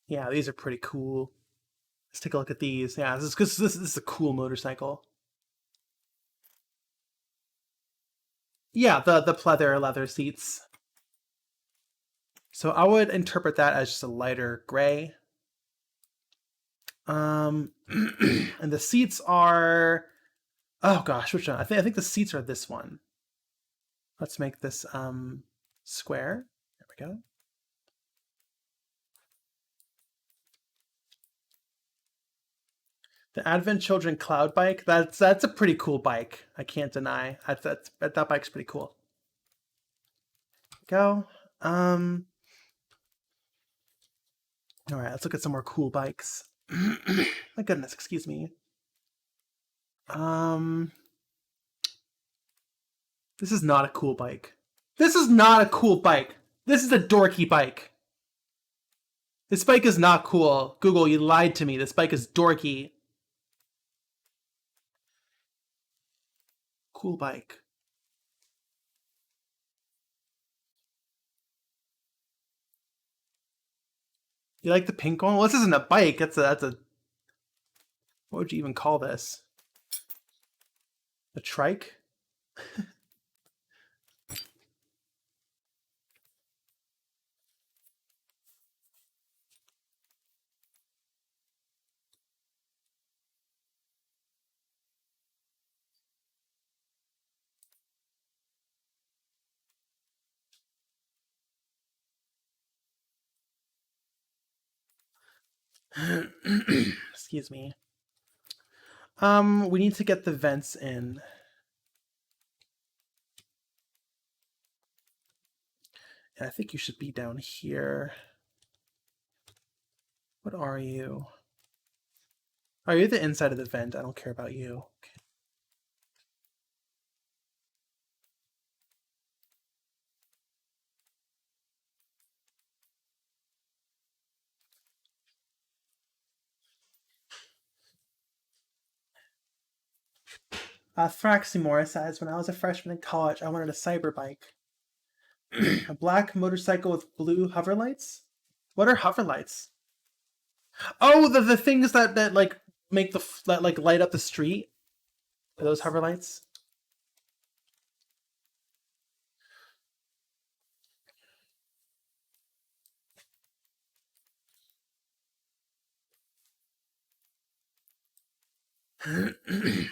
Yeah, these are pretty cool. Let's take a look at these. Yeah, this is a cool motorcycle. Yeah, the pleather leather seats. So I would interpret that as just a lighter gray. And the seats are, oh gosh, which one? I think the seats are this one. Let's make this square. There we go. The Advent Children Cloud Bike. That's a pretty cool bike. I can't deny. That bike's pretty cool. Go. All right, let's look at some more cool bikes. My goodness, excuse me. This is not a cool bike. This is not a cool bike. This is a dorky bike. This bike is not cool. Google, you lied to me. This bike is dorky. Cool bike. You like the pink one? Well, this isn't a bike. That's a. What would you even call this? A trike? Excuse me. We need to get the vents in. And I think you should be down here. What are you? Oh, you're the inside of the vent. I don't care about you. Okay. Thraximora says, when I was a freshman in college, I wanted a cyber bike. A black motorcycle with blue hover lights? What are hover lights? Oh, the things that like make that like light up the street. Are those hover lights?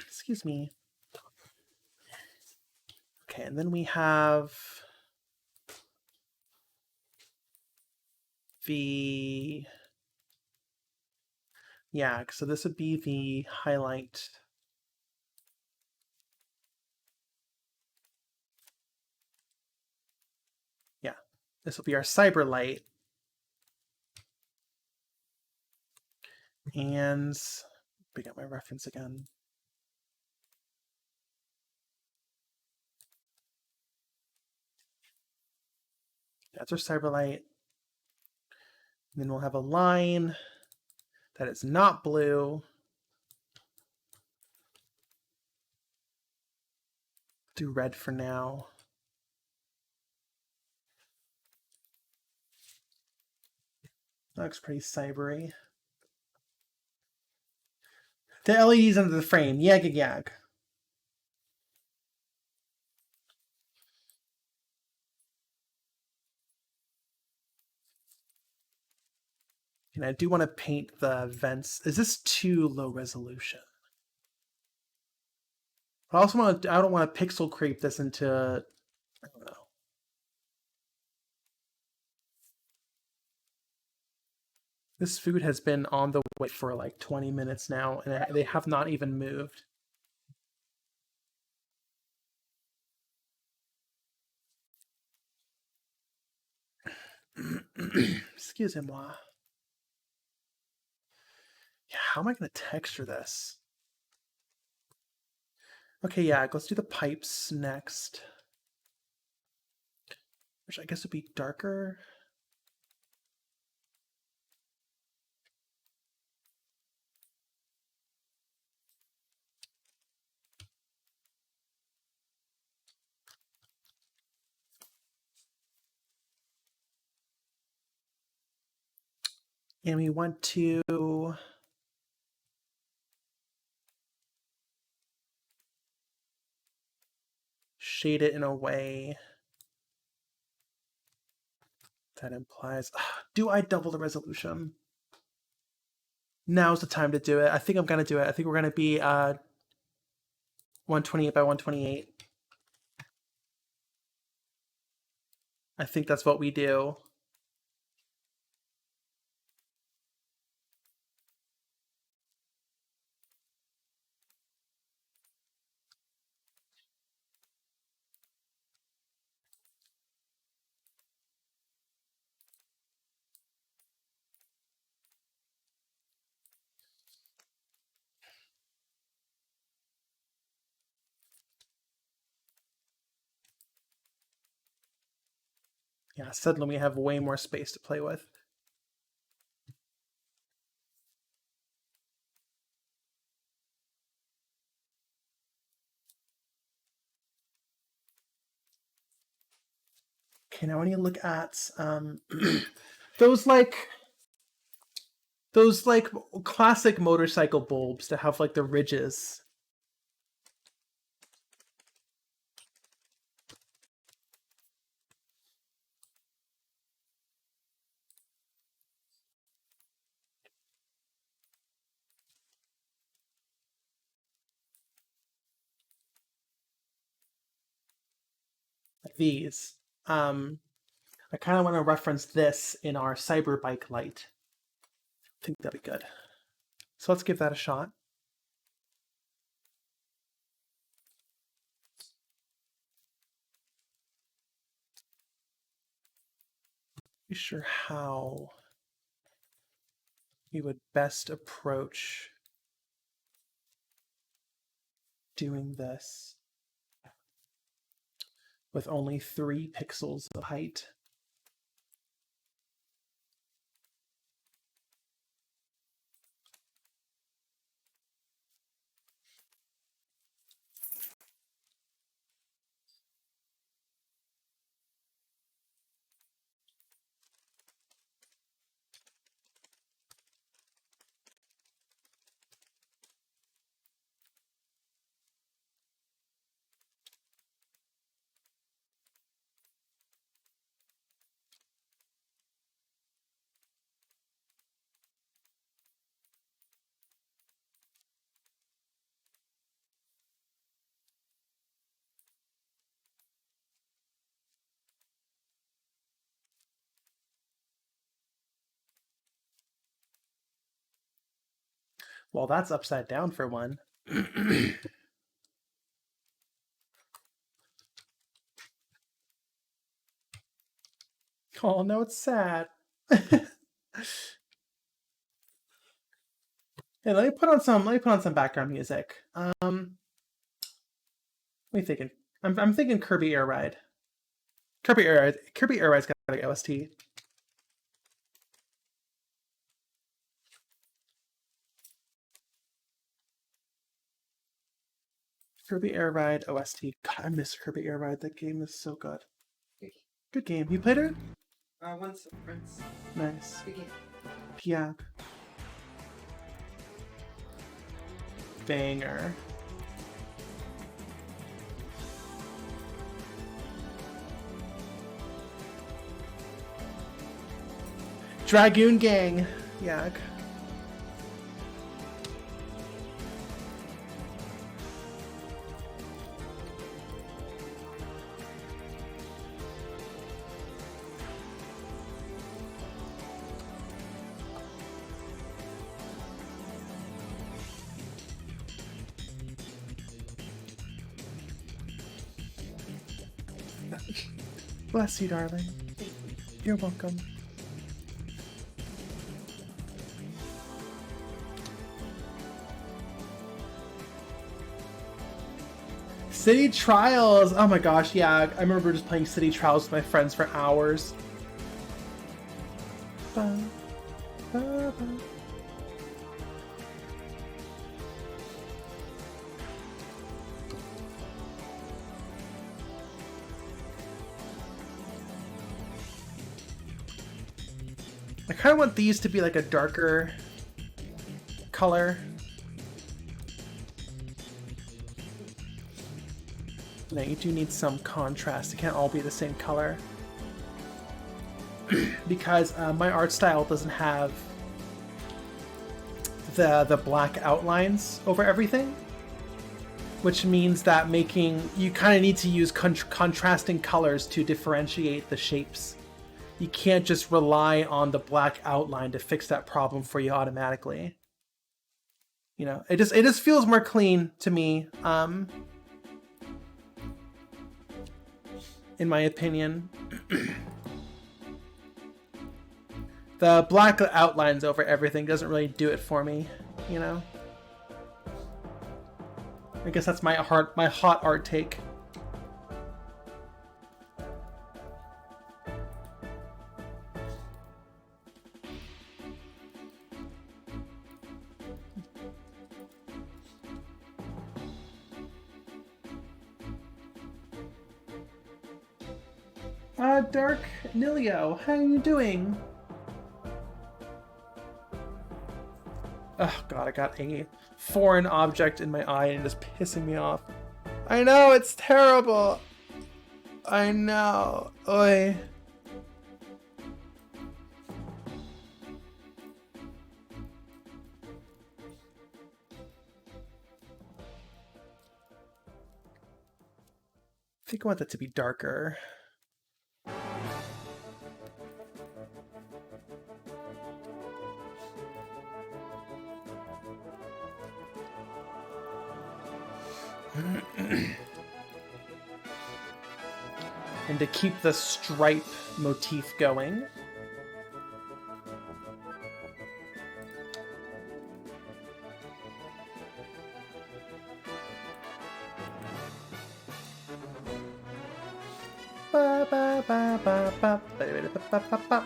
Excuse me. Okay, and then we have the yeah. So this would be the highlight. Yeah, this will be our cyber light. And bring up my reference again. That's our cyber light. And then we'll have a line that is not blue. Do red for now. That looks pretty cybery. The LEDs under the frame. Yag yag. And I do want to paint the vents. Is this too low resolution? I also want to. I don't want to pixel creep this into. I don't know. This food has been on the way for like 20 minutes now, and they have not even moved. Excusez-moi. Yeah, how am I going to texture this? Okay, yeah, let's do the pipes next. Which I guess would be darker. And we want to shade it in a way that implies. Do I double the resolution? Now's the time to do it. I think I'm going to do it. I think we're going to be 128 by 128. I think that's what we do. Yeah, suddenly we have way more space to play with. Okay, now I need to look at those like classic motorcycle bulbs that have like the ridges. Like these. I kind of want to reference this in our cyber bike light. I think that'd be good. So let's give that a shot. Be sure how we would best approach doing this with only 3 pixels of height. Well, that's upside down for one. Oh, no, it's sad. Hey, let me put on some background music. What are you thinking? I'm thinking Kirby Air Ride. Kirby Air Ride's got an OST. Kirby Air Ride OST. God, I miss Kirby Air Ride. That game is so good. Good game. You played it? Once, friends. Nice. Good game. Yeah. Banger. Dragoon Gang. Yeah. Bless you, darling. You're welcome. City Trials! Oh my gosh, yeah. I remember just playing City Trials with my friends for hours. Ba, ba, ba. I kind of want these to be like a darker color. No, you do need some contrast. It can't all be the same color. Because my art style doesn't have the black outlines over everything. Which means that you kind of need to use contrasting colors to differentiate the shapes. You can't just rely on the black outline to fix that problem for you automatically. You know, it just feels more clean to me, in my opinion. The black outlines over everything doesn't really do it for me, you know? I guess that's my hot art take. Dark Nilio, how are you doing? Oh god, I got a foreign object in my eye and it's pissing me off. I know, it's terrible. I know. Oi. I think I want that to be darker. And to keep the stripe motif going, ba, ba, ba.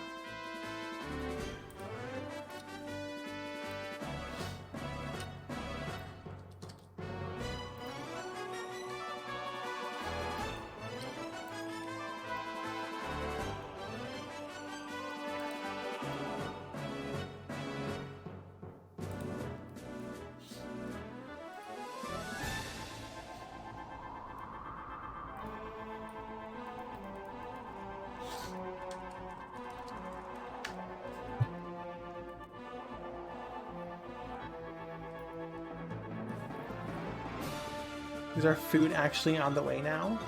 Is our food actually on the way now?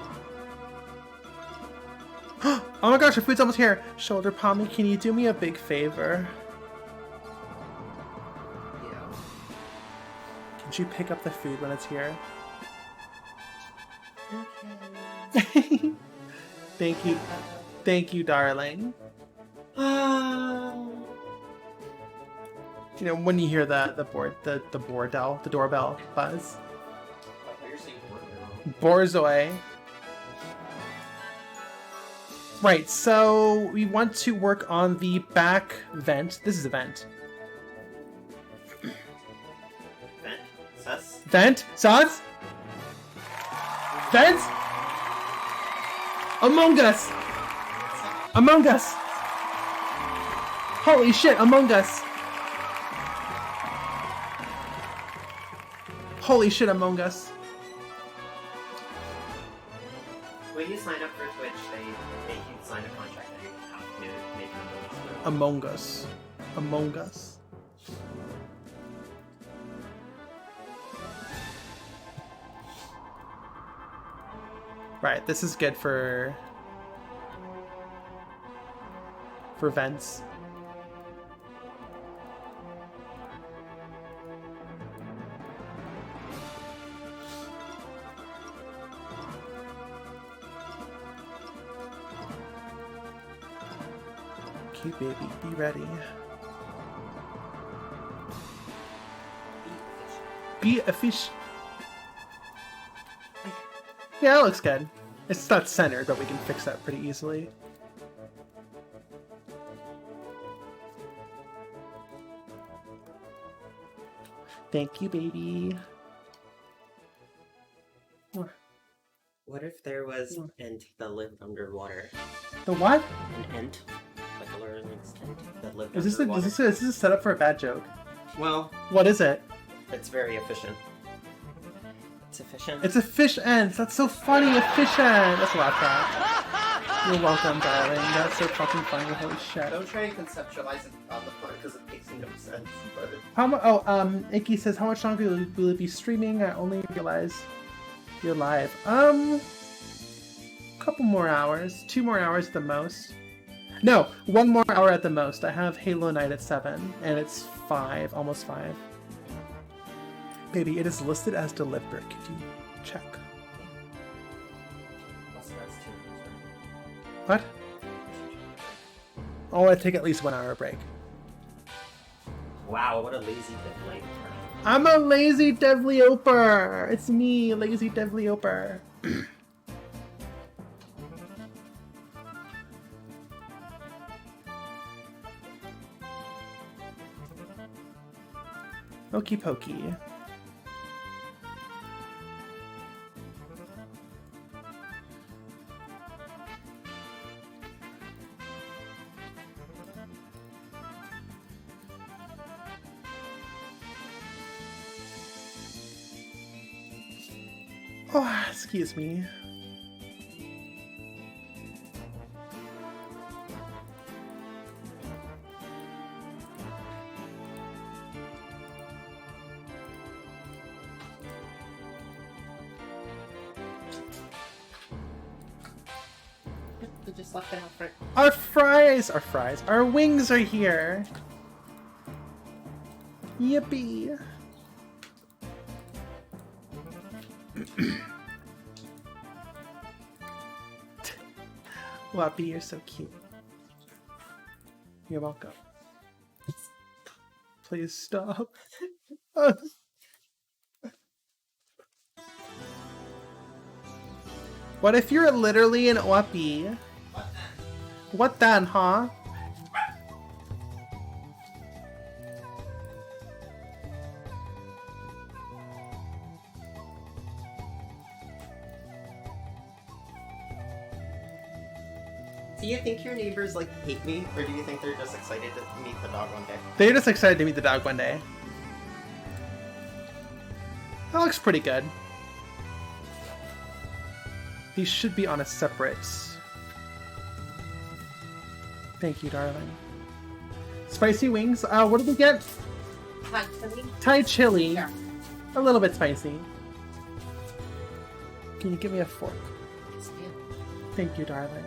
Oh my gosh, our food's almost here! Shoulder Pommy, can you do me a big favor? Yeah. Could you pick up the food when it's here? Okay. Thank you. Thank you, darling. You know, when you hear the doorbell buzz. You're saying Borzoi. Right, so we want to work on the back vent. This is a vent. Vent? Sus? Vent? Sus? Vent? Among Us! Among Us! Holy shit, Among Us! Holy shit, Among Us. When you sign up for Twitch, they make you sign a contract that you have to make an Among Us. Among Us. Right, this is good for vents. Okay, baby, be ready. Be a fish. Yeah, that looks good. It's not centered, but we can fix that pretty easily. Thank you, baby. What if there was an ent that lived underwater? The what? An ent? Like a little ent that lived Is this underwater? is this a setup for a bad joke? Well, What is it? it's very efficient. It's efficient. It's a fish ant. That's so funny. A fish ant. That's a laugh track. You're welcome, darling. That's so fucking funny. Holy shit. Don't try and conceptualize it on the front because it makes no sense. But How much? Oh, Icky says, how much longer will it be streaming? I only realized you're live. Couple more hours. 2 more hours at the most. No, 1 more hour at the most. I have Halo Night at 7, and it's 5, almost 5. Baby, it is listed as deliberate. Could you check? What? Oh, I take at least 1 hour break. wow, what a lazy bit late. I'm a lazy Devlioper! It's me, lazy Devlioper. Okie pokey. Oh, excuse me. They just left it out for Our fries, our wings are here. Yippee. Wappy, you're so cute. You're welcome. Please stop. What if you're literally an Wappy? What then, huh? Do you think your neighbors like hate me, or do you think they're just excited to meet the dog one day? They're just excited to meet the dog one day. That looks pretty good. These should be on a separate... Thank you, darling. Spicy wings. What did we get? Hot chili? Thai chili. Yeah. A little bit spicy. Can you give me a fork? Thank you, darling.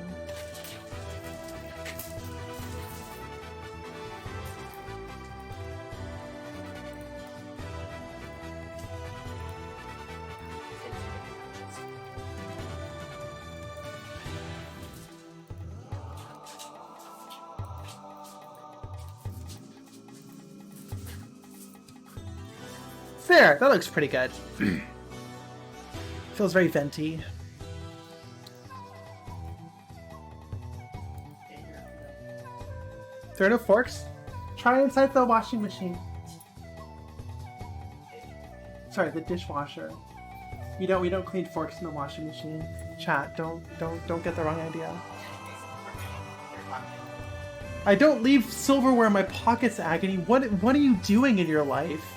There, that looks pretty good. Feels very venti. There are no forks? Try inside the washing machine. Sorry, the dishwasher. We don't clean forks in the washing machine. Chat, don't get the wrong idea. I don't leave silverware in my pockets, Agony. What are you doing in your life?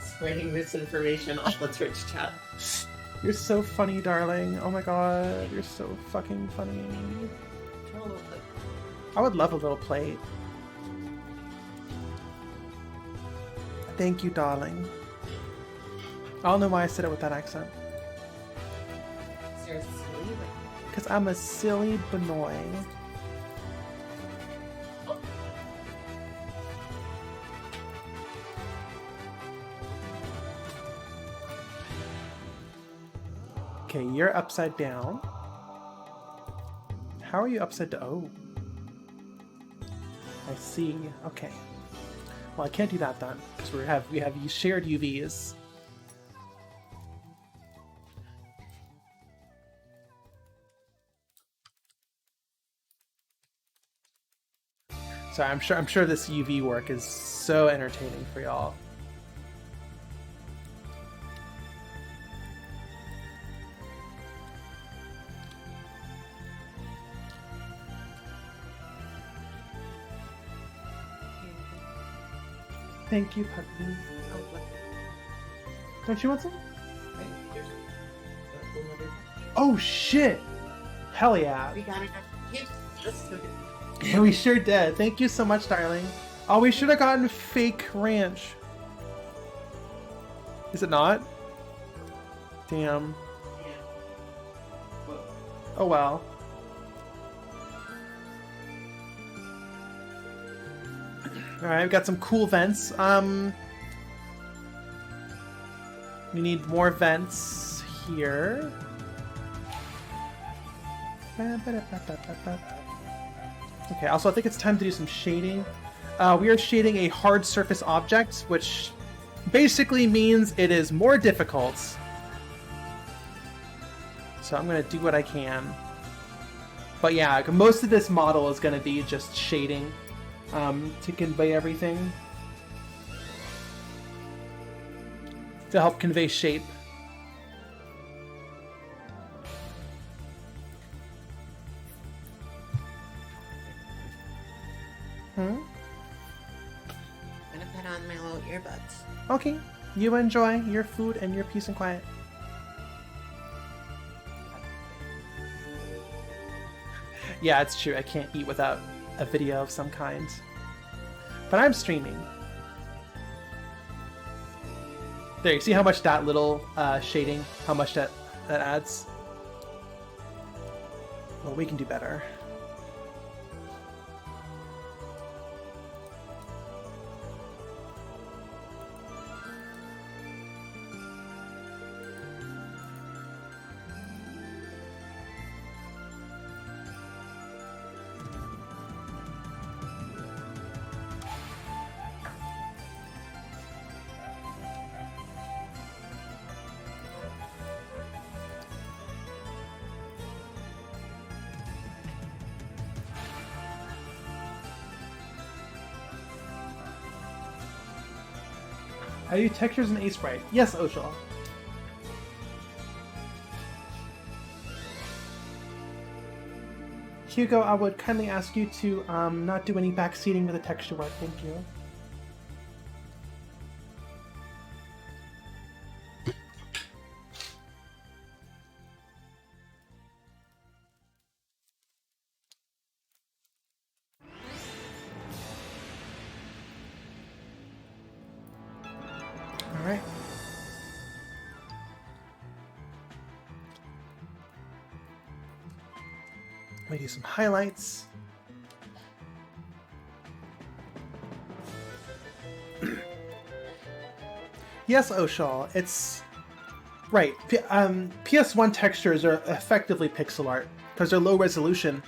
Spreading misinformation on the Twitch chat. You're so funny, darling. Oh my god, you're so fucking funny. I would love a little plate. Thank you, darling. I don't know why I said it with that accent. Because I'm a silly Benoy. Okay, you're upside down. How are you upside down? Oh. I see. Okay. Well, I can't do that then, because we have shared UVs. Sorry, I'm sure this UV work is so entertaining for y'all. Thank you, puppy. Don't you want some? Oh shit! Hell yeah! We got it. Yeah, we sure did. Thank you so much, darling. Oh, we should have gotten fake ranch. Is it not? Damn. Oh well. Alright, we've got some cool vents. We need more vents here. Okay, also I think it's time to do some shading. We are shading a hard surface object, which basically means it is more difficult. So I'm gonna do what I can. But yeah, most of this model is gonna be just shading. To convey everything. To help convey shape. I'm gonna put on my little earbuds. Okay, you enjoy your food and your peace and quiet. Yeah, it's true. I can't eat without a video of some kind. But I'm streaming. There, you see how much that little shading, how much that adds? Well, we can do better. I do textures in Sprite. Yes, Oshal. Hugo, I would kindly ask you to not do any backseating with the texture work. Thank you. All right. Let me do some highlights. Yes, Oshal, it's right. PS1 textures are effectively pixel art because they're low resolution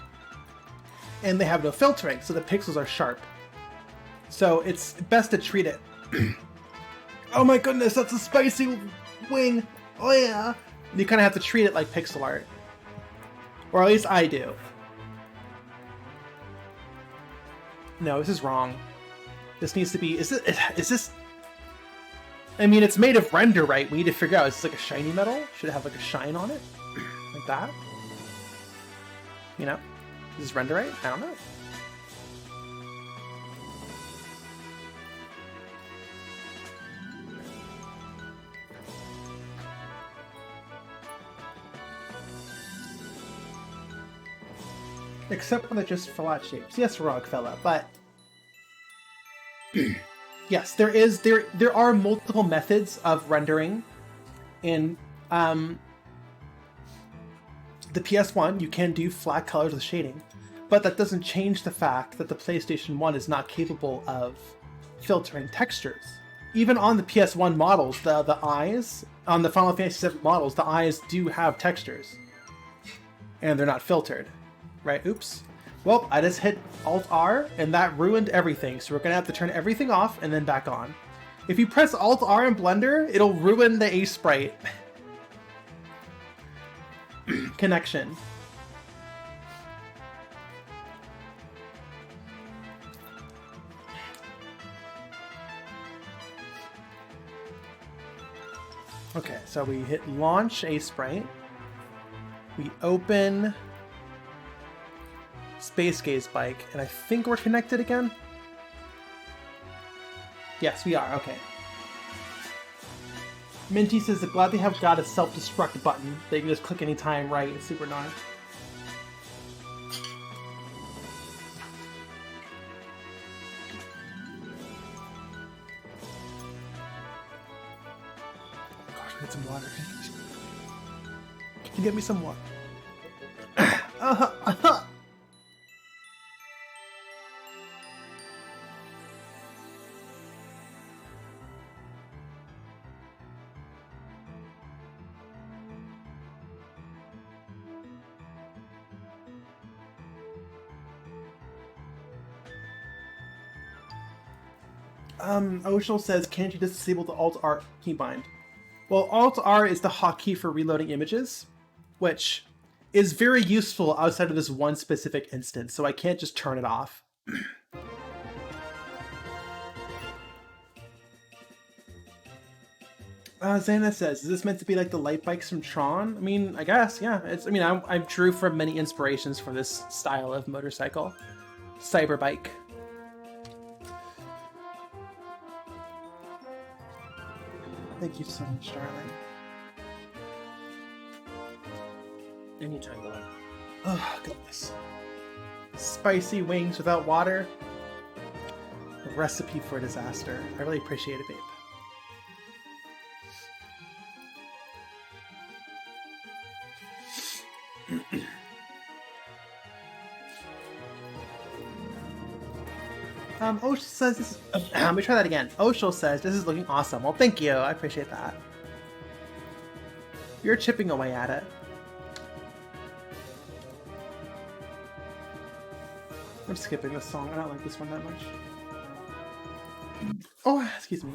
and they have no filtering, so the pixels are sharp. So it's best to treat it. Oh my goodness, that's a spicy wing! Oh yeah! You kind of have to treat it like pixel art. Or at least I do. No, this is wrong. This needs to be... Is this... I mean, it's made of render, right? We need to figure out, is this like a shiny metal? Should it have like a shine on it? Like that? You know? Is this render right? I don't know. Except when they're just flat shapes. Yes, Rog fella, but yes, there are multiple methods of rendering in the PS1. You can do flat colors with shading, but that doesn't change the fact that the PlayStation 1 is not capable of filtering textures. Even on the PS1 models, the eyes on the Final Fantasy VII models, the eyes do have textures, and they're not filtered. Right, oops. Well, I just hit Alt-R, and that ruined everything, so we're gonna have to turn everything off and then back on. If you press Alt-R in Blender, it'll ruin the sprite connection. Okay, so we hit Launch sprite. We open Space Gaze Bike, and I think we're connected again? Yes, we are, okay. Minty says, glad they have got a self-destruct button. They can just click anytime, right? It's super annoying. Gosh, I need some water. Can you get me some water? Oshel says, can't you disable the Alt-R keybind? Well, Alt-R is the hotkey for reloading images, which is very useful outside of this one specific instance, so I can't just turn it off. Xana says, is this meant to be like the light bikes from Tron? I mean, I guess, yeah. I drew from many inspirations for this style of motorcycle. Cyber bike. Thank you so much, darling. Anytime, love. Oh, goodness. Spicy wings without water. A recipe for disaster. I really appreciate it, babe. Oshel says this is, let me try that again. Oshel says this is looking awesome. Well, thank you. I appreciate that. You're chipping away at it. I'm skipping this song. I don't like this one that much. Oh, excuse me.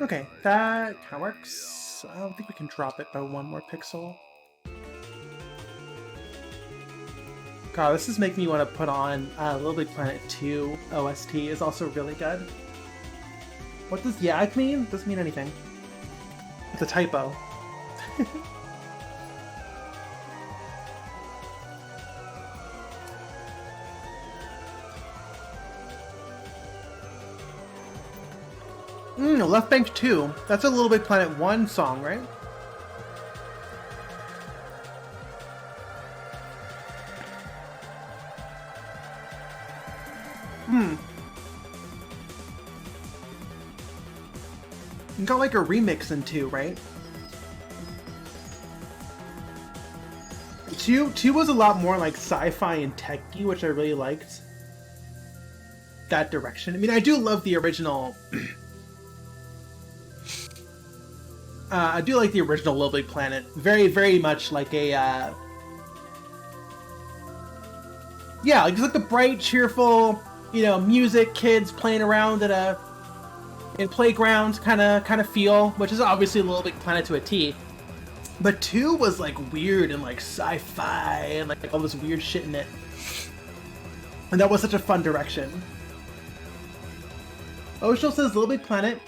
Okay, that kind of works. I don't think we can drop it by one more pixel. God, this is making me want to put on Little Big Planet 2 OST is also really good. What does Yag mean? Doesn't mean anything. It's a typo. Left Bank 2. That's a Little Big Planet 1 song, right? You got like a remix in 2, right? 2 was a lot more like sci-fi and techy, which I really liked. That direction. I mean, I do love the original. I do like the original Little Big Planet. Very, very much like a. Yeah, like it's like the bright, cheerful, music, kids playing around in playgrounds kind of feel, which is obviously a Little Big Planet to a T. But 2 was like weird and like sci-fi and like all this weird shit in it. And that was such a fun direction. Oshel says Little Big Planet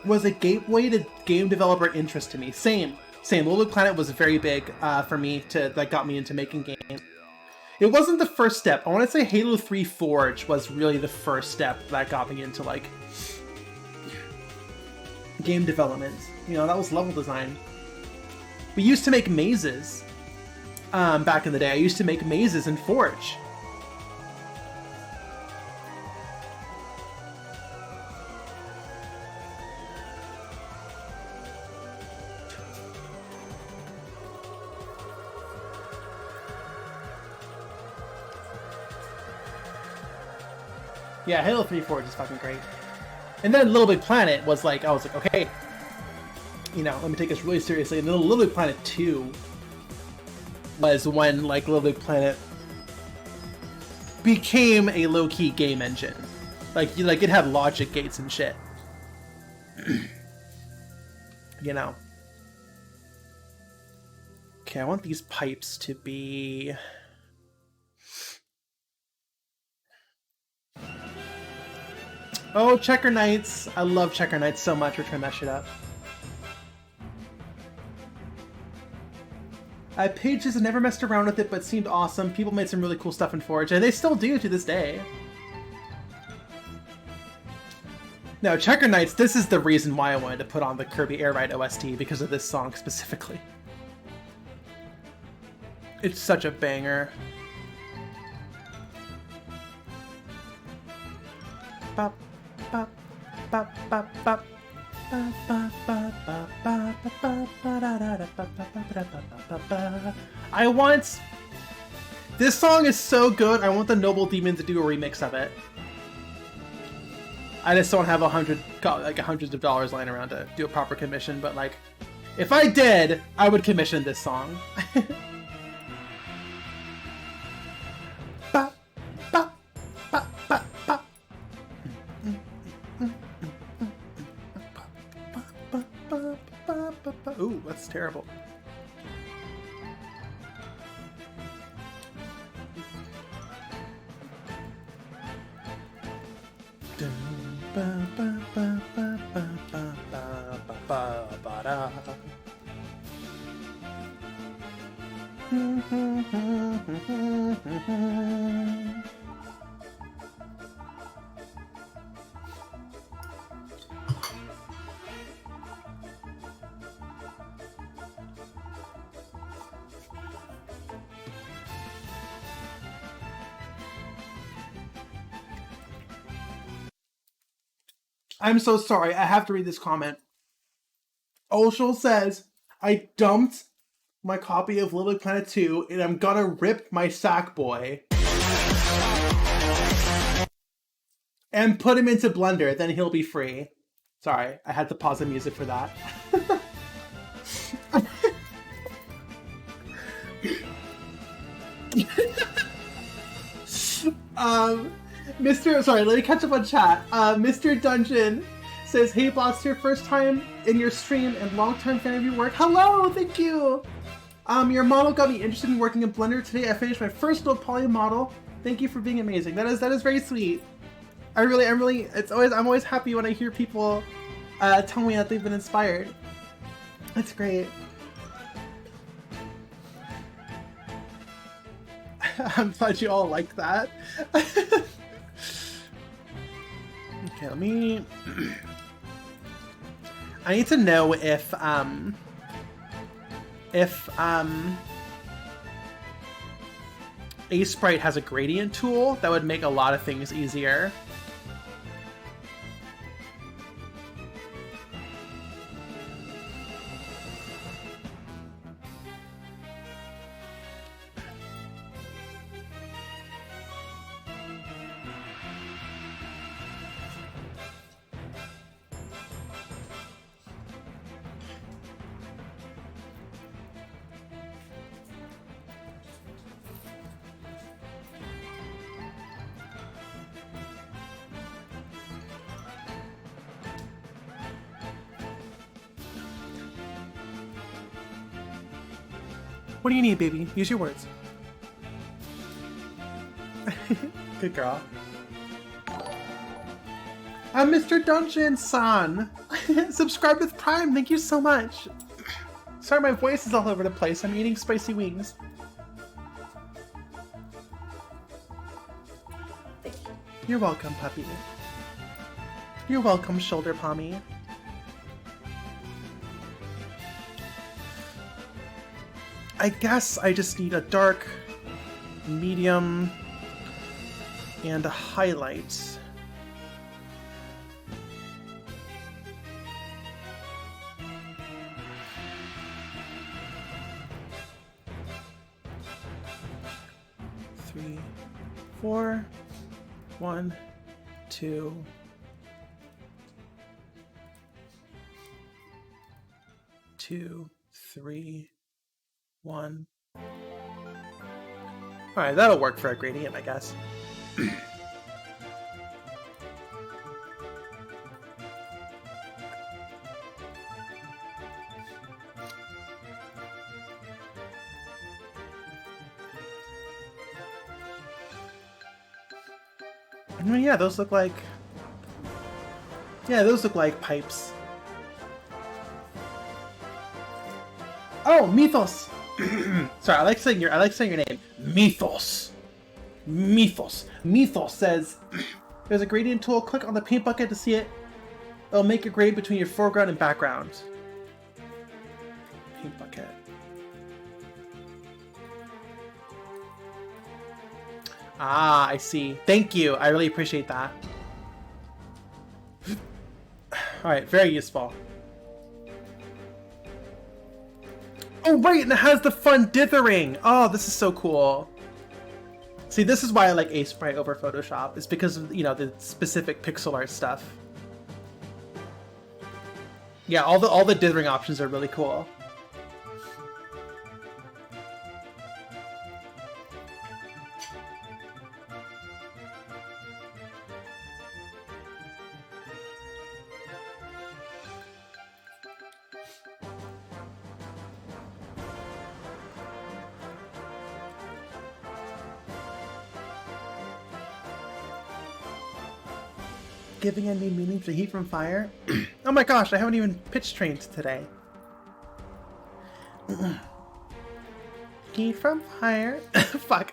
was a gateway to game developer interest to me. Same. Little Big Planet was very big for me that got me into making games. It wasn't the first step. I want to say Halo 3 Forge was really the first step that got me into like game development. That was level design. We used to make mazes back in the day. I used to make mazes in Forge. Yeah, Halo 3 Forge is fucking great. And then Little Big Planet was like, I was like, okay, let me take this really seriously. And then Little Big Planet 2 was when like Little Big Planet became a low-key game engine. Like it had logic gates and shit. Okay, I want these pipes to be... Oh, Checker Knights! I love Checker Knights so much. We're trying that shit up. Pages have never messed around with it, but seemed awesome. People made some really cool stuff in Forge, and they still do to this day. No, Checker Knights, this is the reason why I wanted to put on the Kirby Air Ride OST, because of this song specifically. It's such a banger. Bop, bop, bop, bop, bop. I want... This song is so good, I want the Noble Demon to do a remix of it. I just don't have hundreds of dollars lying around to do a proper commission, but like, if I did, I would commission this song. Ooh, that's terrible. I'm so sorry. I have to read this comment. Oshel says, I dumped my copy of Little Big Planet 2 and I'm gonna rip my sack boy and put him into Blender, then he'll be free. Sorry, I had to pause the music for that. Sorry, let me catch up on chat. Mr. Dungeon says, hey boss, your first time in your stream and long-term fan of your work. Hello, thank you. Your model got me interested in working in Blender. Today I finished my first low poly model. Thank you for being amazing. That is very sweet. I'm always happy when I hear people tell me that they've been inspired. That's great. I'm glad you all like that. Okay, let me... I need to know if Sprite has a gradient tool that would make a lot of things easier. What do you need, baby? Use your words. Good girl. I'm Mr. Dungeon-san! Subscribe with Prime, thank you so much! Sorry, my voice is all over the place. I'm eating spicy wings. You're welcome, puppy. You're welcome, shoulder pommy. I guess I just need a dark, medium, and a highlight. Three, four, 1, 2. 2, 3, 1. Alright, that'll work for a gradient, I guess. I mean, yeah, those look like... Yeah, those look like pipes. Oh, Mythos! Sorry, I like saying your name. Mythos. Mythos. Mythos says, there's a gradient tool. Click on the paint bucket to see it. It'll make a grade between your foreground and background. Paint bucket. Ah, I see. Thank you. I really appreciate that. Alright, very useful. Oh, right, and it has the fun dithering! Oh, this is so cool. See, this is why I like Sprite over Photoshop. It's because of, you know, the specific pixel art stuff. Yeah, all the dithering options are really cool. Giving a new meaning to heat from fire? Oh my gosh, I haven't even pitch trained today. Heat from fire. Fuck.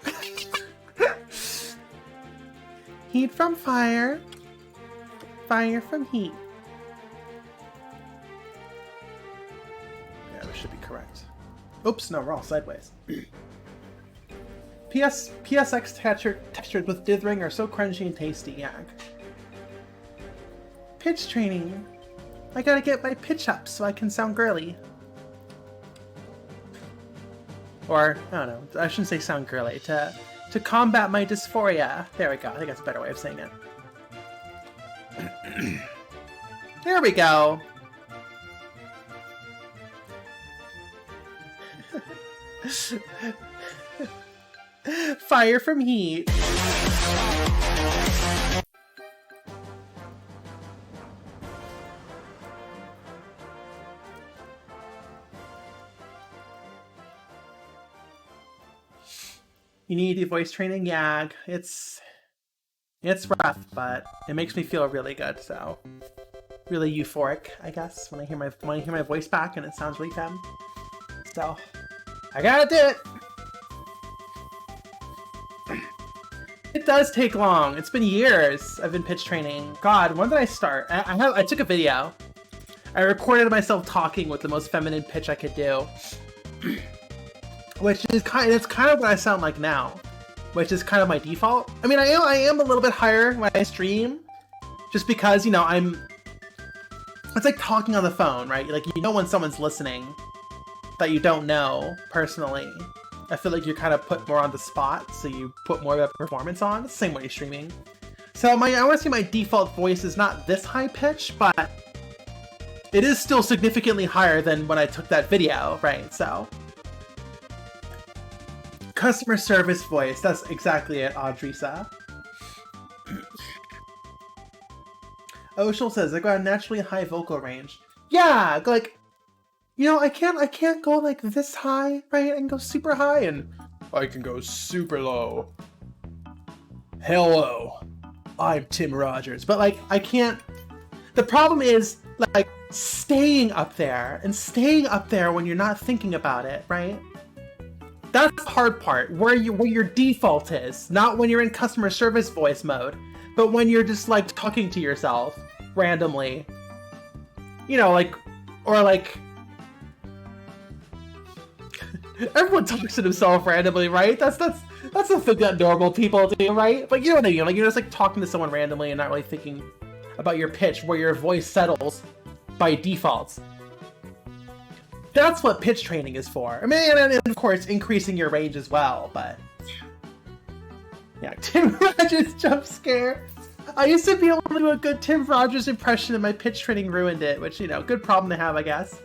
Heat from fire. Fire from heat. Yeah, this should be correct. Oops, no, we're all sideways. PSX textured with dithering are so crunchy and tasty, yeah. pitch training. I gotta get my pitch up so I can sound girly. Or, I don't know, I shouldn't say sound girly, to combat my dysphoria. There we go, I think that's a better way of saying it. There we go. Fire from heat. You need your voice training? Yeah, it's rough, but it makes me feel really good, so really euphoric, I guess, when I hear my voice back and it sounds really fun. So I gotta do it. It does take long. It's been years I've been pitch training. God, when did I start? I took a video. I recorded myself talking with the most feminine pitch I could do. Which is kind of what I sound like now, which is kind of my default. I mean, I am a little bit higher when I stream, just because, you know, it's like talking on the phone, right? Like, you know when someone's listening that you don't know personally. I feel like you're kind of put more on the spot, so you put more of a performance on. It's the same way you're streaming. So I want to say my default voice is not this high pitch, but it is still significantly higher than when I took that video, right? So customer service voice, that's exactly it, Audrisa. Oshel says, I got a naturally high vocal range. Yeah, like, you know, I can't go like this high, right? I can go super high and I can go super low. Hello, I'm Tim Rogers. But like, I can't, the problem is like staying up there when you're not thinking about it, right? That's the hard part, where your default is, not when you're in customer service voice mode, but when you're just like talking to yourself randomly. You know, like, or like, everyone talks to themselves randomly, right? That's the thing that normal people do, right? But you know what I mean, like you're just like talking to someone randomly and not really thinking about your pitch, where your voice settles by default. That's what pitch training is for. I mean, and of course, increasing your range as well, but yeah, Tim Rogers jump scare. I used to be able to do a good Tim Rogers impression and my pitch training ruined it, which, you know, good problem to have, I guess.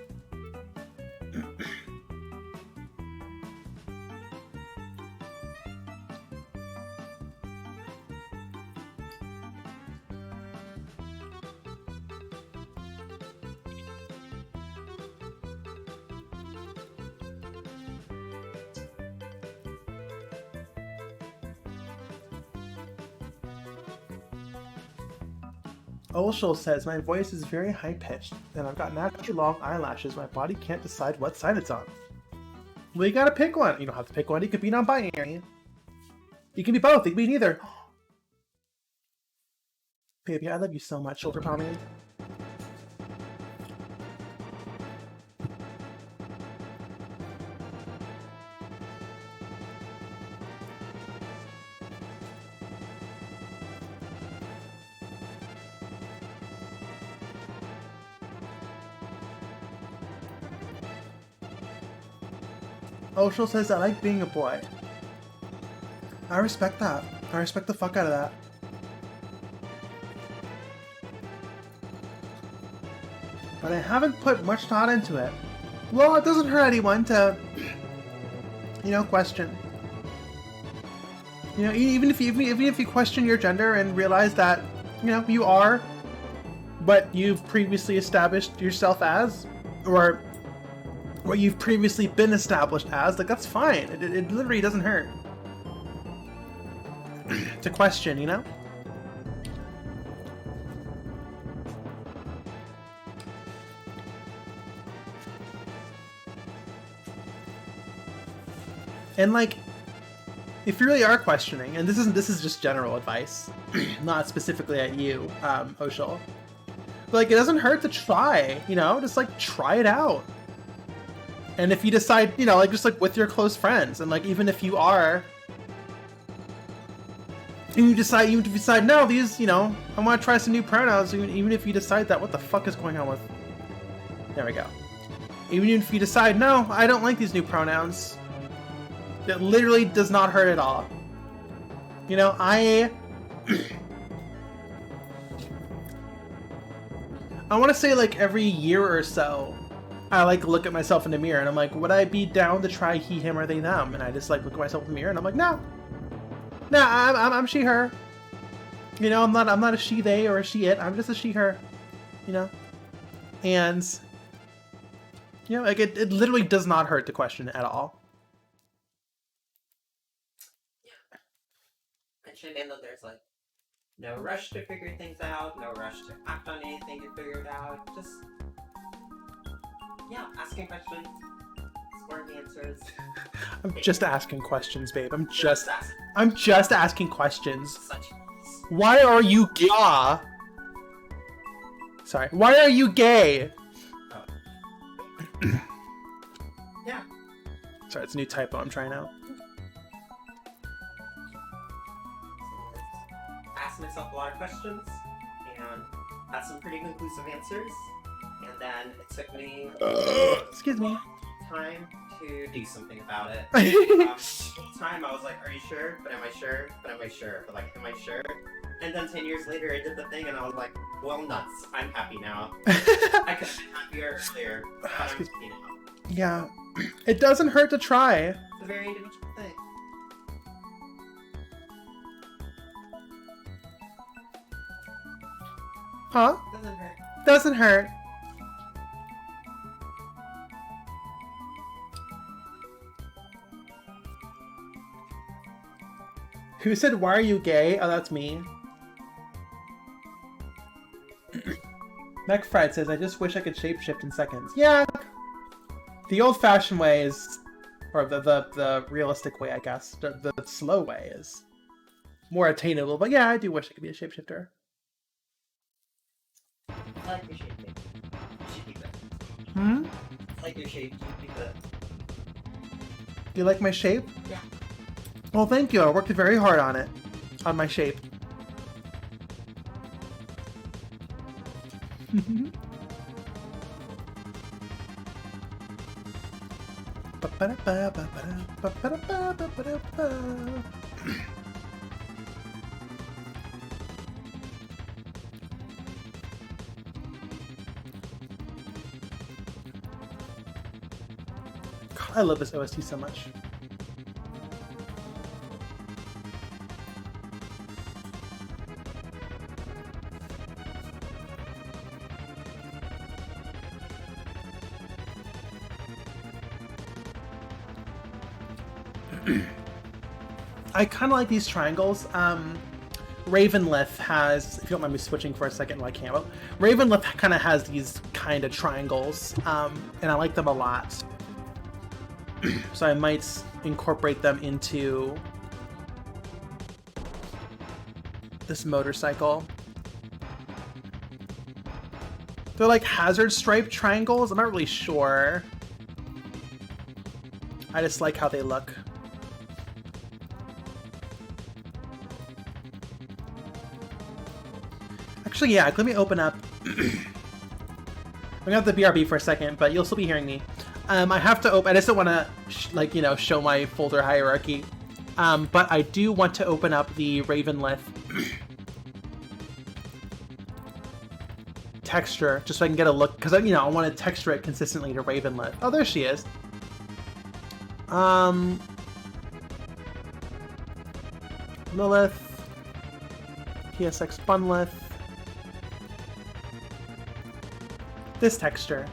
Olshel says, my voice is very high-pitched, and I've got naturally long eyelashes. My body can't decide what side it's on. Well, you gotta pick one. You don't have to pick one. You could be non-binary. You can be both. You can be neither. Baby, I love you so much, shoulder pounding. Oshel says, I like being a boy. I respect that. I respect the fuck out of that. But I haven't put much thought into it. Well, it doesn't hurt anyone to, you know, question. You know, even if you question your gender and realize that, you know, you are what you've previously established yourself as, or what you've previously been established as, like, that's fine. It literally doesn't hurt to question, you know? And like, if you really are questioning, and this is just general advice, not specifically at you, Oshel, but like, it doesn't hurt to try, you know? Just like, try it out. And if you decide, you know, like, just like with your close friends, and like, even if you are And you decide, even if you decide, no, these, you know, I want to try some new pronouns, even if you decide that, what the fuck is going on with... There we go. Even if you decide, no, I don't like these new pronouns, it literally does not hurt at all. You know, I want to say, like, every year or so, I, like, look at myself in the mirror, and I'm like, would I be down to try he, him, or they, them? And I just, like, look at myself in the mirror, and I'm like, no. No, I'm she, her. You know, I'm not a she, they, or a she, it. I'm just a she, her. You know? And, you know, like, it literally does not hurt the question at all. And should end that there's like no rush to figure things out, no rush to act on anything you figured out. Just asking questions, exploring answers. I'm just asking questions, babe. I'm just asking questions. Such Why are you gay? Sorry. Why are you gay? yeah. Sorry, it's a new typo I'm trying out. Asked myself a lot of questions and had some pretty conclusive answers. And then it took me Excuse me. time to do something about it. Time I was like, are you sure? But am I sure? But am I sure? But like, am I sure? And then 10 years later, I did the thing and I was like, well, nuts. I'm happy now. I could have been happier earlier, but I'm happy now. Yeah. It doesn't hurt to try. It's a very individual thing. Huh? Doesn't hurt. Doesn't hurt. Who said, why are you gay? Oh, that's me. McFred says, I just wish I could shapeshift in seconds. Yeah. The old-fashioned way is, or the realistic way, I guess. The slow way is more attainable. But yeah, I do wish I could be a shapeshifter. I like your shape, babe. You should keep it. Hmm? I like your shape. You should keep it. Do you like my shape? Yeah. Well, thank you. I worked very hard on it. On my shape. God, I love this OST so much. I kind of like these triangles. Ravenlith has, if you don't mind me switching for a second, well, I can't. Well, Ravenlith kind of has these kind of triangles, and I like them a lot. So I might incorporate them into this motorcycle. They're like hazard stripe triangles. I'm not really sure. I just like how they look. Actually, yeah, let me open up. I'm gonna have the BRB for a second, but you'll still be hearing me. I have to open. I just don't want to, show my folder hierarchy. But I do want to open up the Ravenlith texture, just so I can get a look, because I want to texture it consistently to Ravenlith. Oh, there she is. Lilith, PSX Bunlith. This texture.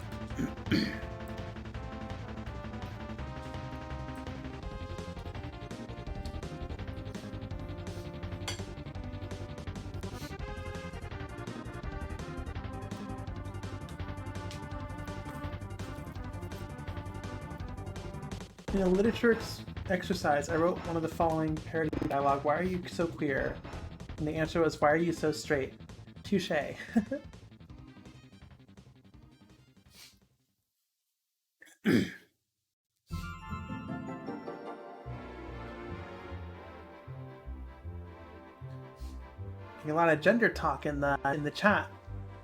In a literature exercise, I wrote one of the following parody dialogue. Why are you so queer? And the answer was, why are you so straight? Touche. A lot of gender talk in the chat.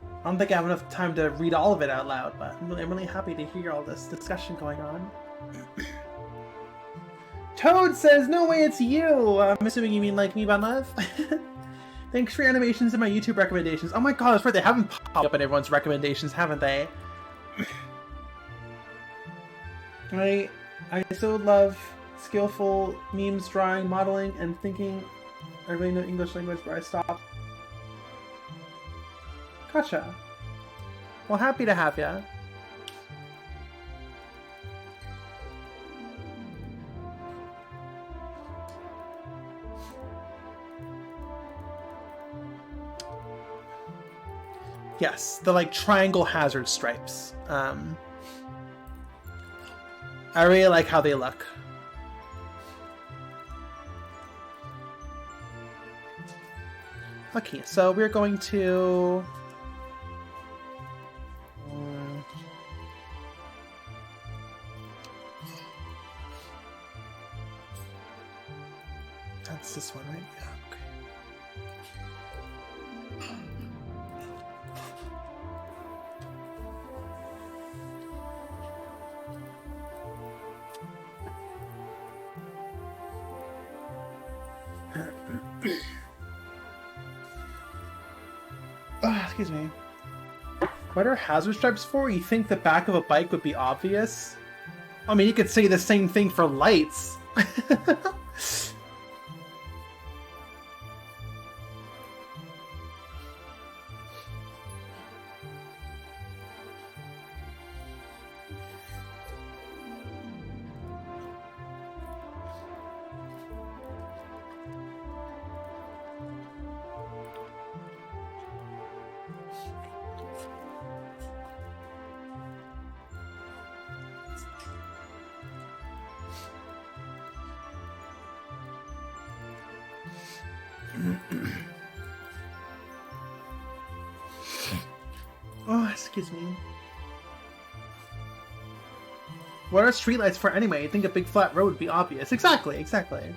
I don't think I have enough time to read all of it out loud, but I'm really happy to hear all this discussion going on. Toad says, no way, it's you! I'm assuming you mean like me, Bun Love? Thanks for your animations and my YouTube recommendations. Oh my god, that's right, they haven't popped up in everyone's recommendations, haven't they? I so love skillful memes, drawing, modeling, and thinking. I really know English language, but I stopped. Gotcha. Well, happy to have ya. Yes, the like triangle hazard stripes. I really like how they look. Okay, so we're going to... That's this one, right? Yeah, okay. Excuse me. What are hazard stripes for? You think the back of a bike would be obvious? I mean, you could say the same thing for lights. Oh, excuse me. What are streetlights for anyway? You think a big flat road would be obvious. Exactly, exactly.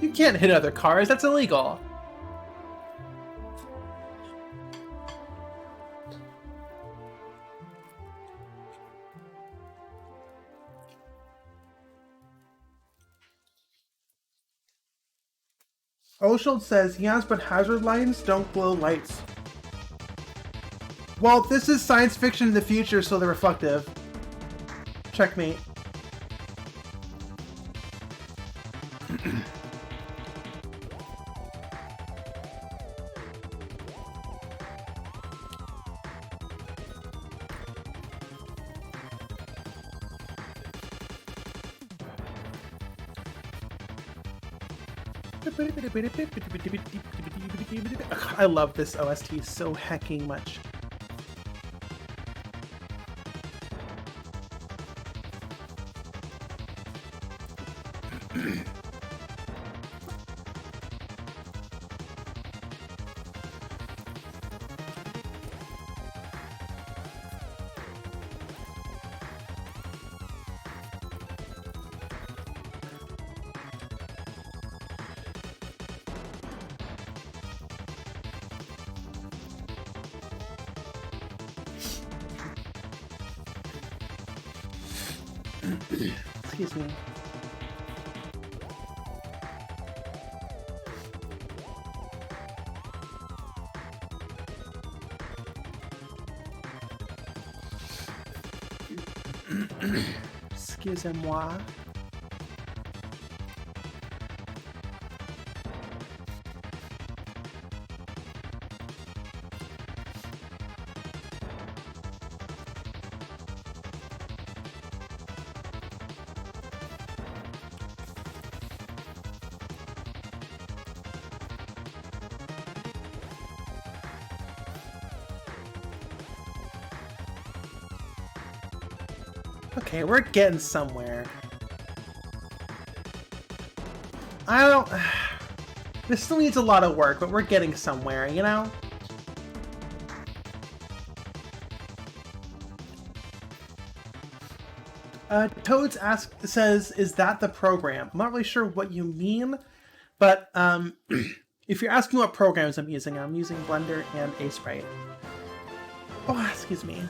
You can't hit other cars, that's illegal. Oshield says, yes, but hazard lines don't glow lights. Well, this is science fiction in the future, so they're reflective. Checkmate. I love this OST so hecking much. Excuse me. Excusez-moi. Okay, we're getting somewhere. I don't... This still needs a lot of work, but we're getting somewhere, you know? Toads says, is that the program? I'm not really sure what you mean, But if you're asking what programs I'm using Blender and Aseprite. Oh, excuse me.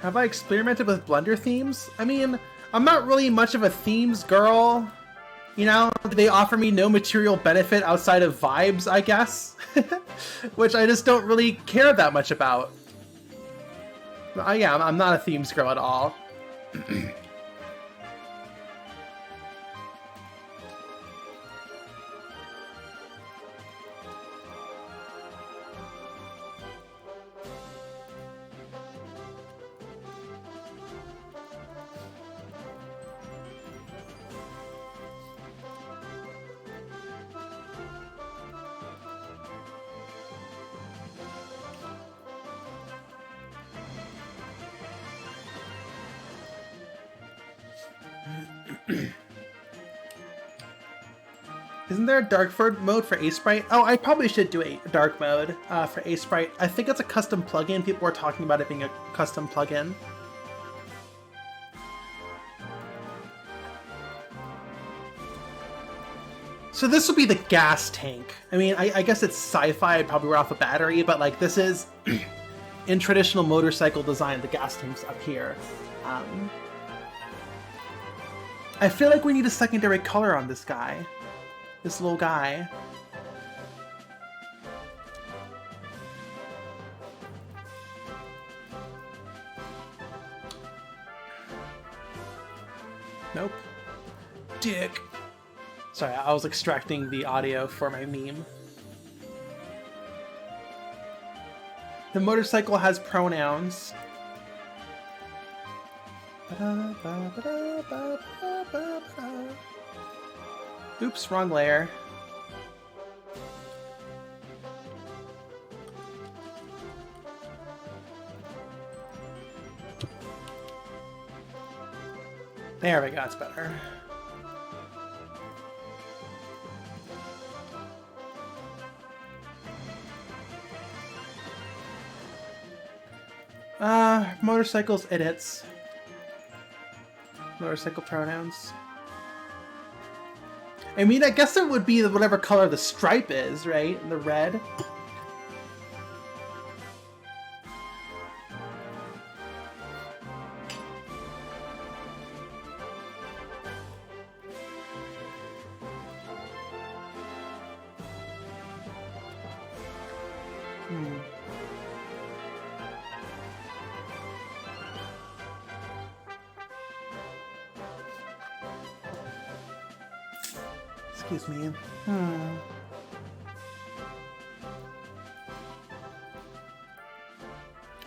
Have I experimented with Blender themes? I mean, I'm not really much of a themes girl. You know, they offer me no material benefit outside of vibes, I guess. Which I just don't really care that much about. Yeah, I'm not a themes girl at all. Isn't there a dark mode for Aseprite? Oh, I probably should do a dark mode for Aseprite. I think it's a custom plugin. People were talking about it being a custom plugin. So this will be the gas tank. I mean, I guess it's sci-fi. I'd probably wear off a battery, but like this is in traditional motorcycle design. The gas tank's up here. I feel like we need a secondary color on this guy. This little guy. Nope. Dick. Sorry, I was extracting the audio for my meme. The motorcycle has pronouns. Oops, wrong layer. There we go, that's better. Motorcycles, idiots. Motorcycle pronouns. I mean, I guess it would be whatever color the stripe is, right? The red. Excuse me.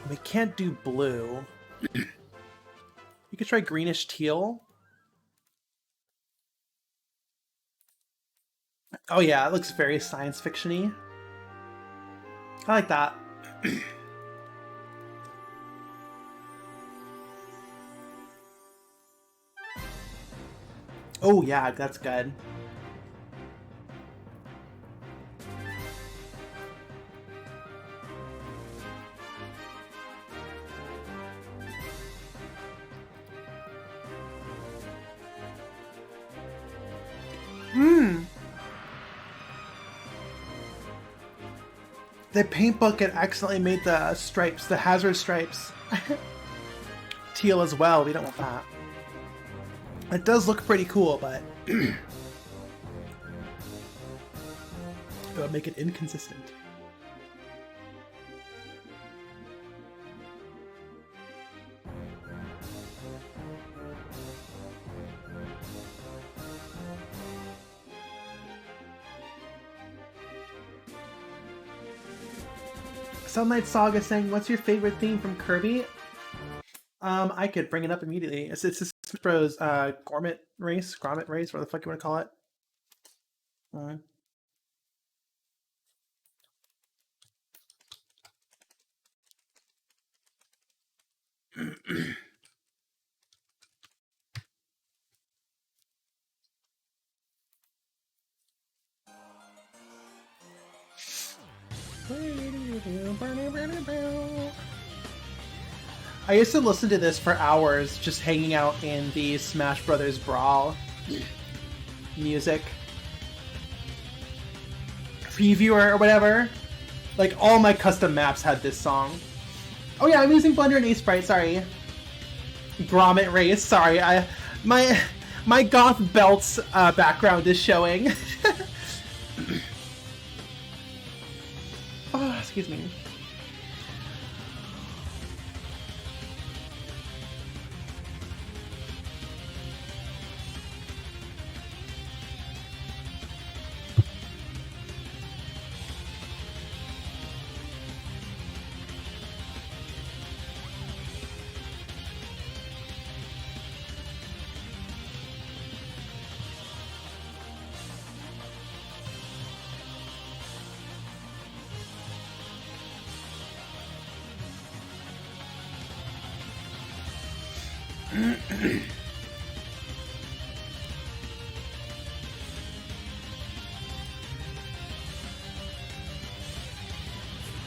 We can't do blue. You could try greenish teal. Oh yeah, it looks very science fiction-y. I like that. Oh yeah, that's good. The paint bucket accidentally made the stripes, the hazard stripes, teal as well. We don't want that. It does look pretty cool, but it would make it inconsistent. Sunlight Saga saying, "What's your favorite theme from Kirby?" I could bring it up immediately. It's Smash Bros. Grommet race, whatever the fuck you want to call it. I used to listen to this for hours, just hanging out in the Smash Brothers Brawl music previewer or whatever. Like, all my custom maps had this song. Oh yeah, I'm using Blender and Sprite, sorry. Grommet Race, sorry. My goth belts background is showing. Oh, excuse me.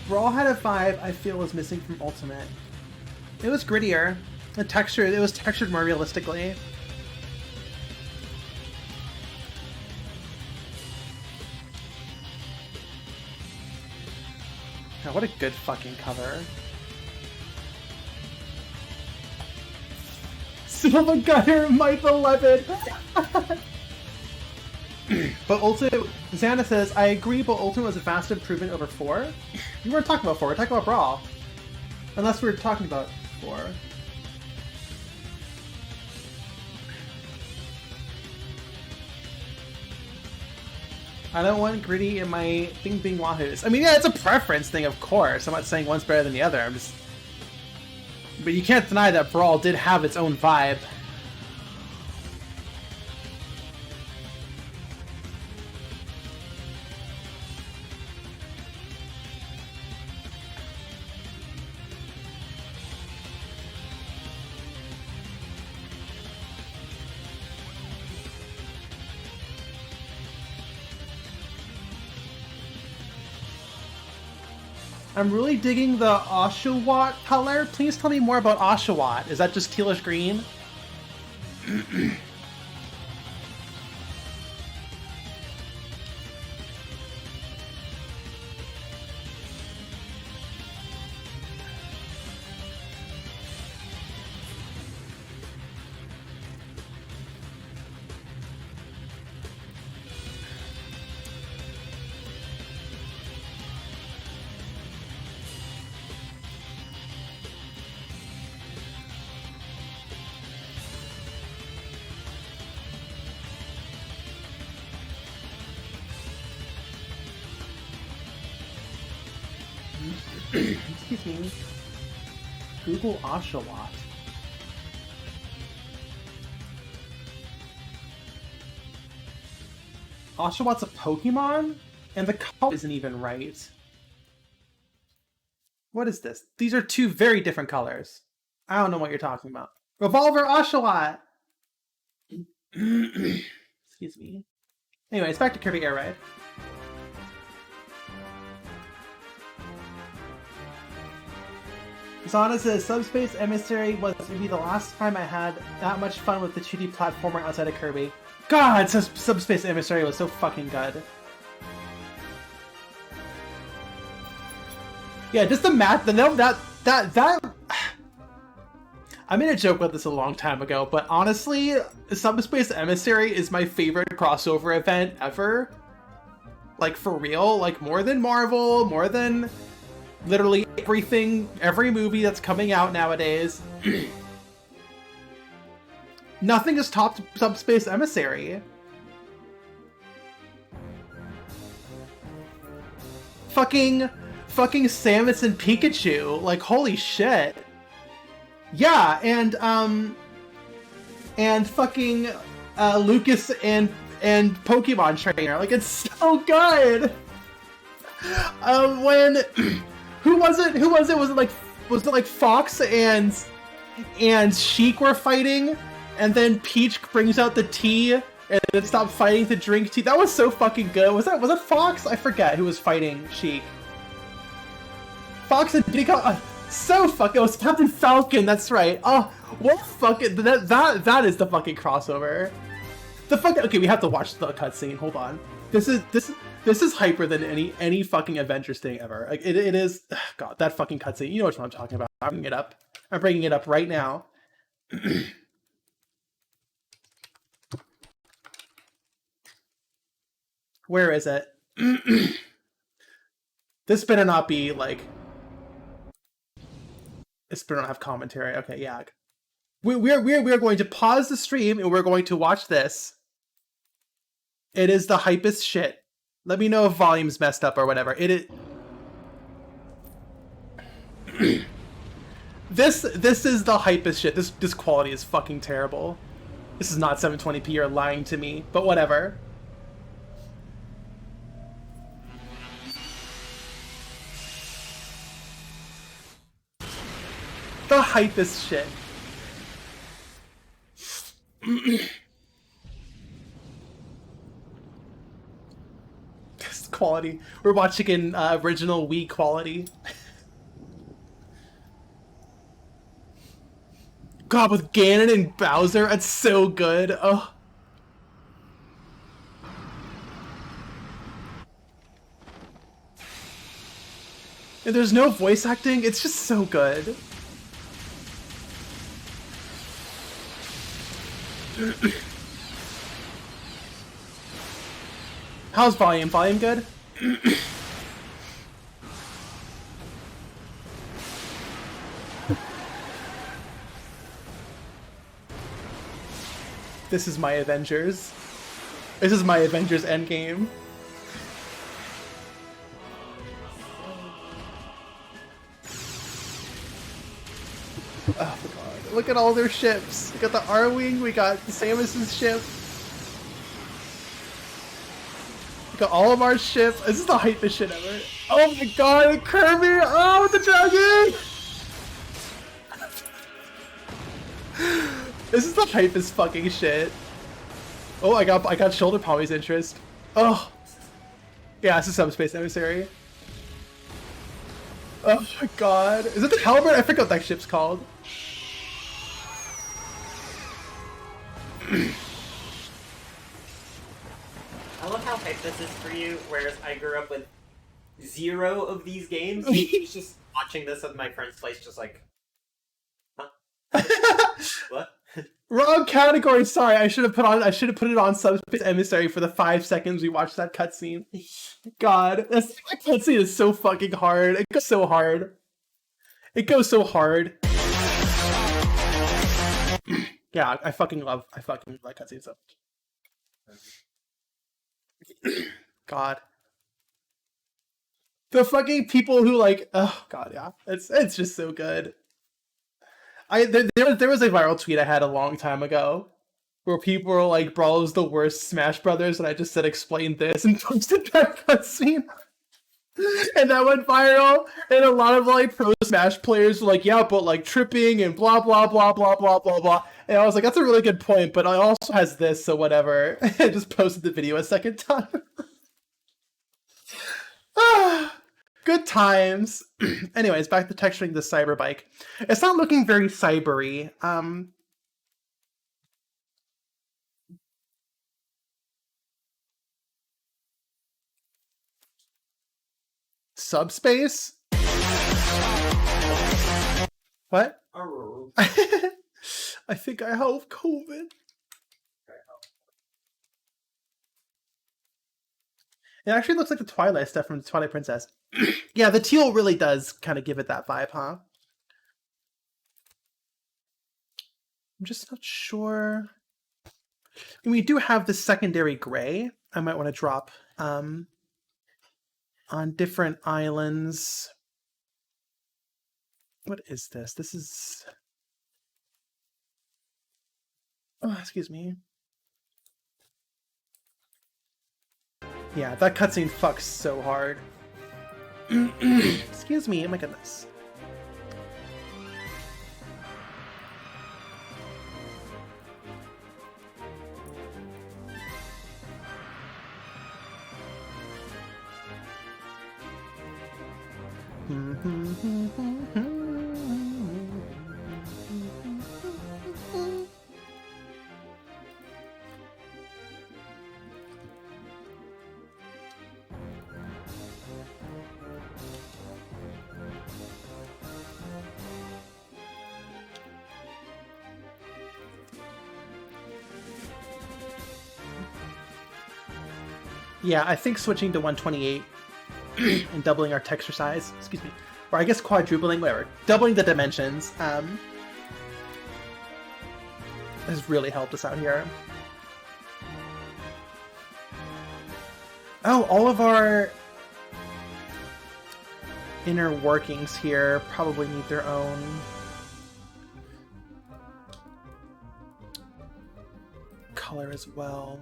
Brawl had a vibe I feel was missing from Ultimate. It was grittier. It was textured more realistically. God, what a good fucking cover. Silver Gunner, Mike 11! But Ultimate, Xana says, I agree, but Ultimate was a vast improvement over 4. You weren't talking about 4, we're talking about Brawl. Unless we were talking about 4. I don't want gritty in my thing being wahoos. I mean, yeah, it's a preference thing, of course. I'm not saying one's better than the other. I'm just... But you can't deny that Brawl did have its own vibe. I'm really digging the Oshawott color. Please tell me more about Oshawott. Is that just tealish green? Excuse me. Google Oshawott. Oshawott's a Pokemon? And the color isn't even right. What is this? These are two very different colors. I don't know what you're talking about. Revolver Oshawott! Excuse me. Anyways, back to Kirby Air Ride. Zana says, Subspace Emissary was maybe the last time I had that much fun with the 2D platformer outside of Kirby. God, Subspace Emissary was so fucking good. Yeah, just the math, that... I made a joke about this a long time ago, but honestly, Subspace Emissary is my favorite crossover event ever. Like, for real. Like, more than Marvel, more than... literally everything, every movie that's coming out nowadays. Nothing has topped Subspace Emissary. Fucking Samus and Pikachu. Like, holy shit. Yeah, and fucking Lucas and Pokemon Trainer. Like, it's so good. When who was it? Was it like Fox and Sheik were fighting, and then Peach brings out the tea and then stopped fighting to drink tea? That was so fucking good. Was that Fox? I forget who was fighting Sheik. Fox and Diddy Kong. So fucking. Oh, it's Captain Falcon. That's right. Oh, what fucking that is the fucking crossover. The fucking. Okay, we have to watch the cutscene. Hold on. This is hyper than any fucking Avengers thing ever. Like it is. Ugh, God, that fucking cutscene. You know what I'm talking about. I'm bringing it up. I'm bringing it up right now. Where is it? This better not be like. This better not have commentary. Okay, yeah. We are going to pause the stream and we're going to watch this. It is the hypest shit. Let me know if volume's messed up or whatever. It is. This is the hypest shit. This quality is fucking terrible. This is not 720p. You're lying to me, but whatever. The hypest shit. This quality. We're watching in original Wii quality. God, with Ganon and Bowser, that's so good. Oh. And there's no voice acting. It's just so good. How's volume? Volume good? This is my Avengers. This is my Avengers Endgame. Oh god. Look at all their ships. We got the R-Wing, we got Samus's ship. We got all of our ships. This is the hypest shit ever. Oh my god, Kirby! Oh, the dragon! This is the hypest fucking shit. Oh, I got Shoulder Pommy's interest. Oh. Yeah, it's a Subspace Emissary. Oh my god. Is it the Halberd? I forgot what that ship's called. I love how hype this is for you, whereas I grew up with 0 of these games. He's just watching this at my friend's place, just like, huh? What? Wrong category. Sorry, I should have put it on Subspace Emissary for the 5 seconds we watched that cutscene. God, that cutscene is so fucking hard. It goes so hard. It goes so hard. Yeah, I fucking love that cutscene so much. God. The fucking people who like, oh god, yeah, it's just so good. There was a viral tweet I had a long time ago where people were like, Brawl is the worst Smash Brothers, and I just said explain this and posted that cutscene. And that went viral, and a lot of like pro Smash players were like, yeah, but like tripping and blah blah blah blah blah blah blah. And I was like, that's a really good point, but it also has this, so whatever. I just posted the video a second time. Good times. Anyways, back to texturing the cyber bike. It's not looking very cybery. Subspace? What? I think I have COVID. It actually looks like the Twilight stuff from Twilight Princess. Yeah, the teal really does kind of give it that vibe, huh? I'm just not sure. And we do have the secondary gray I might want to drop on different islands. What is this? This is... Oh, excuse me. Yeah, that cutscene fucks so hard. Excuse me, oh my goodness. Yeah, I think switching to 128 and doubling our texture size, excuse me, or I guess quadrupling, whatever, doubling the dimensions, has really helped us out here. Oh, all of our inner workings here probably need their own color as well.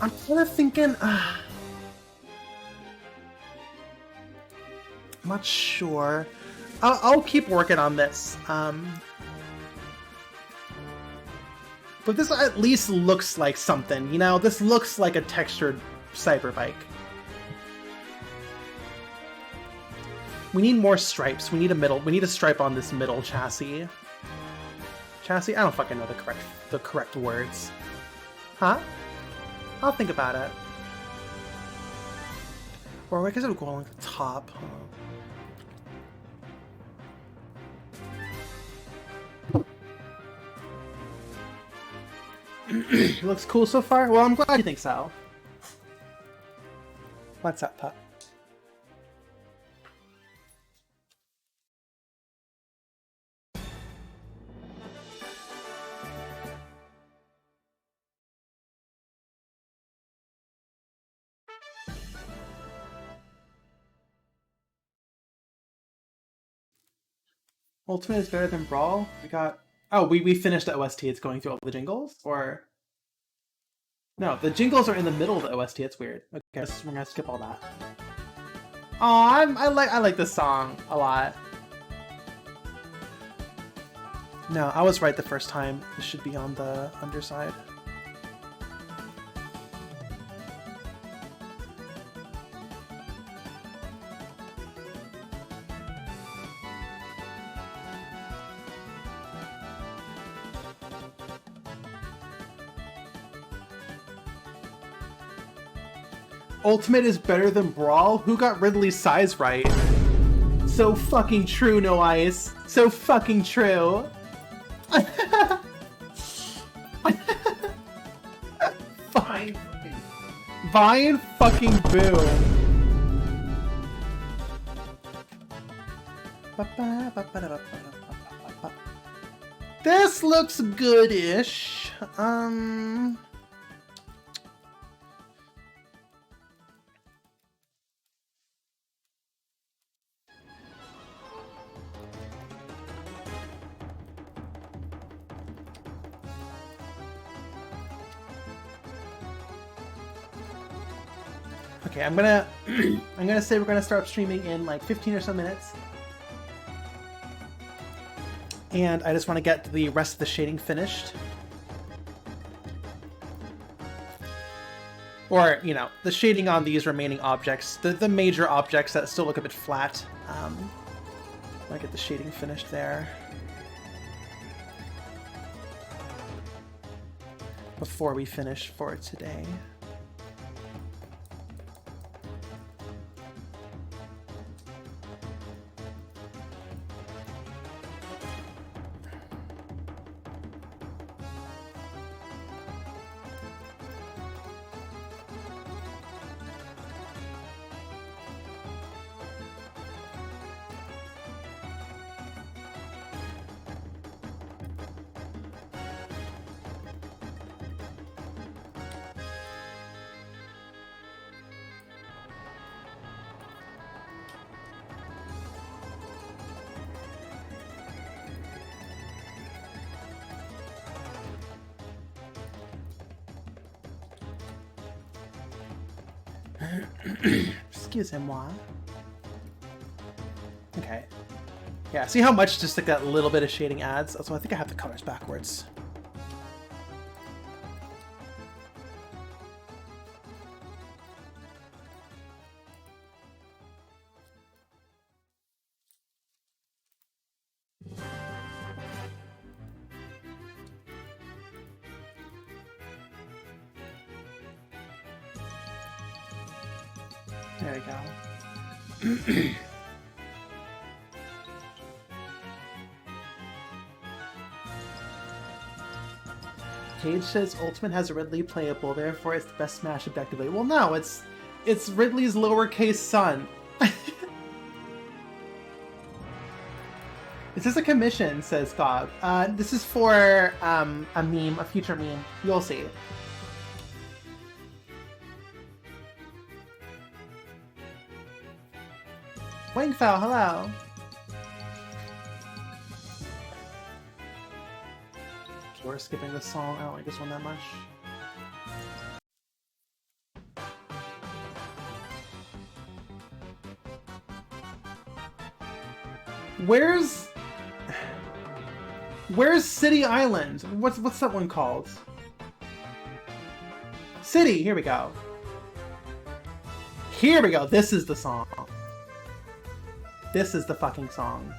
I'm kind of thinking, I'm not sure. I'll keep working on this. But this at least looks like something, you know? This looks like a textured cyber bike. We need more stripes. We need a stripe on this middle chassis. Chassis? I don't fucking know the correct words. Huh? I'll think about it. Or I guess it'll go along the top, huh? It looks cool so far? Well, I'm glad you think so. What's up, pup? Ultimate is better than Brawl? We got... Oh, we finished the OST. It's going through all the jingles? Or... No, the jingles are in the middle of the OST. It's weird. Okay, we're gonna skip all that. Aw, I like this song a lot. No, I was right the first time. This should be on the underside. Ultimate is better than Brawl? Who got Ridley's size right? So fucking true, No Ice. So fucking true. Fine. Vine fucking boo. This looks good-ish. Okay, I'm gonna say we're gonna start streaming in like 15 or so minutes. And I just want to get the rest of the shading finished. Or, you know, the shading on these remaining objects, the major objects that still look a bit flat. I want to get the shading finished there. Before we finish for today. Excusez-moi. Okay. Yeah, see how much just like that little bit of shading adds? Also, I think I have the colors backwards. There we go. Cage says Ultimate has Ridley playable, therefore it's the best Smash objectively. Well, no, it's Ridley's lowercase son. Is this a commission? Says Bob. This is for a meme, a future meme. You'll see. Wangfowl, hello. We're skipping this song. I don't like this one that much. Where's City Island? What's that one called? City. Here we go. Here we go. This is the song. This is the fucking song.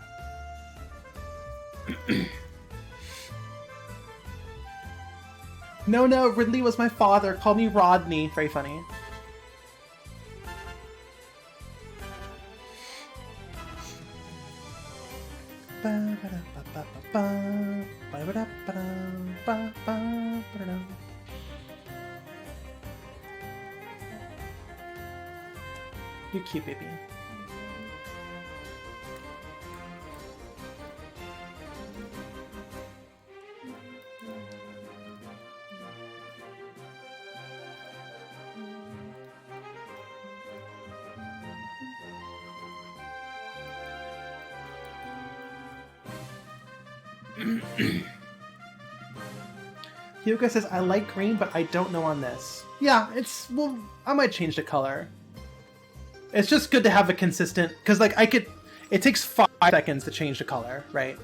No, Ridley was my father. Call me Rodney. Very funny. You're cute, baby. Hyuga says, I like green, but I don't know on this. Yeah, well, I might change the color. It's just good to have a consistent, because, like, it takes 5 seconds to change the color, right?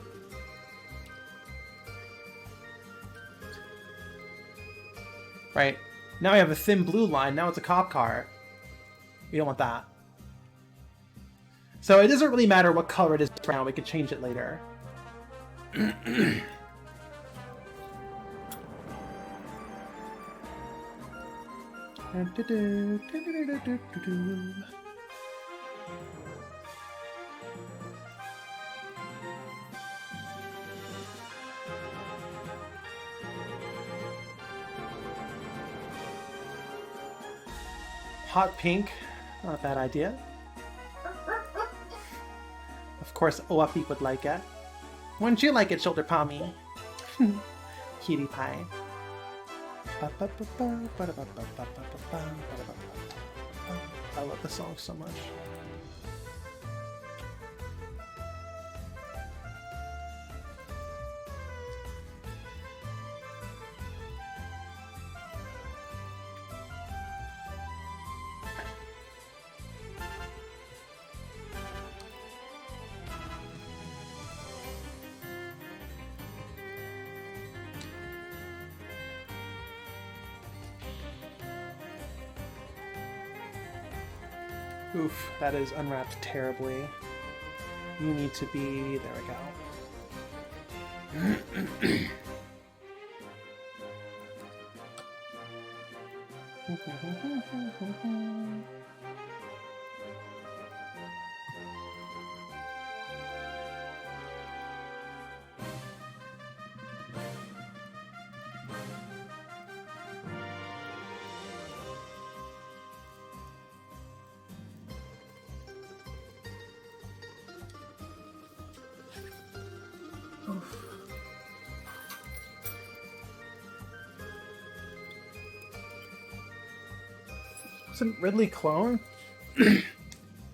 Right. Now I have a thin blue line, now it's a cop car. We don't want that. So it doesn't really matter what color it is right now, we can change it later. Hot pink, not a bad idea. Of course, Oapi would like it. Wouldn't you like it, shoulder palmy? Cutie pie. I love the song so much. Oof, that is unwrapped terribly. You need to be... there we go. Wasn't Ridley cloned?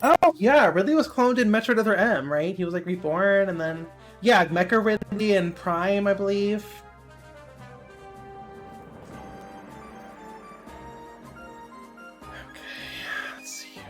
Oh, yeah, Ridley was cloned in Metro Other M, right? He was like reborn and then... yeah, Mecha Ridley and Prime, I believe. Okay, let's see here.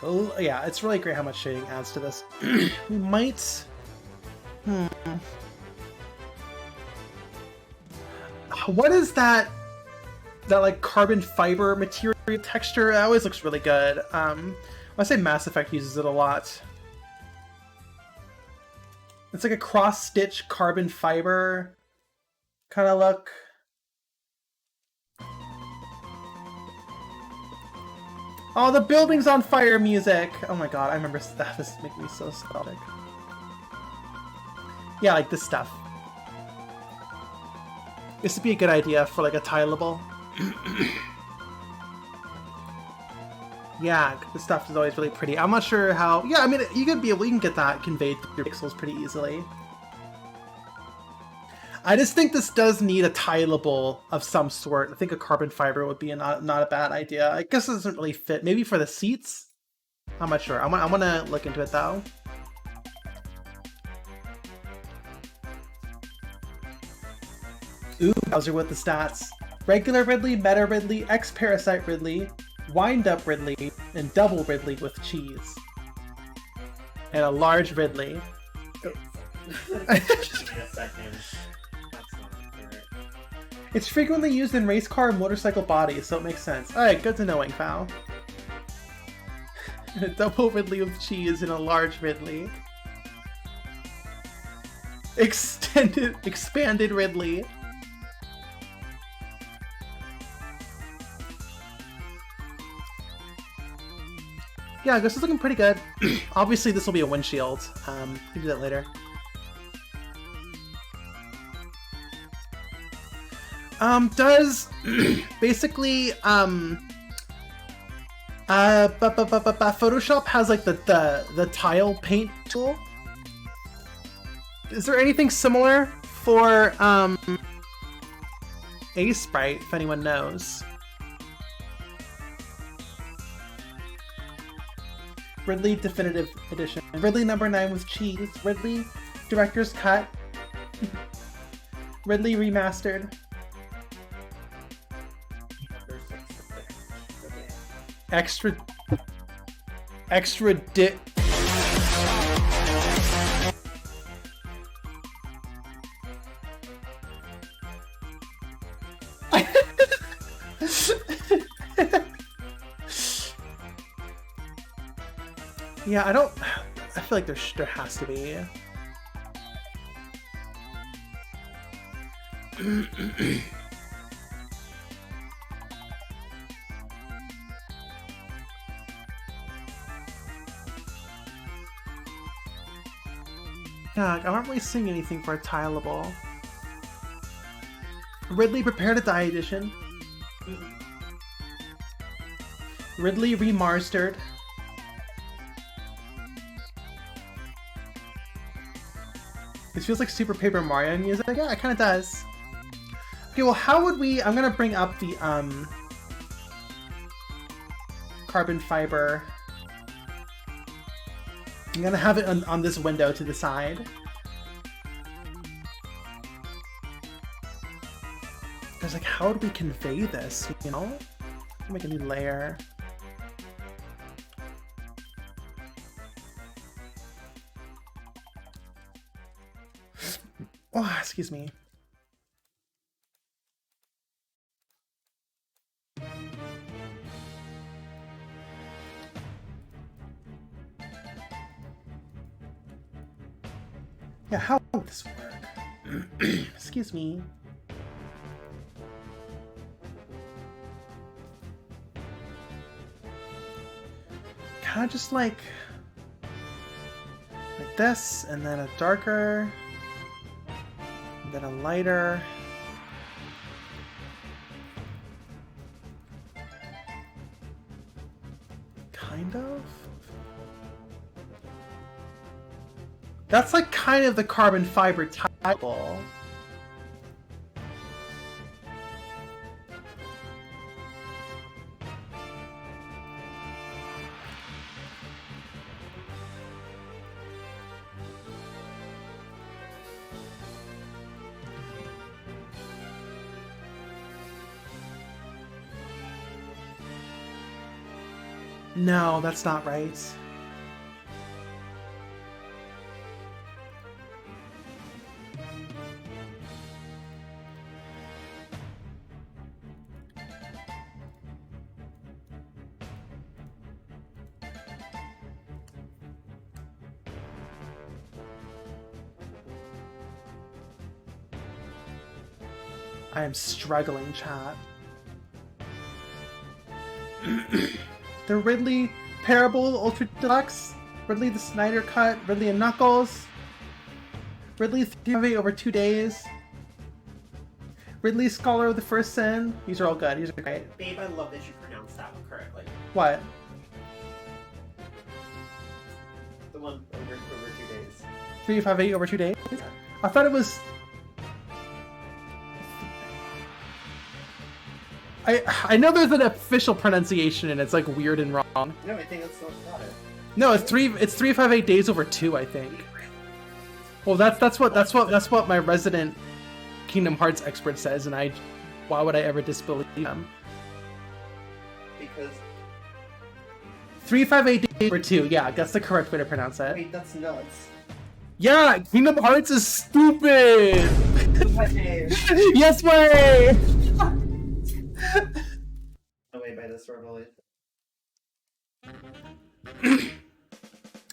Oh, yeah, it's really great how much shading adds to this. We might... what is that like carbon fiber material texture? It always looks really good. I say Mass Effect uses it a lot. It's like a cross-stitch carbon fiber kind of look. Oh, the building's on fire music! Oh my god, I remember that. This is making me so nostalgic. Yeah, like this stuff. This would be a good idea for like a tileable. Yeah, this stuff is always really pretty. I'm not sure how... Yeah, I mean, you can get that conveyed through your pixels pretty easily. I just think this does need a tileable of some sort. I think a carbon fiber would be not a bad idea. I guess it doesn't really fit. Maybe for the seats? I'm not sure. I want to look into it, though. Ooh, Bowser with the stats. Regular Ridley, Meta Ridley, X-Parasite Ridley, Wind-Up Ridley, and Double Ridley with cheese. And a large Ridley. It's frequently used in race car and motorcycle bodies, so it makes sense. Alright, good to know, Wingfowl. A double Ridley with cheese and a large Ridley. Expanded Ridley. Yeah, this is looking pretty good. Obviously, this will be a windshield. We can do that later. Does basically Photoshop has like the tile paint tool. Is there anything similar for A-Sprite, if anyone knows? Ridley Definitive Edition. Ridley number 9 with cheese. Ridley Director's Cut. Ridley Remastered. Extra di... Yeah, I feel like there has to be. Yeah, I'm not really seeing anything for a tileable. Ridley Prepare to Die Edition. Ridley Remastered. This feels like Super Paper Mario music. Yeah, it kind of does. Okay, well, how would we... I'm gonna bring up the carbon fiber. I'm gonna have it on this window to the side. There's like, how would we convey this, you know? Make a new layer. Oh, excuse me. Yeah, how would this work? Excuse me. Kind of just like this, and then a darker, and then a lighter. Kind of. That's like kind of the carbon fiber tile. No, that's not right. I am struggling, chat. The Ridley Parable Ultra Deluxe, Ridley the Snyder Cut, Ridley and Knuckles, Ridley 3 over 2 days, Ridley Scholar of the First Sin. These are all good. These are great. Babe, I love that you pronounced that one correctly. What? The one over 2 days. 358 over 2 days? I thought it was... I know there's an official pronunciation and it's like weird and wrong. No, I think that's what got it. No, it's 358 days over 2, I think. Well, that's what my resident Kingdom Hearts expert says, and why would I ever disbelieve them? Because 358 days over 2, yeah, that's the correct way to pronounce it. wait, that's nuts. Yeah, Kingdom Hearts is stupid! Hey. Yes way! Away by this revelation.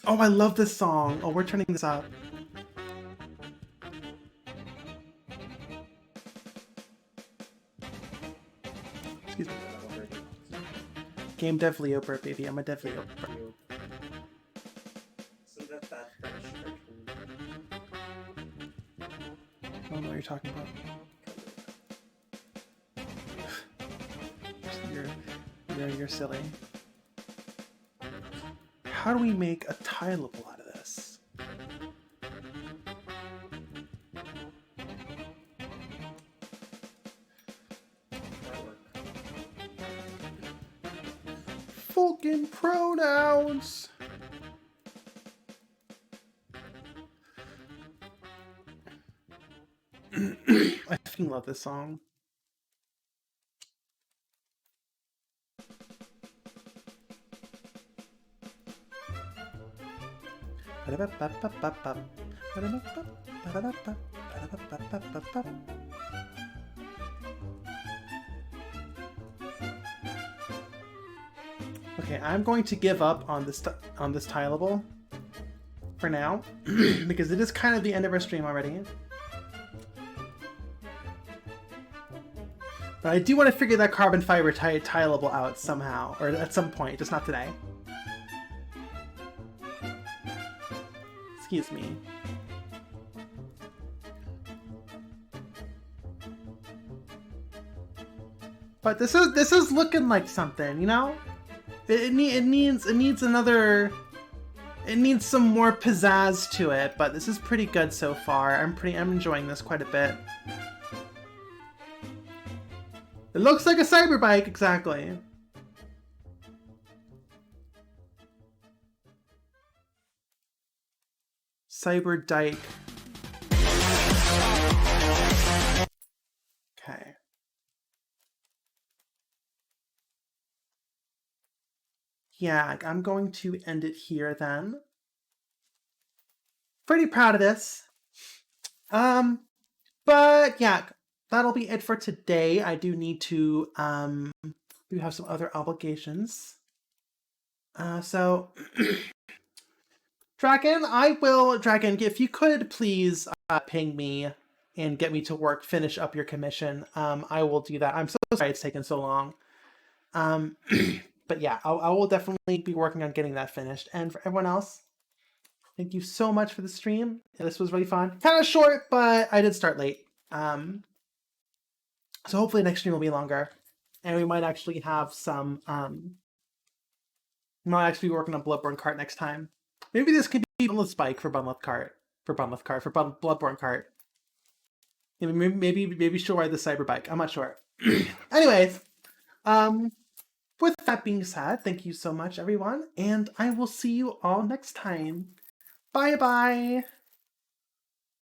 Oh, I love this song. Oh, we're turning this up. Excuse me. Game Dev Leoper, baby. I'm a Dev Leoper. So that's that French. I don't know what you're talking about. You're silly. How do we make a tileable out of this? Fucking pronouns! I fucking love this song. Okay, I'm going to give up on this tileable for now because it is kind of the end of our stream already. But I do want to figure that carbon fiber tileable out somehow, or at some point, just not today. Excuse me. But this is looking like something, you know? It needs some more pizzazz to it, but this is pretty good so far. I'm enjoying this quite a bit. It looks like a cyber bike, exactly. Cyber Dyke. Okay. Yeah, I'm going to end it here then. Pretty proud of this. But yeah, that'll be it for today. I do need to we have some other obligations. So Dragon, if you could please ping me and get me to work, finish up your commission. I will do that. I'm so sorry it's taken so long. But yeah, I will definitely be working on getting that finished. And for everyone else, thank you so much for the stream. This was really fun. Kind of short, but I did start late. So hopefully next stream will be longer. And we might actually have some... we might actually be working on Bloodborne Cart next time. Maybe this could be Bloodless Bike for Bloodborne Cart. Maybe she'll ride the Cyber Bike. I'm not sure. Anyways, with that being said, thank you so much, everyone, and I will see you all next time. Bye-bye!